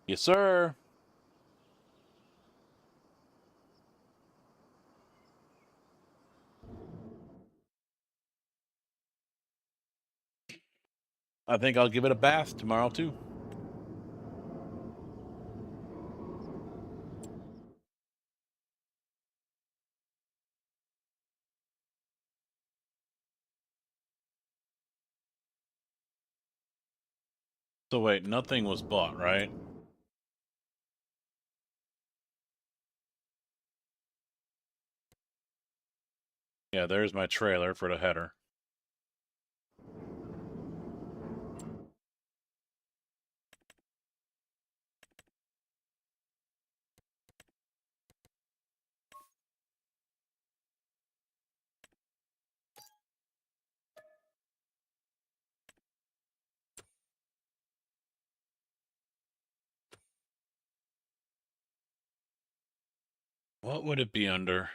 Yes, sir. I think I'll give it a bath tomorrow, too. So wait, nothing was bought, right? Yeah, there's my trailer for the header. What would it be under?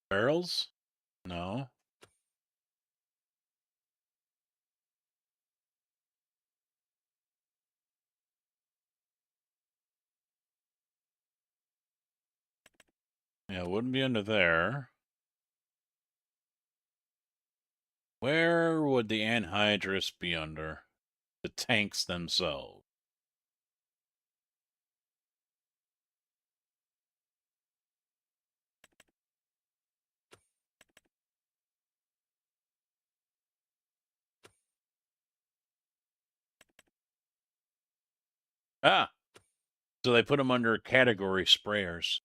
Barrels? No. Yeah, it wouldn't be under there. Where would the anhydrous be under? The tanks themselves. Ah! So they put them under category sprayers.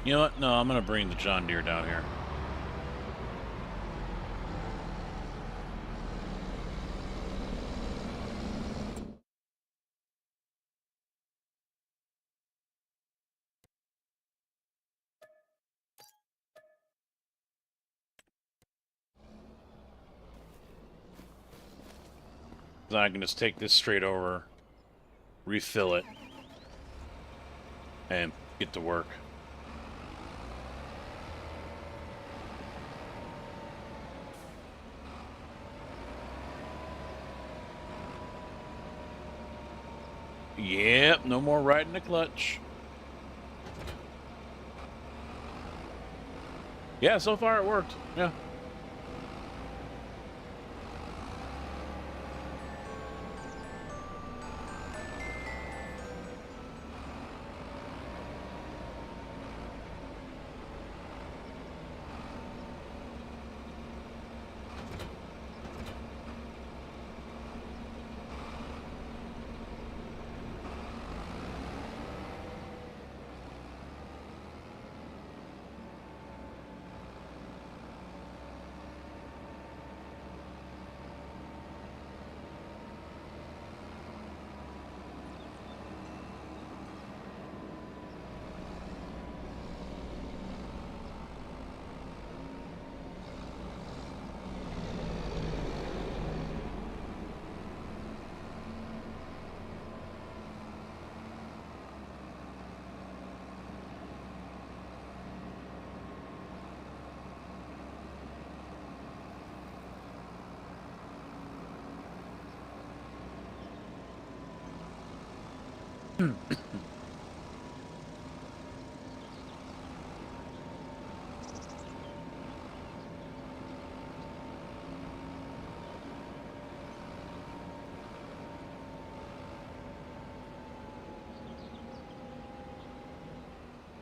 You know what? No, I'm going to bring the John Deere down here. Then I can just take this straight over, refill it, and get to work. Yep, no more riding the clutch. Yeah, so far it worked. Yeah.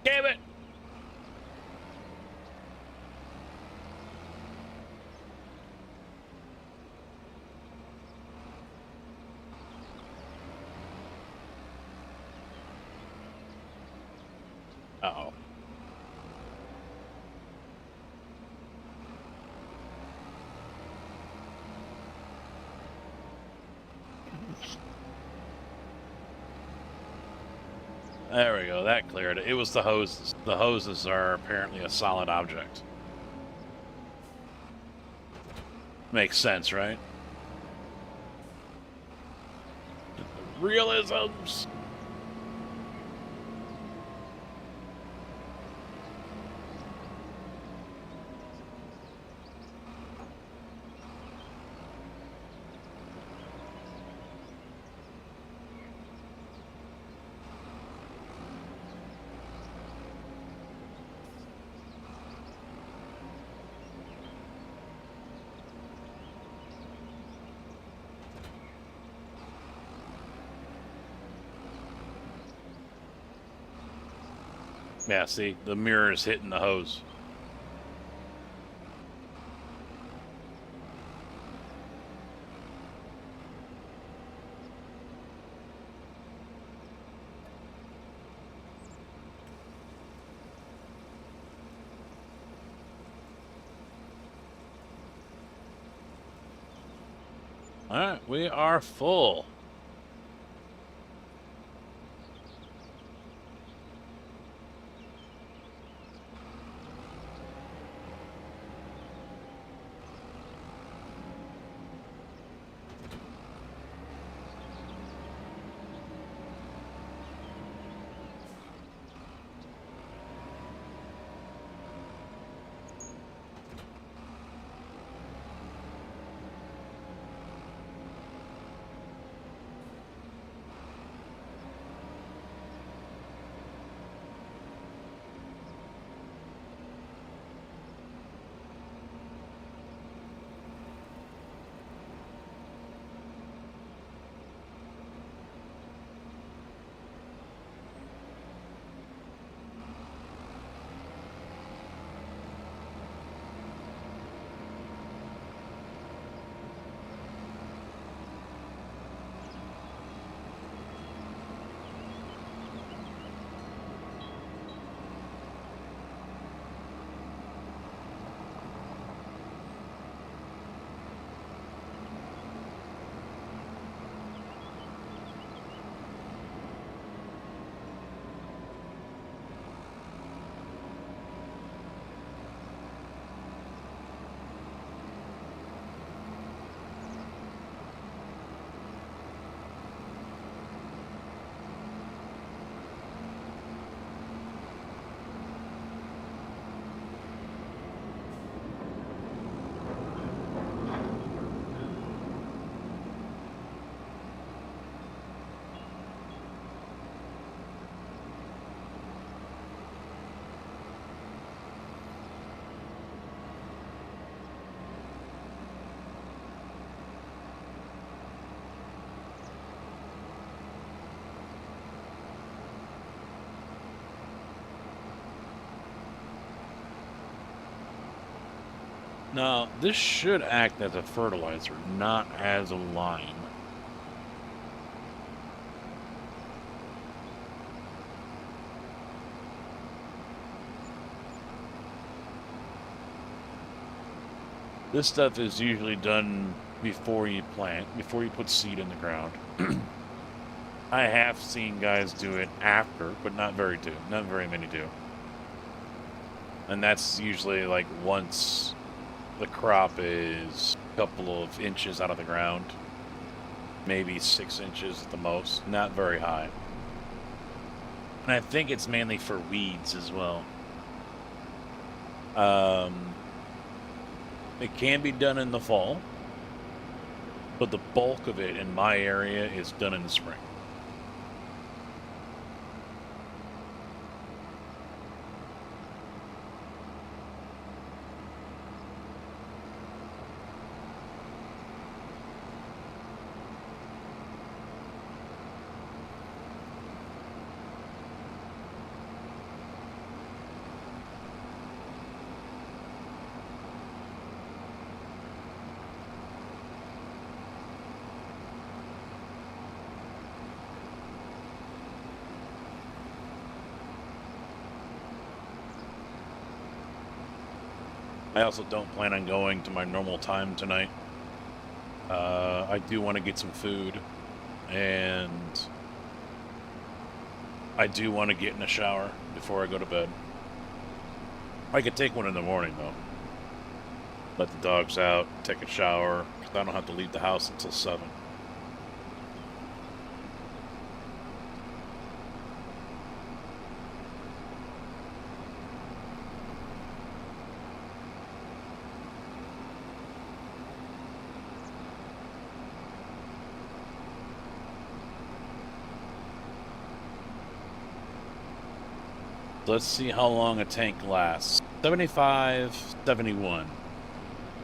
Damn it! Uh-oh. There we go. That cleared it. It was the hoses. The hoses are apparently a solid object. Makes sense, right? Realisms. Yeah, see, the mirror is hitting the hose. All right, we are full. Now, this should act as a fertilizer, not as a lime. This stuff is usually done before you plant, before you put seed in the ground. I have seen guys do it after, but not very many do. And that's usually like once the crop is a couple of inches out of the ground. Maybe 6 inches at the most. Not very high. And I think it's mainly for weeds as well. It can be done in the fall, but the bulk of it in my area is done in the spring. I also don't plan on going to my normal time tonight. I do want to get some food, and I do want to get in a shower before I go to bed. I could take one in the morning, though. Let the dogs out, take a shower, because I don't have to leave the house until 7. Let's see how long a tank lasts. 75, 71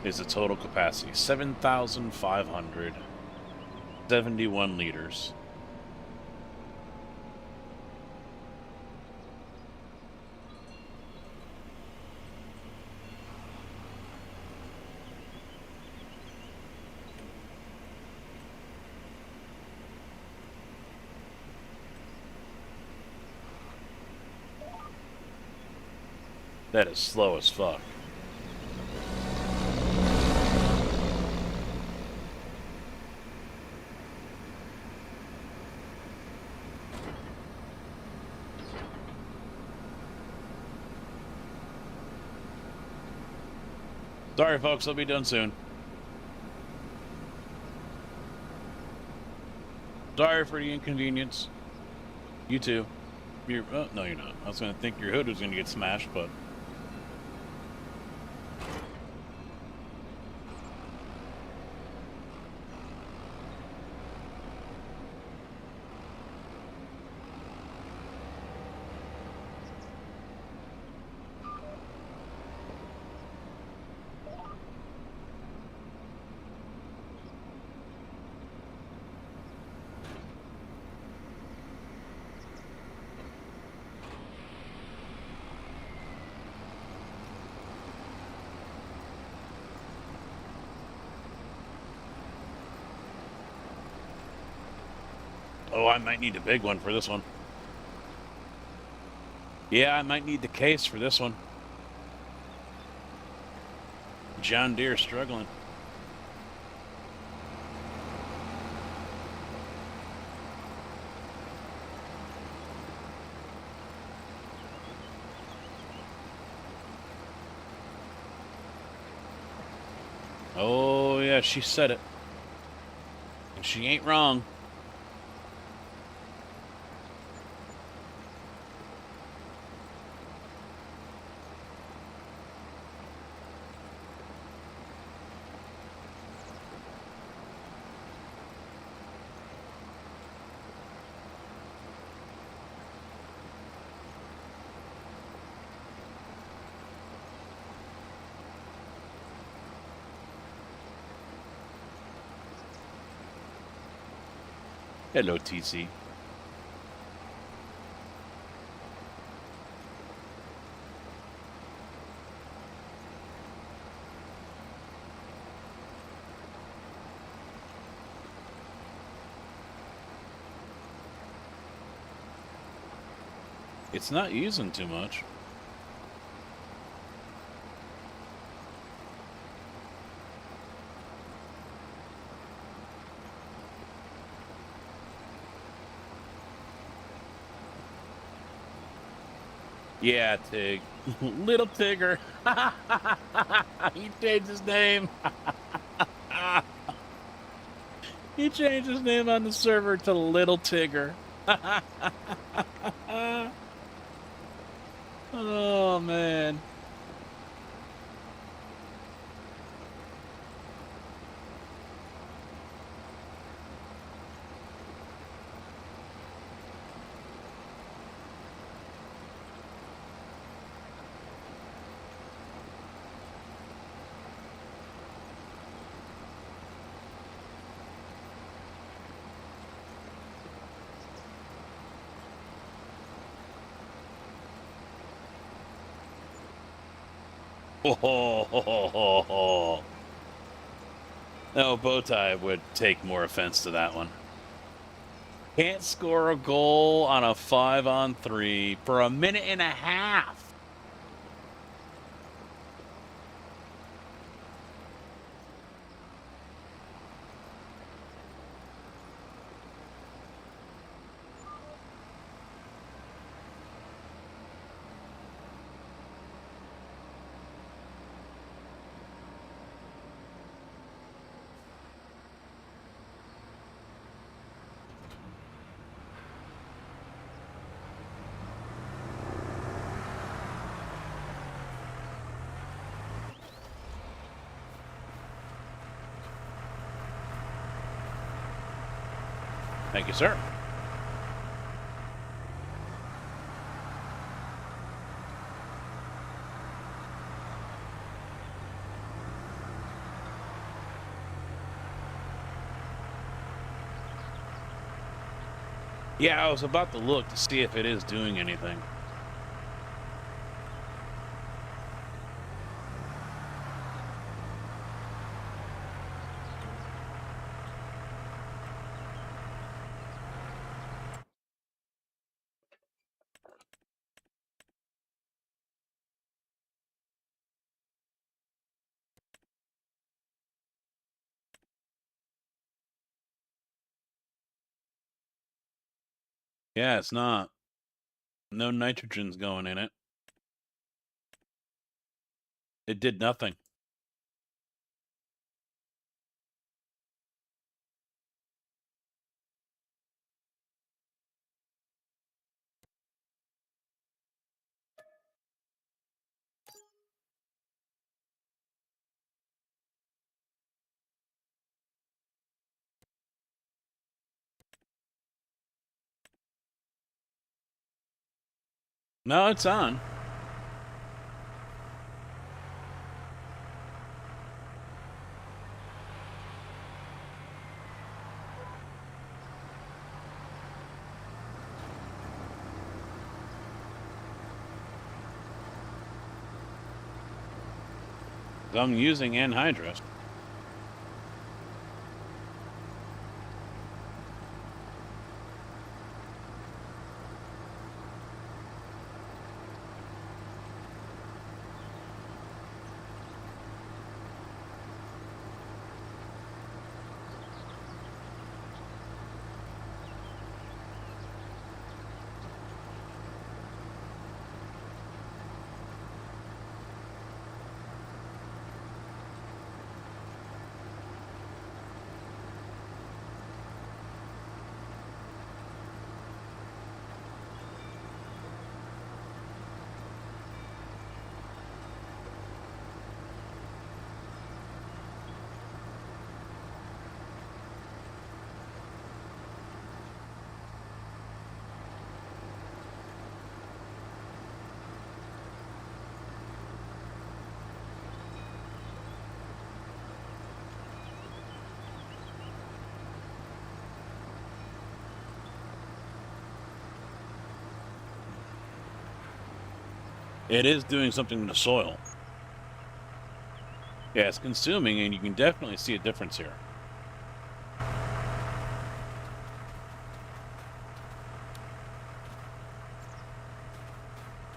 is the total capacity. 7,571 liters. That is slow as fuck. Sorry, folks, I'll be done soon. Sorry for the inconvenience. You too. No, you're not. I was going to think your hood was going to get smashed, but... Oh, I might need a big one for this one. Yeah, I might need the case for this one. John Deere struggling. Oh, yeah, she said it. And she ain't wrong. Hello, TC. It's not using too much. Yeah, Tig. Little Tigger. He changed his name. He changed his name on the server to Little Tigger. Oh, man. Oh, no, Bowtie would take more offense to that one. Can't score a goal on a 5-on-3 for a minute and a half. Thank you, sir. Yeah, I was about to look to see if it is doing anything. Yeah, it's not. No nitrogen's going in it. It did nothing. No, it's on. I'm using anhydrous. It is doing something to the soil. Yeah, it's consuming, and you can definitely see a difference here.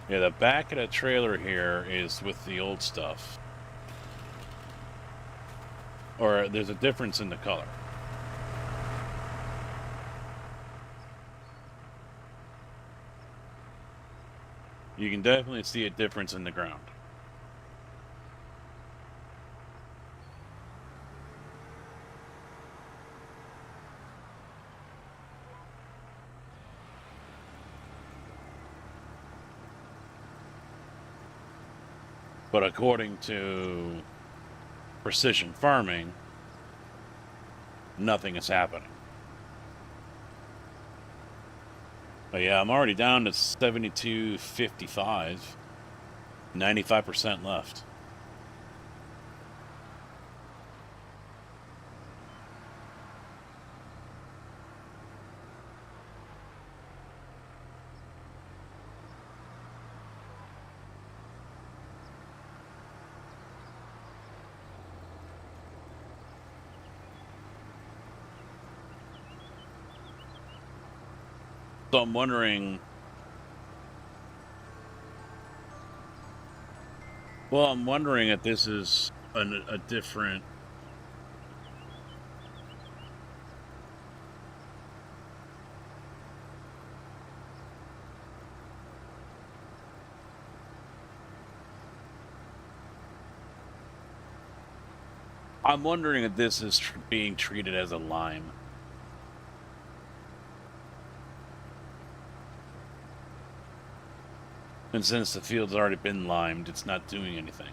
Yeah, the back of the trailer here is with the old stuff. Or there's a difference in the color. You can definitely see a difference in the ground. But according to Precision Farming, nothing is happening. But yeah, I'm already down to 72.55. 95% left. So I'm wondering... Well, I'm wondering if this is a different... I'm wondering if this is being treated as a lime. And since the field's already been limed, it's not doing anything.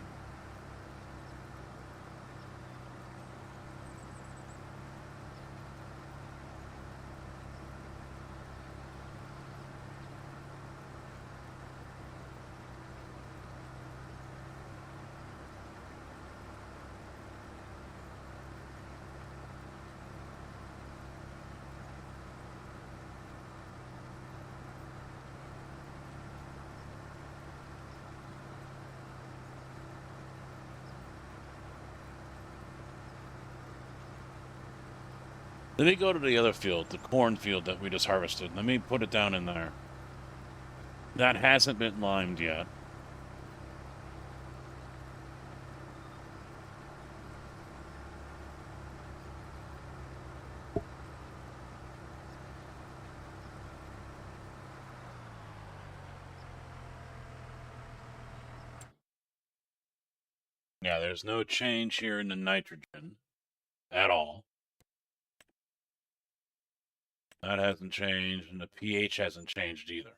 Let me go to the other field, the cornfield that we just harvested. Let me put it down in there. That hasn't been limed yet. Yeah, there's no change here in the nitrogen at all. That hasn't changed, and the pH hasn't changed either.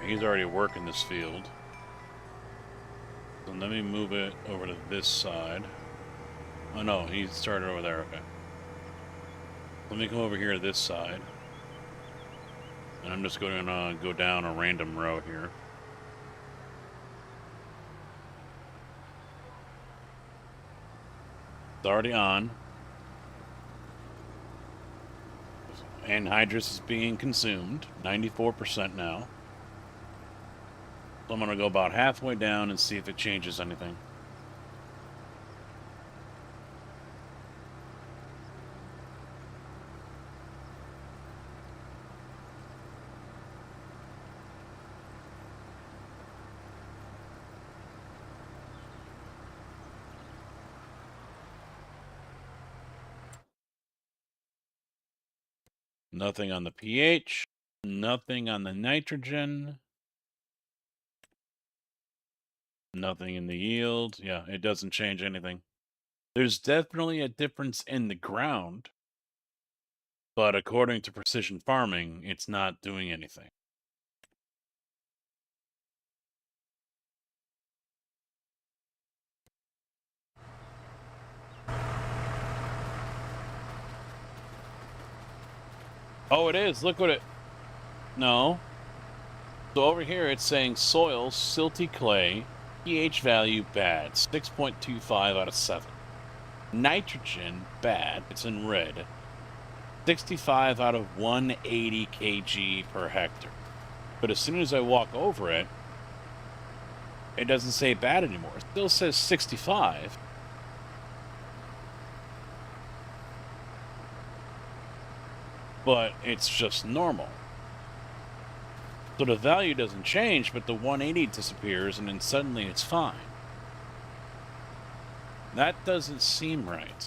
He's already working this field. So let me move it over to this side. Oh no, he started over there, okay. Let me come over here to this side. And I'm just going to go down a random row here. It's already on. Anhydrous is being consumed, 94% now. So I'm going to go about halfway down and see if it changes anything. Nothing on the pH, nothing on the nitrogen. Nothing in the yield. Yeah, it doesn't change anything. There's definitely a difference in the ground, But according to Precision Farming, it's not doing anything. Oh, it is. Look what it... No. So over here, it's saying soil, silty clay, pH value bad, 6.25 out of 7. Nitrogen, bad. It's in red. 65 out of 180 kg per hectare. But as soon as I walk over it, it doesn't say bad anymore. It still says 65. But it's just normal. So the value doesn't change, but the 180 disappears, and then suddenly it's fine. That doesn't seem right.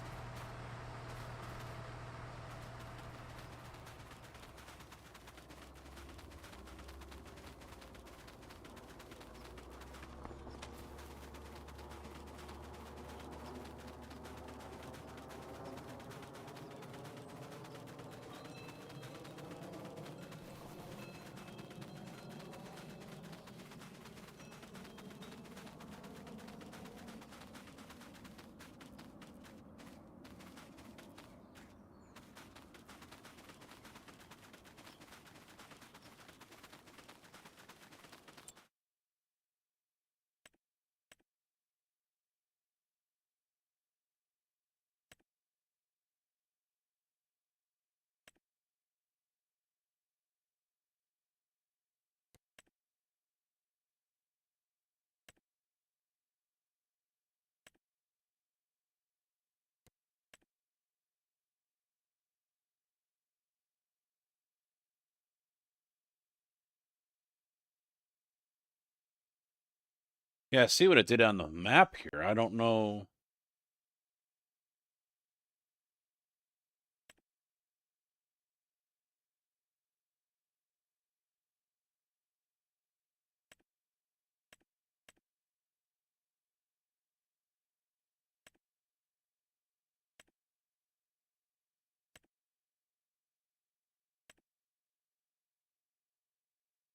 Yeah, see what it did on the map here. I don't know.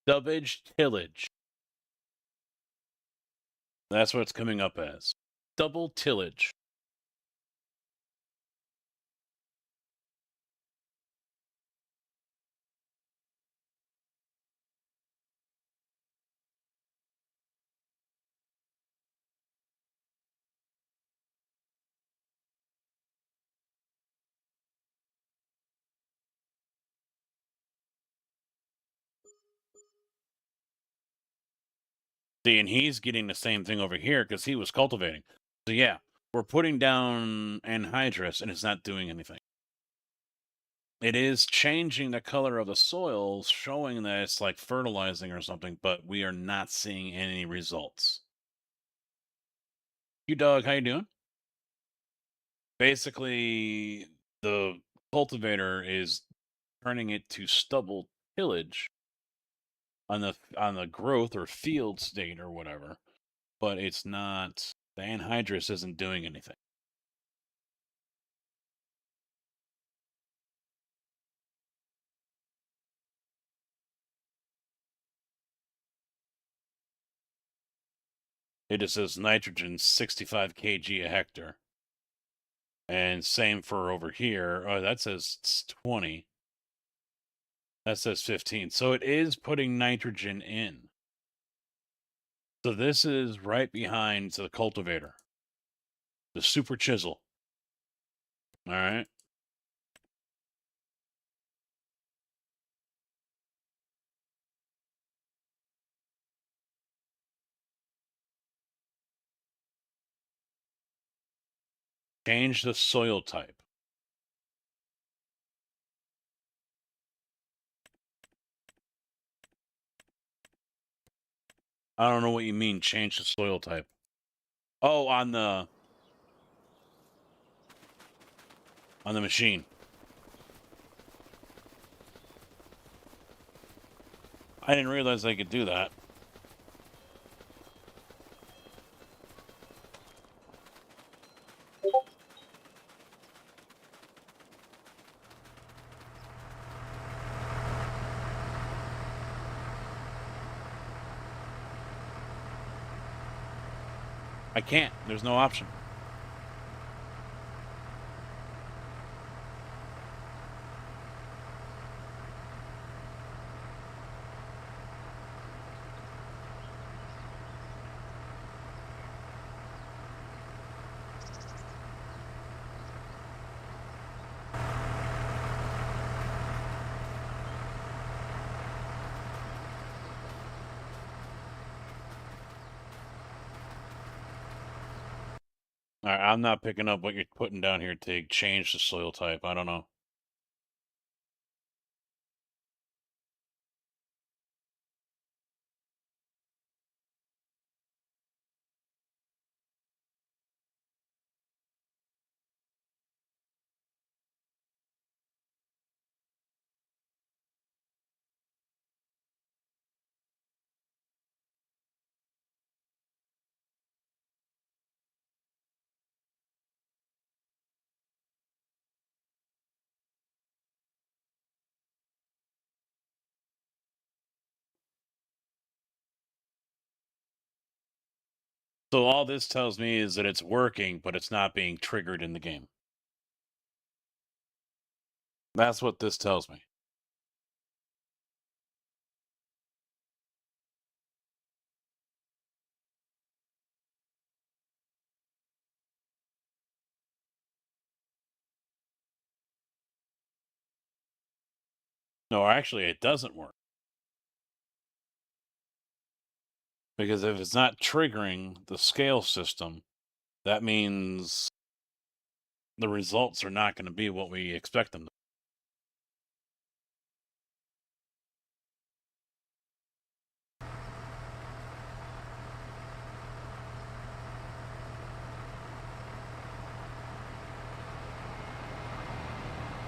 Stubbage tillage. That's what it's coming up as. Double tillage. See, and he's getting the same thing over here because he was cultivating. So yeah, we're putting down anhydrous and it's not doing anything. It is changing the color of the soil, showing that it's like fertilizing or something, but we are not seeing any results. You dog, how you doing? Basically, the cultivator is turning it to stubble tillage on the growth or field state or whatever, but it's not. The anhydrous isn't doing anything. It just says nitrogen 65 kg a hectare. And same for over here. Oh, that says 20. That says 15. So it is putting nitrogen in. So this is right behind the cultivator. The super chisel. All right. Change the soil type. I don't know what you mean, change the soil type. Oh, on the machine. I didn't realize I could do that. I can't. There's no option. All right, I'm not picking up what you're putting down here, Tig. Change the soil type. I don't know. So all this tells me is that it's working, but it's not being triggered in the game. That's what this tells me. No, actually, it doesn't work. Because if it's not triggering the scale system, that means the results are not going to be what we expect them to.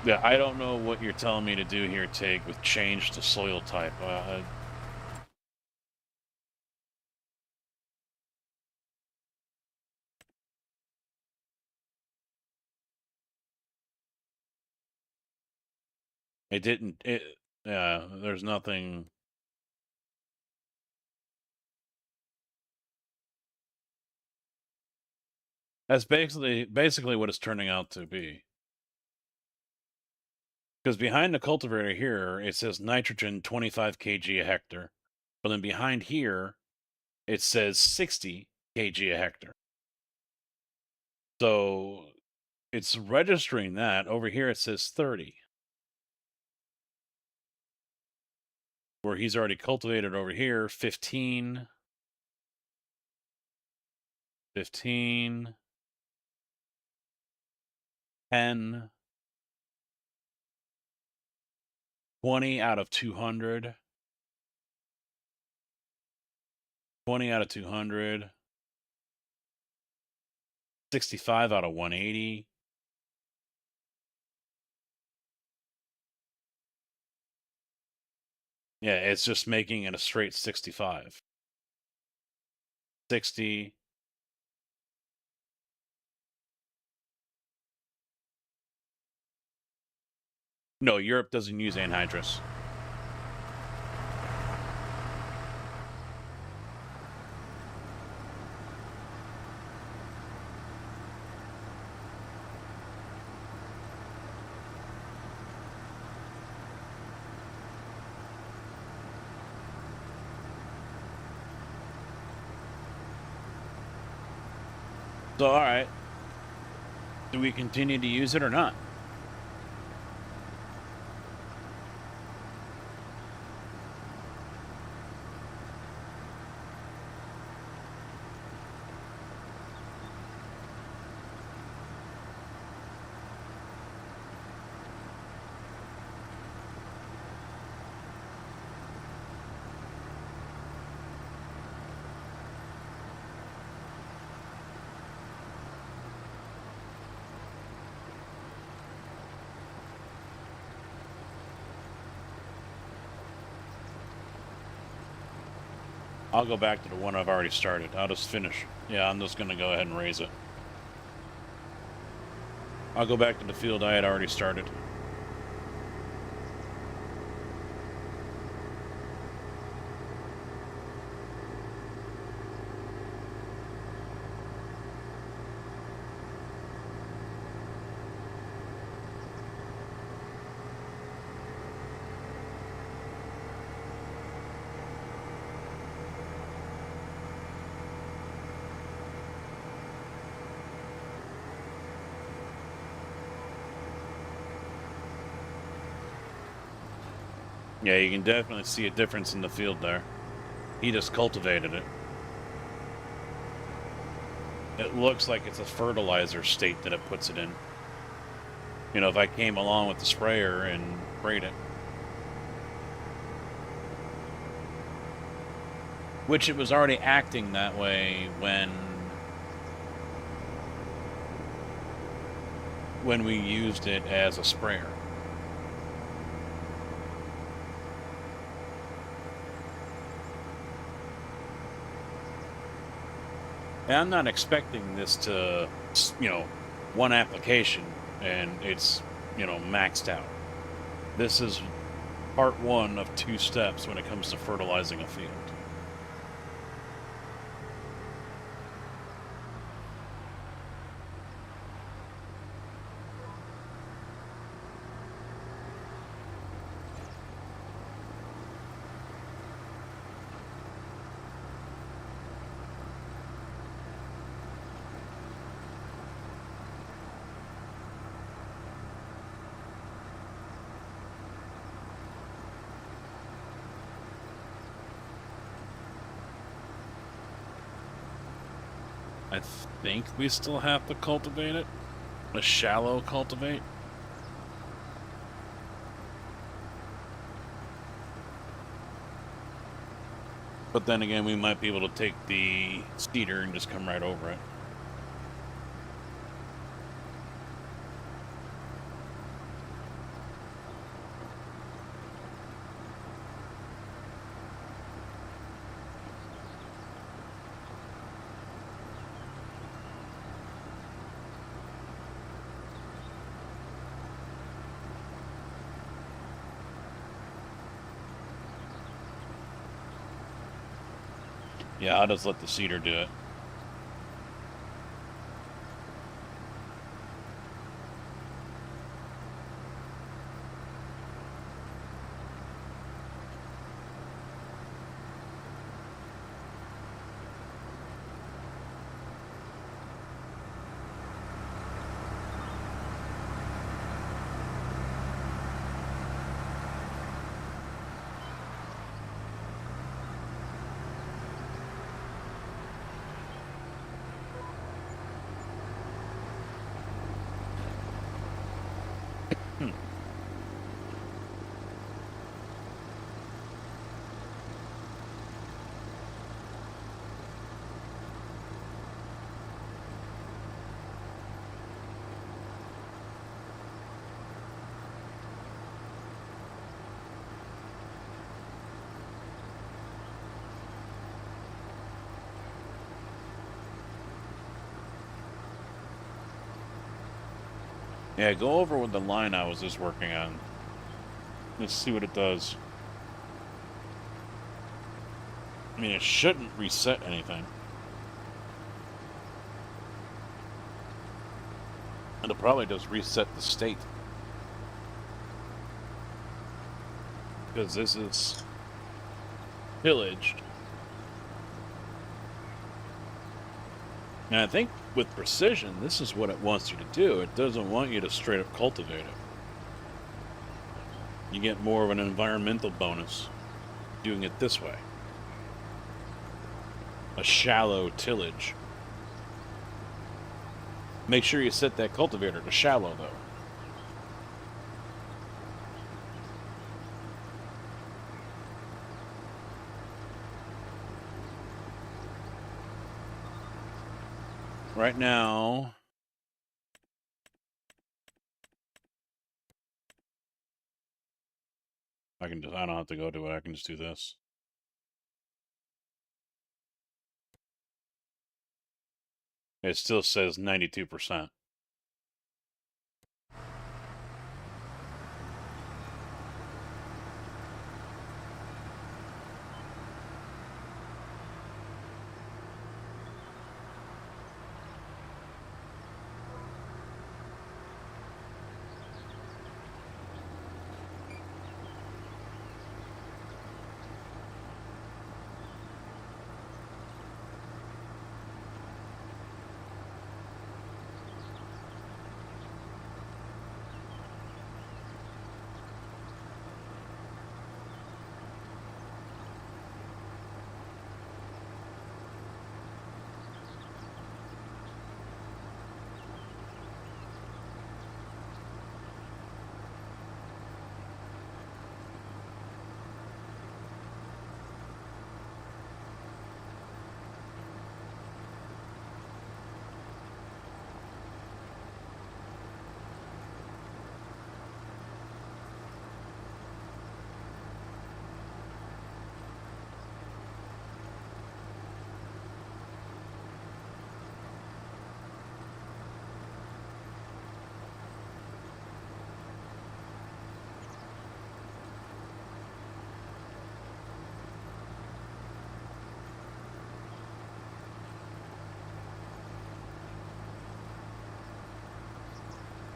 Yeah, I don't know what you're telling me to do here, Tig, with change to soil type. It didn't. Yeah, there's nothing. That's basically what it's turning out to be. Because behind the cultivator here, it says nitrogen 25 kg a hectare. But then behind here, it says 60 kg a hectare. So it's registering that. Over here, it says 30. Where he's already cultivated over here, 15, 10, 20 out of 200. 20 out of 200. 65 out of 180. Yeah, it's just making it a straight 65. 60. No, Europe doesn't use anhydrous. So, all right. Do we continue to use it or not? I'll go back to the one I've already started. I'll just finish. Yeah, I'm just going to go ahead and raise it. I'll go back to the field I had already started. Yeah, you can definitely see a difference in the field there. He just cultivated it. It looks like it's a fertilizer state that it puts it in. You know, if I came along with the sprayer and sprayed it. Which it was already acting that way when we used it as a sprayer. And I'm not expecting this to, you know, one application and it's, you know, maxed out. This is part one of 2 steps when it comes to fertilizing a field. I think we still have to cultivate it. A shallow cultivate. But then again, we might be able to take the seeder and just come right over it. Yeah, I'll just let the seeder do it. Yeah, go over with the line I was just working on. Let's see what it does. I mean, it shouldn't reset anything. It'll probably just reset the state. Because this is pillaged. And I think with precision, this is what it wants you to do. It doesn't want you to straight up cultivate it. You get more of an environmental bonus doing it this way. A shallow tillage. Make sure you set that cultivator to shallow, though. Right now, I don't have to go to it, I can just do this. It still says 92%.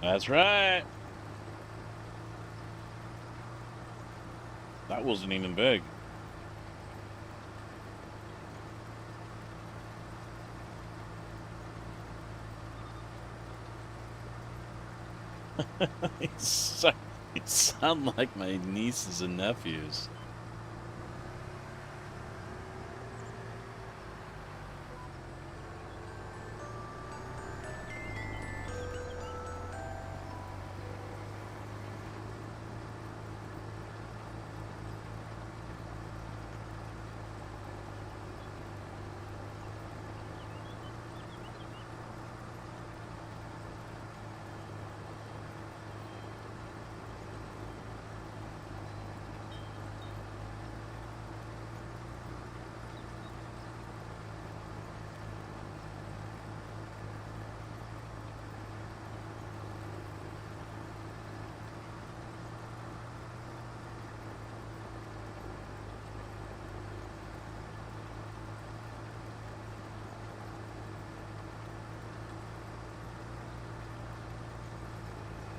That's right. That wasn't even big. You sound like my nieces and nephews.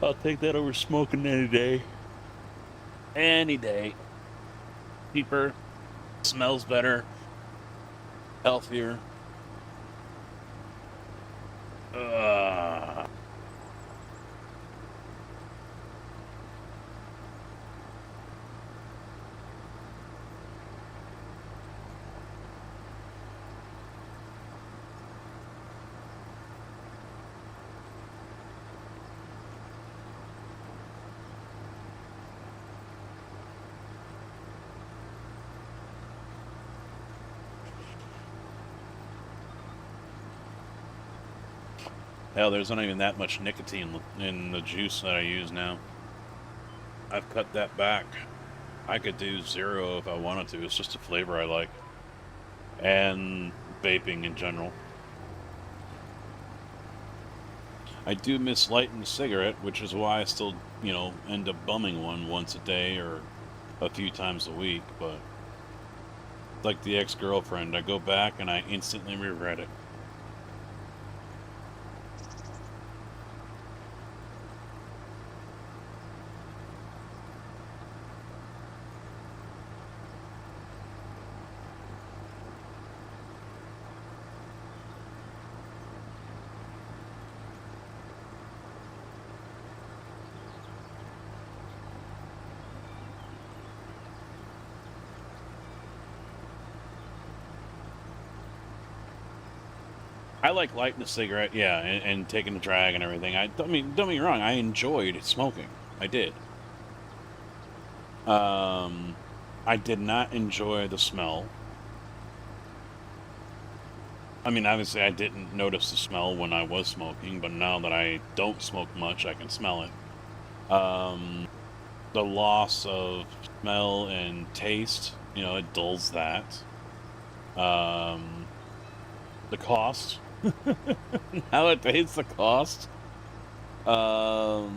I'll take that over smoking any day. Any day. Cheaper, smells better, healthier. Hell, there's not even that much nicotine in the juice that I use now. I've cut that back. I could do 0 if I wanted to. It's just a flavor I like. And vaping in general. I do miss lighting a cigarette, which is why I still, end up bumming one once a day or a few times a week, but like the ex-girlfriend, I go back and I instantly regret it. I like lighting a cigarette, yeah, and taking a drag and everything. Don't get me wrong, I enjoyed smoking. I did. I did not enjoy the smell. I mean, obviously I didn't notice the smell when I was smoking, but now that I don't smoke much, I can smell it. The loss of smell and taste, it dulls that. The cost. Nowadays, the cost. I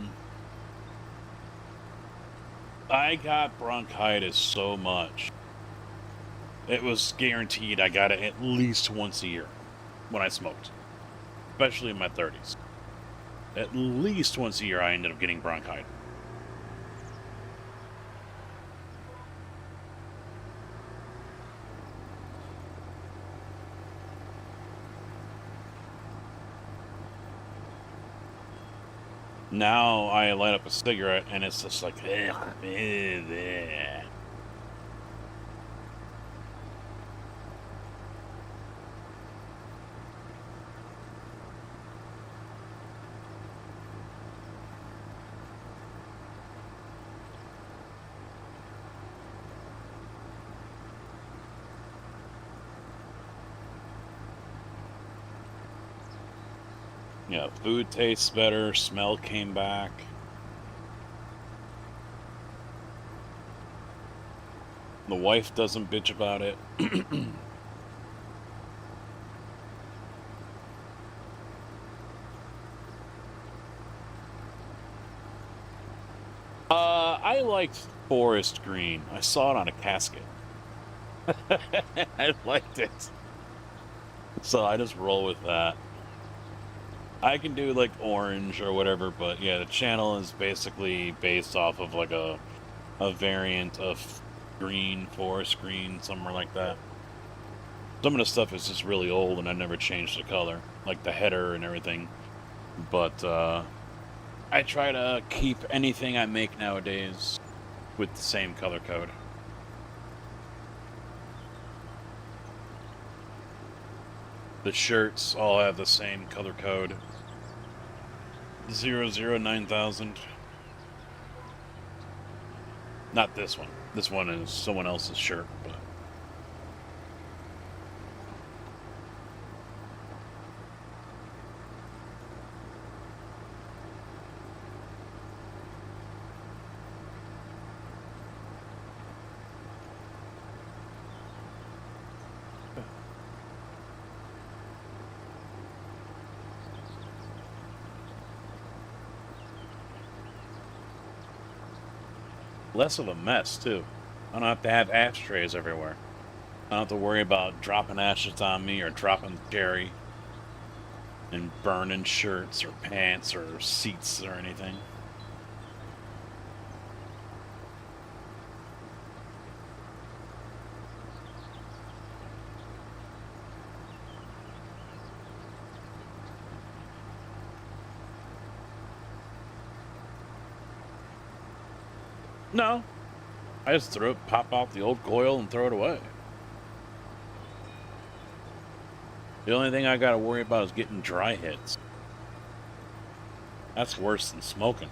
got bronchitis so much. It was guaranteed I got it at least once a year when I smoked. Especially in my 30s. At least once a year I ended up getting bronchitis. Now I light up a cigarette and it's just like, yeah, food tastes better, smell came back. The wife doesn't bitch about it. I liked forest green. I saw it on a casket. I liked it. So I just roll with that. I can do like orange or whatever, but yeah, the channel is basically based off of like a variant of green, forest green, somewhere like that. Some of the stuff is just really old and I never changed the color, like the header and everything. But I try to keep anything I make nowadays with the same color code. The shirts all have the same color code. 009,000. Not this one. This one is someone else's shirt, but less of a mess, too. I don't have to have ashtrays everywhere. I don't have to worry about dropping ashes on me or dropping cherry and burning shirts or pants or seats or anything. No. I just pop out the old coil and throw it away. The only thing I gotta worry about is getting dry hits. That's worse than smoking.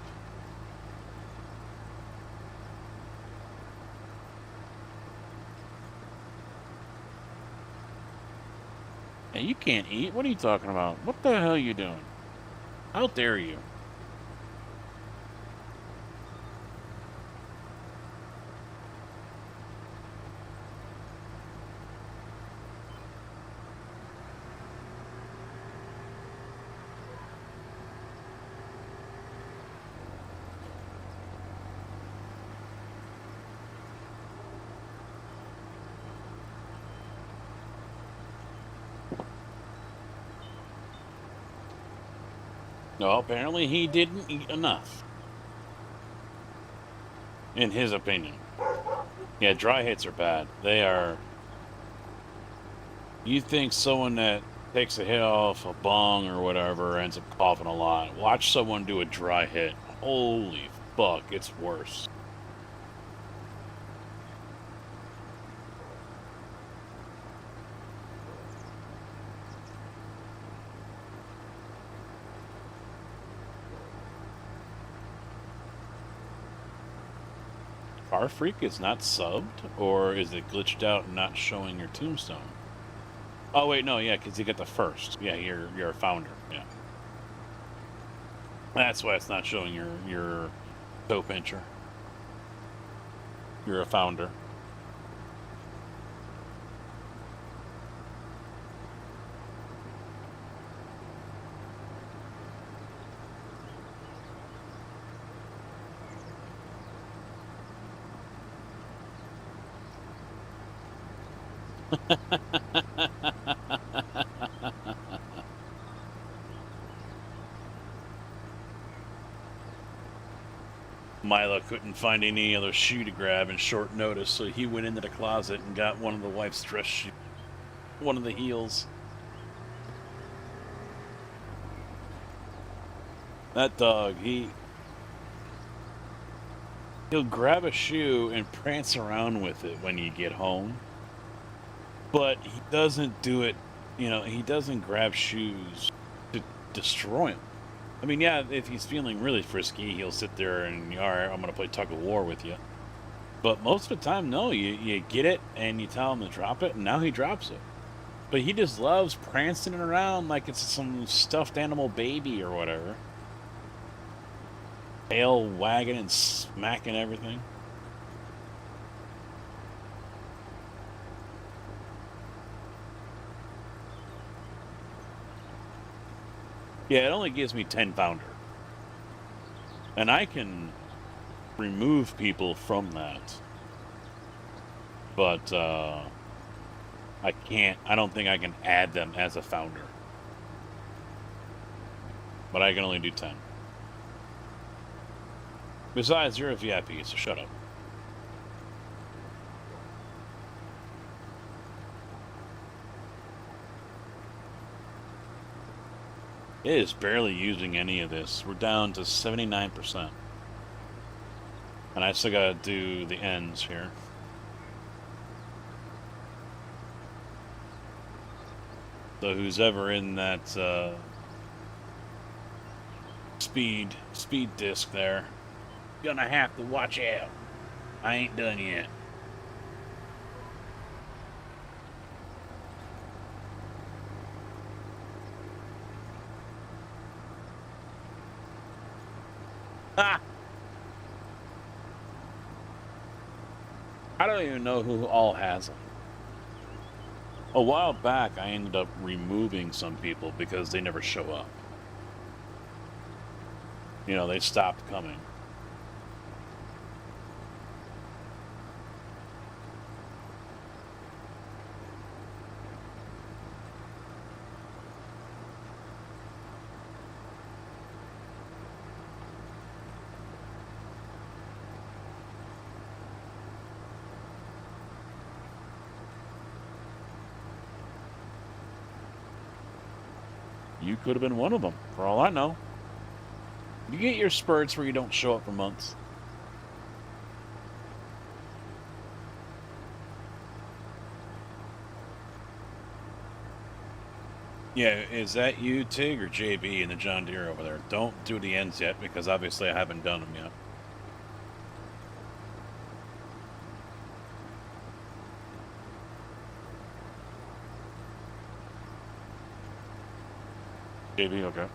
Hey, you can't eat. What are you talking about? What the hell are you doing? How dare you? No, apparently he didn't eat enough. In his opinion. Yeah, dry hits are bad. They are... You think someone that takes a hit off a bong or whatever ends up coughing a lot. Watch someone do a dry hit. Holy fuck, it's worse. Car Freak is not subbed, or is it glitched out and not showing your tombstone? Oh wait, no, yeah, because you get the first. Yeah, you're a founder. Yeah, that's why it's not showing your toe pincher. You're a founder. Milo couldn't find any other shoe to grab in short notice, so he went into the closet and got one of the wife's dress shoes. One of the heels. That dog, he'll grab a shoe and prance around with it when you get home. But he doesn't do it, he doesn't grab shoes to destroy them. I mean, yeah, if he's feeling really frisky, he'll sit there and, all right, I'm going to play tug of war with you. But most of the time, no, you get it and you tell him to drop it, and now he drops it. But he just loves prancing it around like it's some stuffed animal baby or whatever. Tail wagging and smacking everything. Yeah, it only gives me 10 pounder. And I can remove people from that. But, I don't think I can add them as a founder. but I can only do 10. Besides, you're a VIP, so shut up. It is barely using any of this. We're down to 79%. And I still gotta do the ends here. So who's ever in that speed disc there, gonna have to watch out. I ain't done yet. Ah! I don't even know who all has them. A while back, I ended up removing some people because they never show up. You know, they stopped coming. You could have been one of them, for all I know. You get your spurts where you don't show up for months. Yeah, is that you, Tig, or JB in the John Deere over there? Don't do the ends yet, because obviously I haven't done them yet. JB, okay.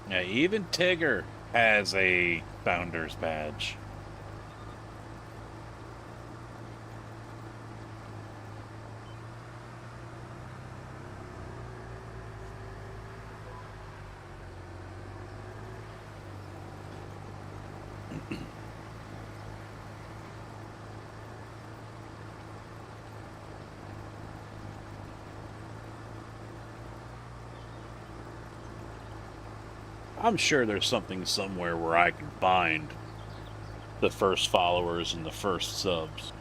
Yeah, even Tigger has a Founder's Badge. I'm sure there's something somewhere where I can find the first followers and the first subs.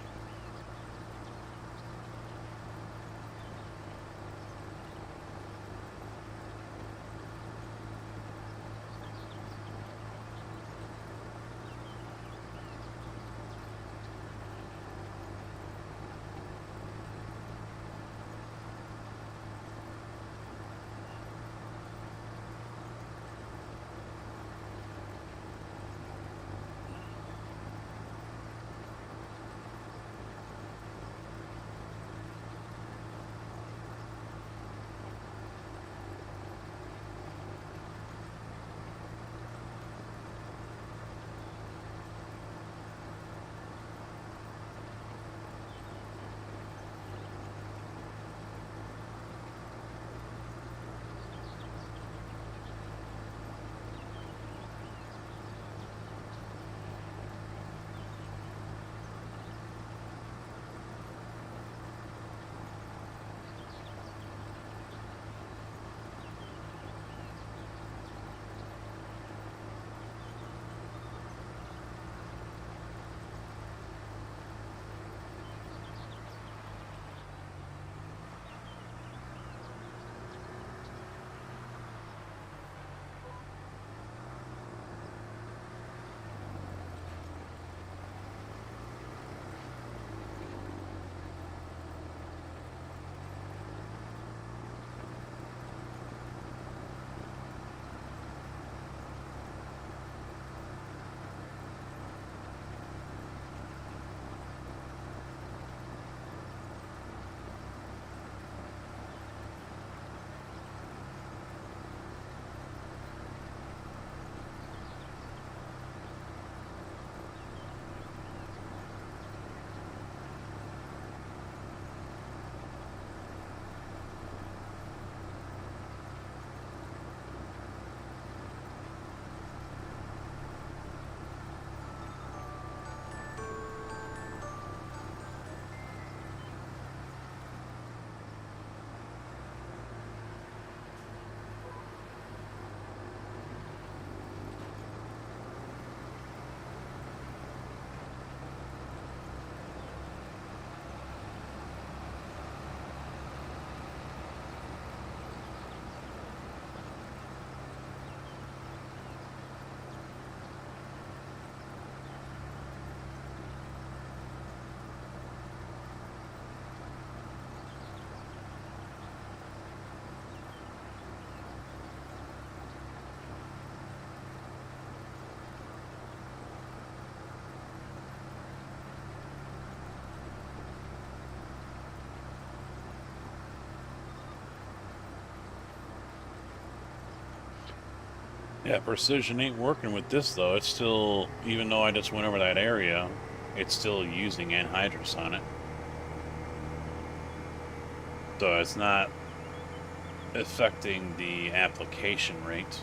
Yeah, precision ain't working with this though. It's still, even though I just went over that area, it's still using anhydrous on it. So it's not affecting the application rate.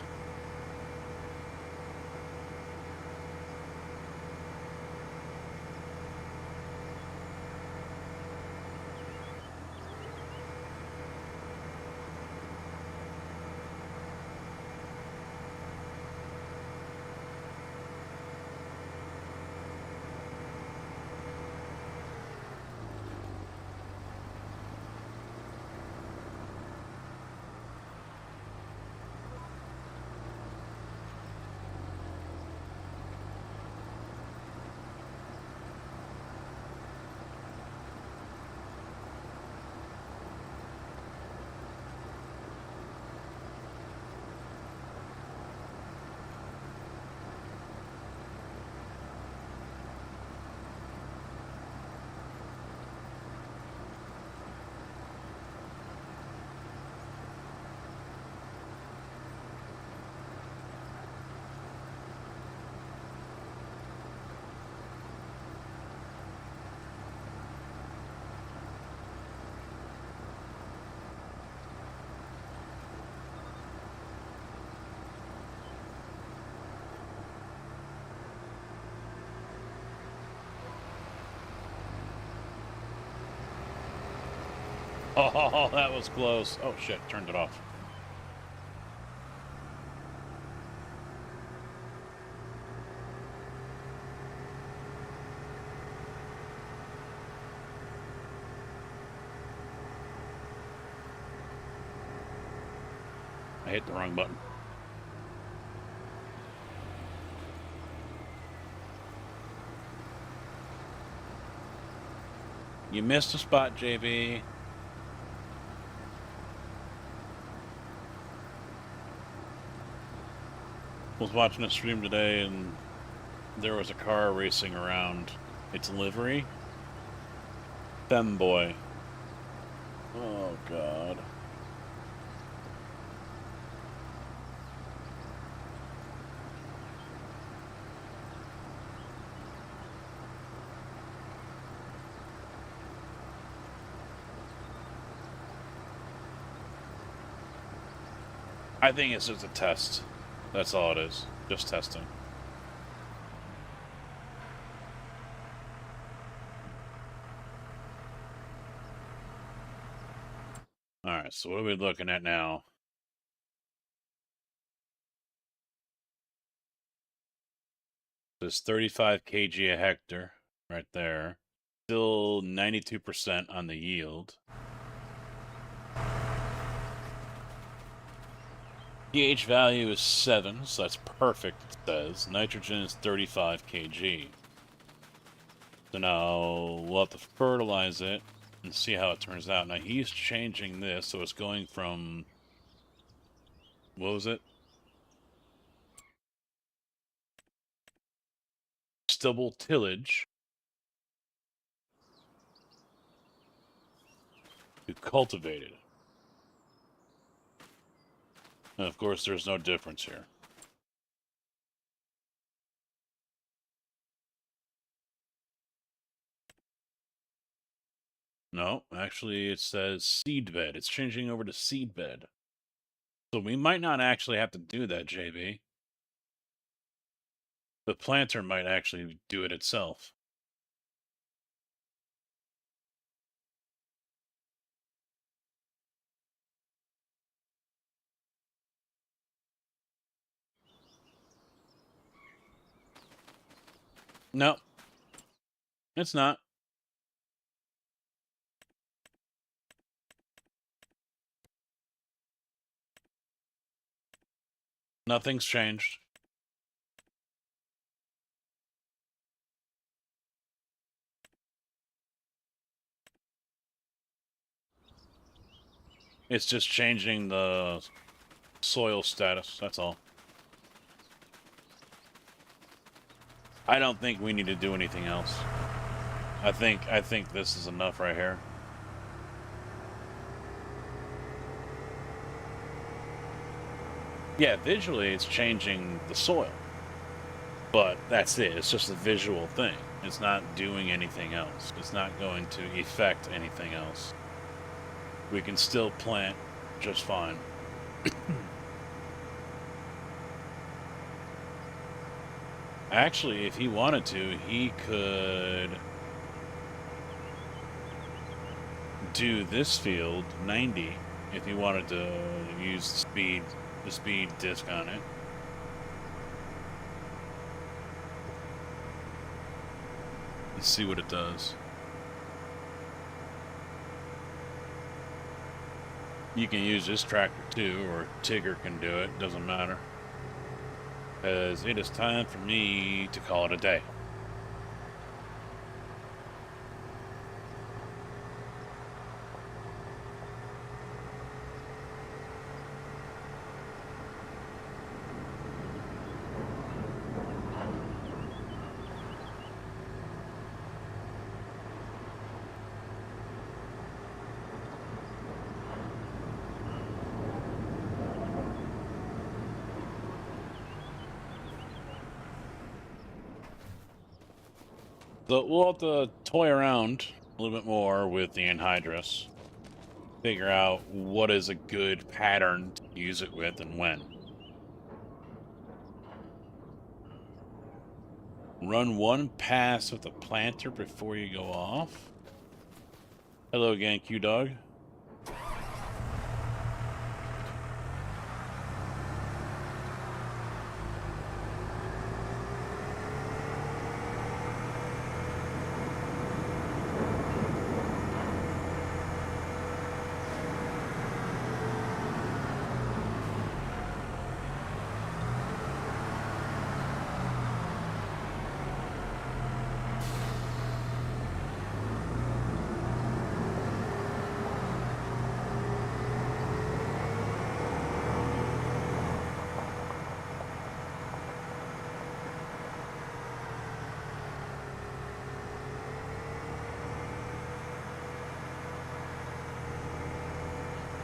Oh, that was close. Oh shit, turned it off. I hit the wrong button. You missed a spot, JB. Was watching a stream today and there was a car racing around its livery. Femboy. Oh god. I think it's just a test. That's all it is. Just testing. Alright, so what are we looking at now? There's 35 kg a hectare right there. Still 92% on the yield. pH value is 7, so that's perfect, it says. Nitrogen is 35 kg. So now we'll have to fertilize it and see how it turns out. Now he's changing this, so it's going from... what was it? Stubble tillage to cultivated. And of course, there's no difference here. No, actually it says seed bed. It's changing over to seed bed. So we might not actually have to do that, JB. The planter might actually do it itself. No, it's not. Nothing's changed. It's just changing the soil status, that's all. I don't think we need to do anything else. I think this is enough right here. Yeah, visually it's changing the soil. But that's it. It's just a visual thing. It's not doing anything else. It's not going to affect anything else. We can still plant just fine. Actually, if he wanted to, he could do this field 90 if he wanted to use the speed disc on it. Let's see what it does. You can use this tractor too, or Tigger can do it, doesn't matter. Because it is time for me to call it a day. So we'll have to toy around a little bit more with the anhydrous. Figure out what is a good pattern to use it with and when. Run one pass with the planter before you go off. Hello again, Q-Dog.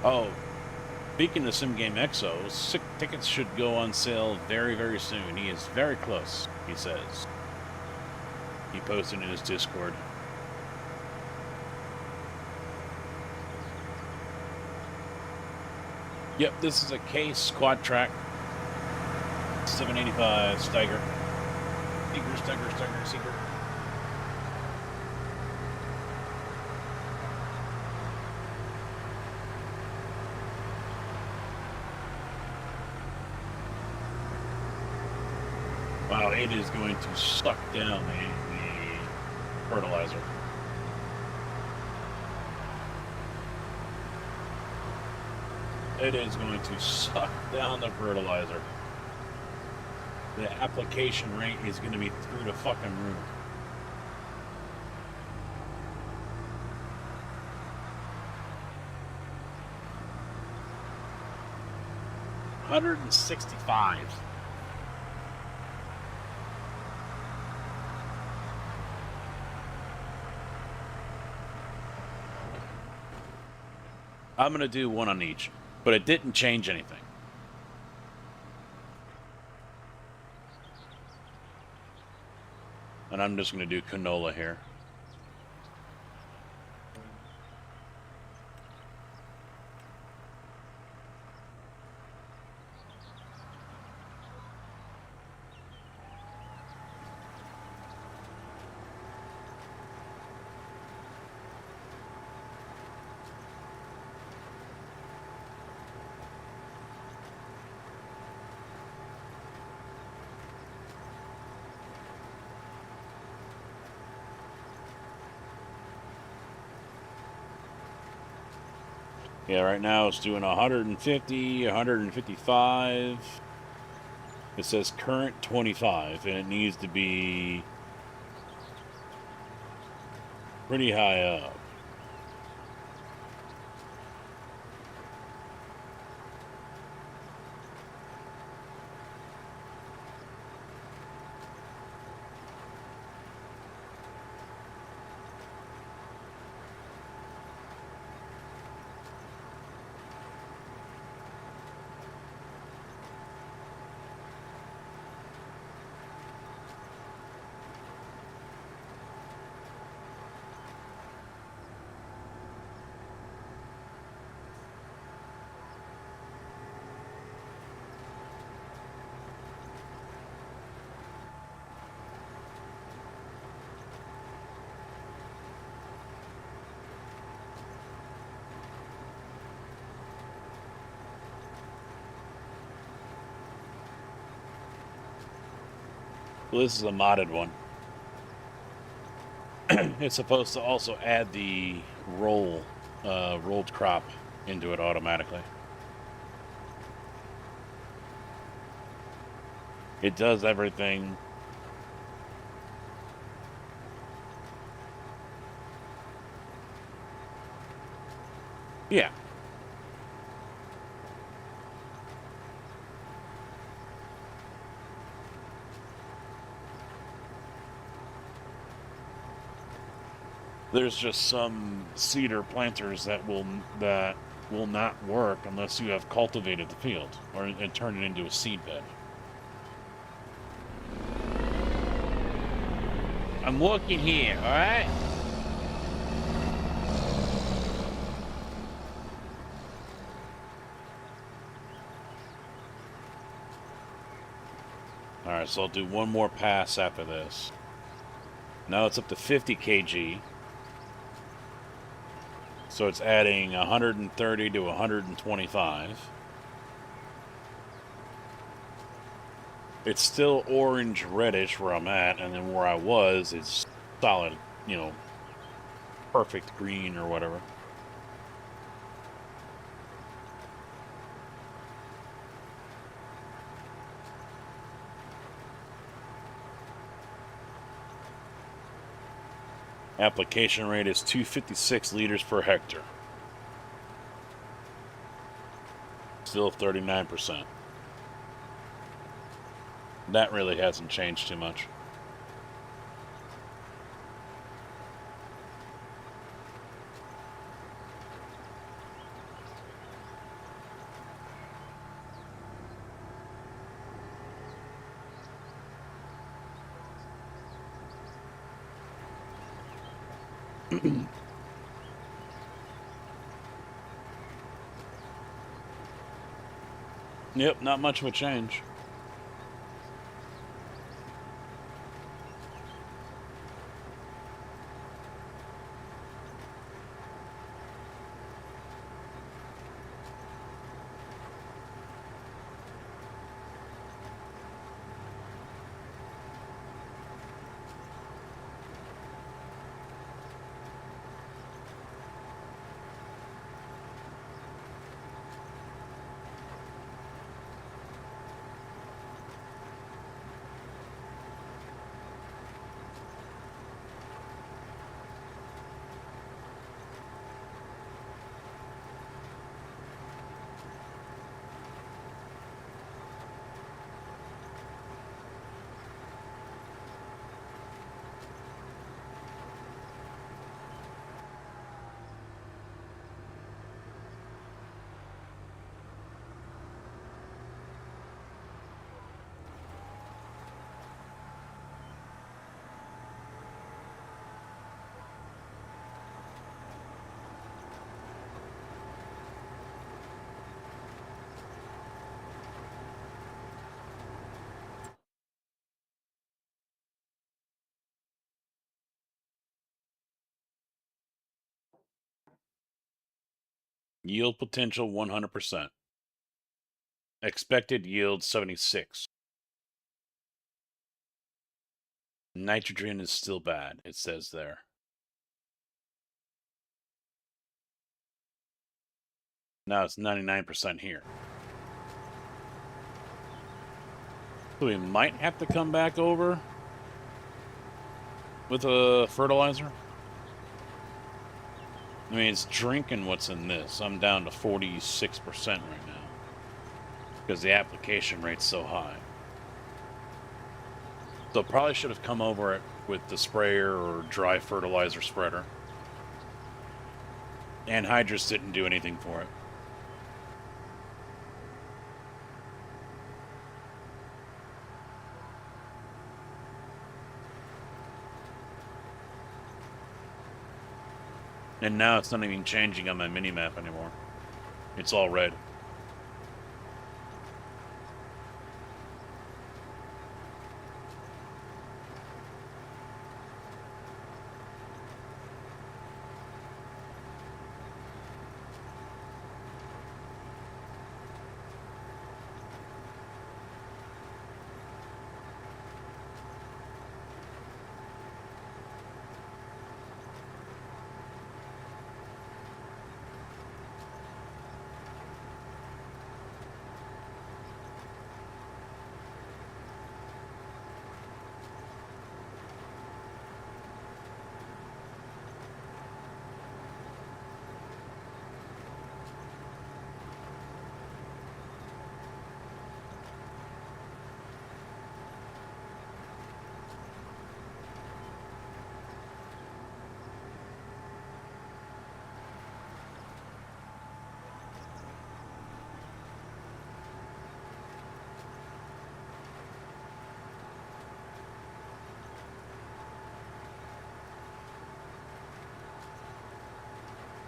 Oh, speaking of Sim Game Exo, tickets should go on sale very, very soon. He is very close, he says. He posted in his Discord. Yep, this is a Case quad track. 785 Steiger. Steiger. Wow, it is going to suck down the fertilizer. It is going to suck down the fertilizer. The application rate is going to be through the fucking roof. $165. I'm going to do one on each, but it didn't change anything. And I'm just going to do canola here. Yeah, right now it's doing 150, 155. It says current 25, and it needs to be pretty high up. Well, this is a modded one. It's supposed to also add the rolled crop into it automatically. It does everything. Yeah. There's just some cedar planters that will not work unless you have cultivated the field or and turned it into a seed bed. I'm looking here, all right? All right, so I'll do one more pass after this. Now it's up to 50 kg. So it's adding 130 to 125. It's still orange reddish where I'm at, and then where I was, it's solid, you know, perfect green or whatever. Application rate is 256 liters per hectare. Still 39%. That really hasn't changed too much. Yep, not much of a change. Yield potential 100%. Expected yield 76. Nitrogen is still bad, it says there. Now it's 99% here. So we might have to come back over with a fertilizer. I mean, it's drinking what's in this. I'm down to 46% right now because the application rate's so high. So probably should have come over it with the sprayer or dry fertilizer spreader. Anhydrous didn't do anything for it. And now it's not even changing on my mini-map anymore. It's all red.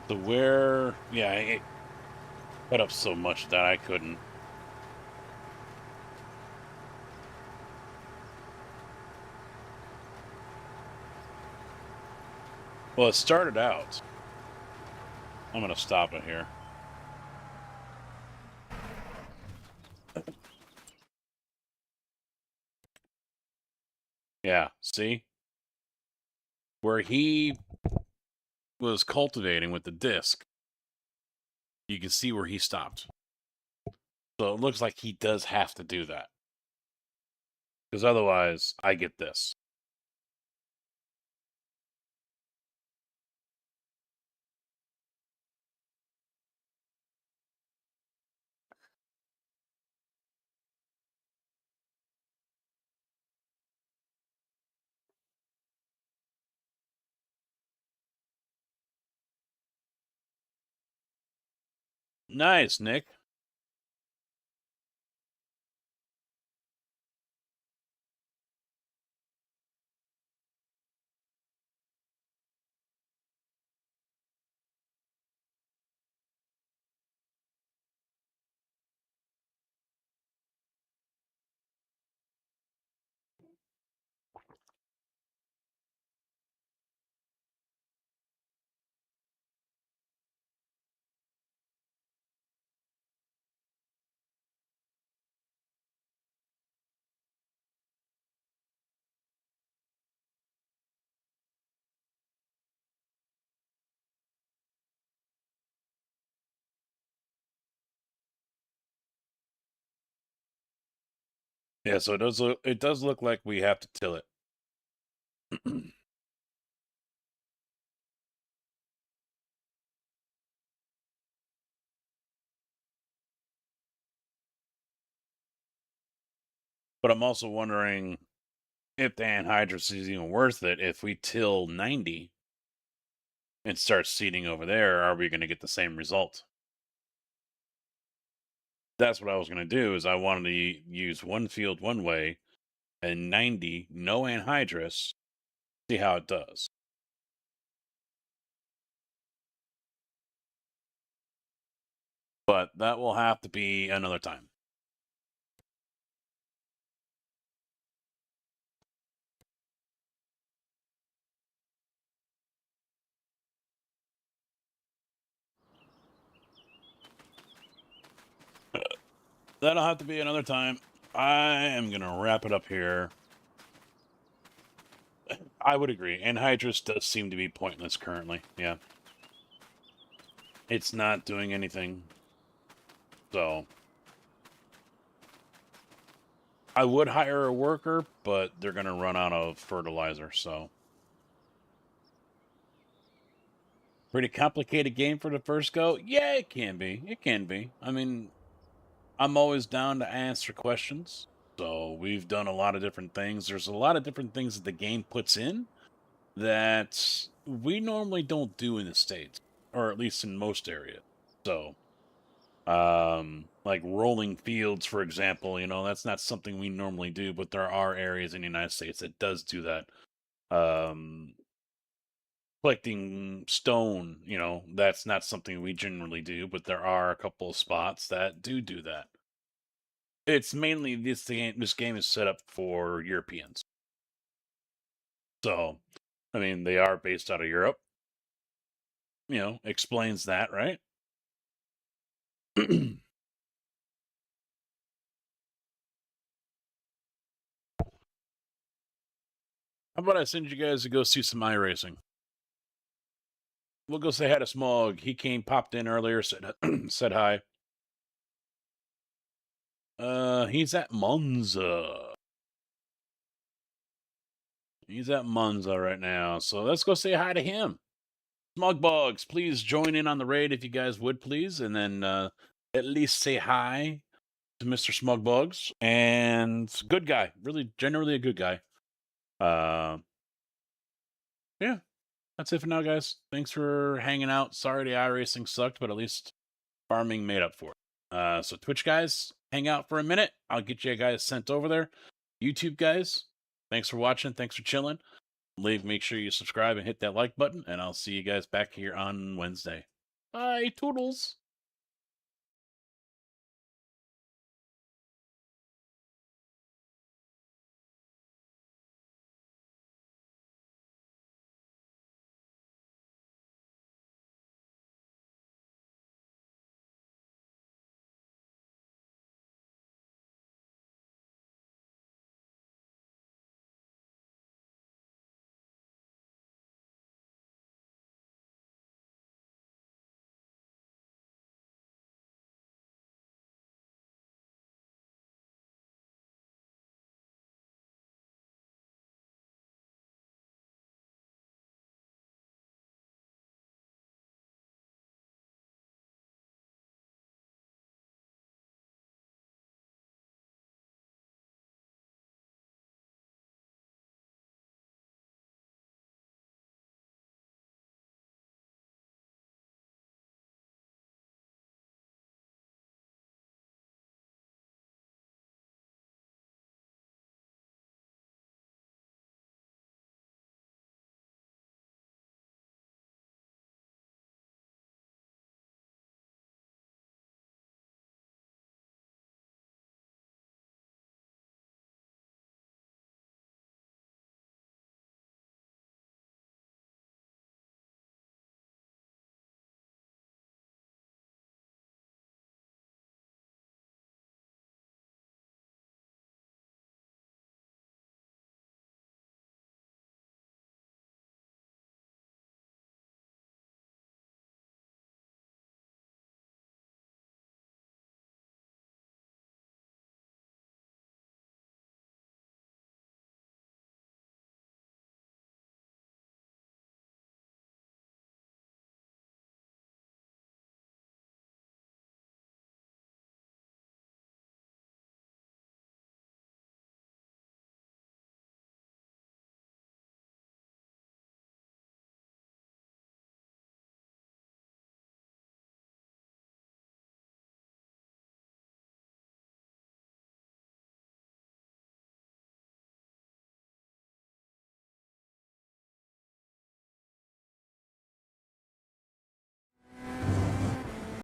So where... Yeah, it put up so much that I couldn't. Well, it started out... I'm going to stop it here. Yeah, see? Where he was cultivating with the disc, you can see where he stopped. So it looks like he does have to do that. Because otherwise, I get this. Nice, Nick. Yeah, so it does look like we have to till it. But I'm also wondering if the anhydrous is even worth it. If we till 90 and start seeding over there, are we going to get the same result? That's what I was going to do, is I wanted to use one field one way and 90, no anhydrous, see how it does. But that will have to be another time. That'll have to be another time. I am going to wrap it up here. I would agree. Anhydrous does seem to be pointless currently. Yeah. It's not doing anything. So I would hire a worker, but they're going to run out of fertilizer, so. Pretty complicated game for the first go? Yeah, it can be. It can be. I mean, I'm always down to answer questions. So we've done a lot of different things. There's a lot of different things that the game puts in that we normally don't do in the States, or at least in most areas. So, like rolling fields, for example, you know, that's not something we normally do, but there are areas in the United States that does do that. Collecting stone, you know, that's not something we generally do, but there are a couple of spots that do that. It's mainly this game is set up for Europeans. So, I mean, they are based out of Europe. You know, explains that, right? How about I send you guys to go see some iRacing? We'll go say hi to Smog. He popped in earlier, said said hi. He's at Monza. He's at Monza right now, so let's go say hi to him. Smogbugs, please join in on the raid if you guys would, please, and then at least say hi to Mr. Smogbugs. And good guy, really, generally a good guy. Yeah, that's it for now, guys. Thanks for hanging out. Sorry the iRacing sucked, but at least farming made up for it. So Twitch guys, hang out for a minute. I'll get you guys sent over there. YouTube guys, thanks for watching. Thanks for chilling. Make sure you subscribe and hit that like button, and I'll see you guys back here on Wednesday. Hi, Toodles.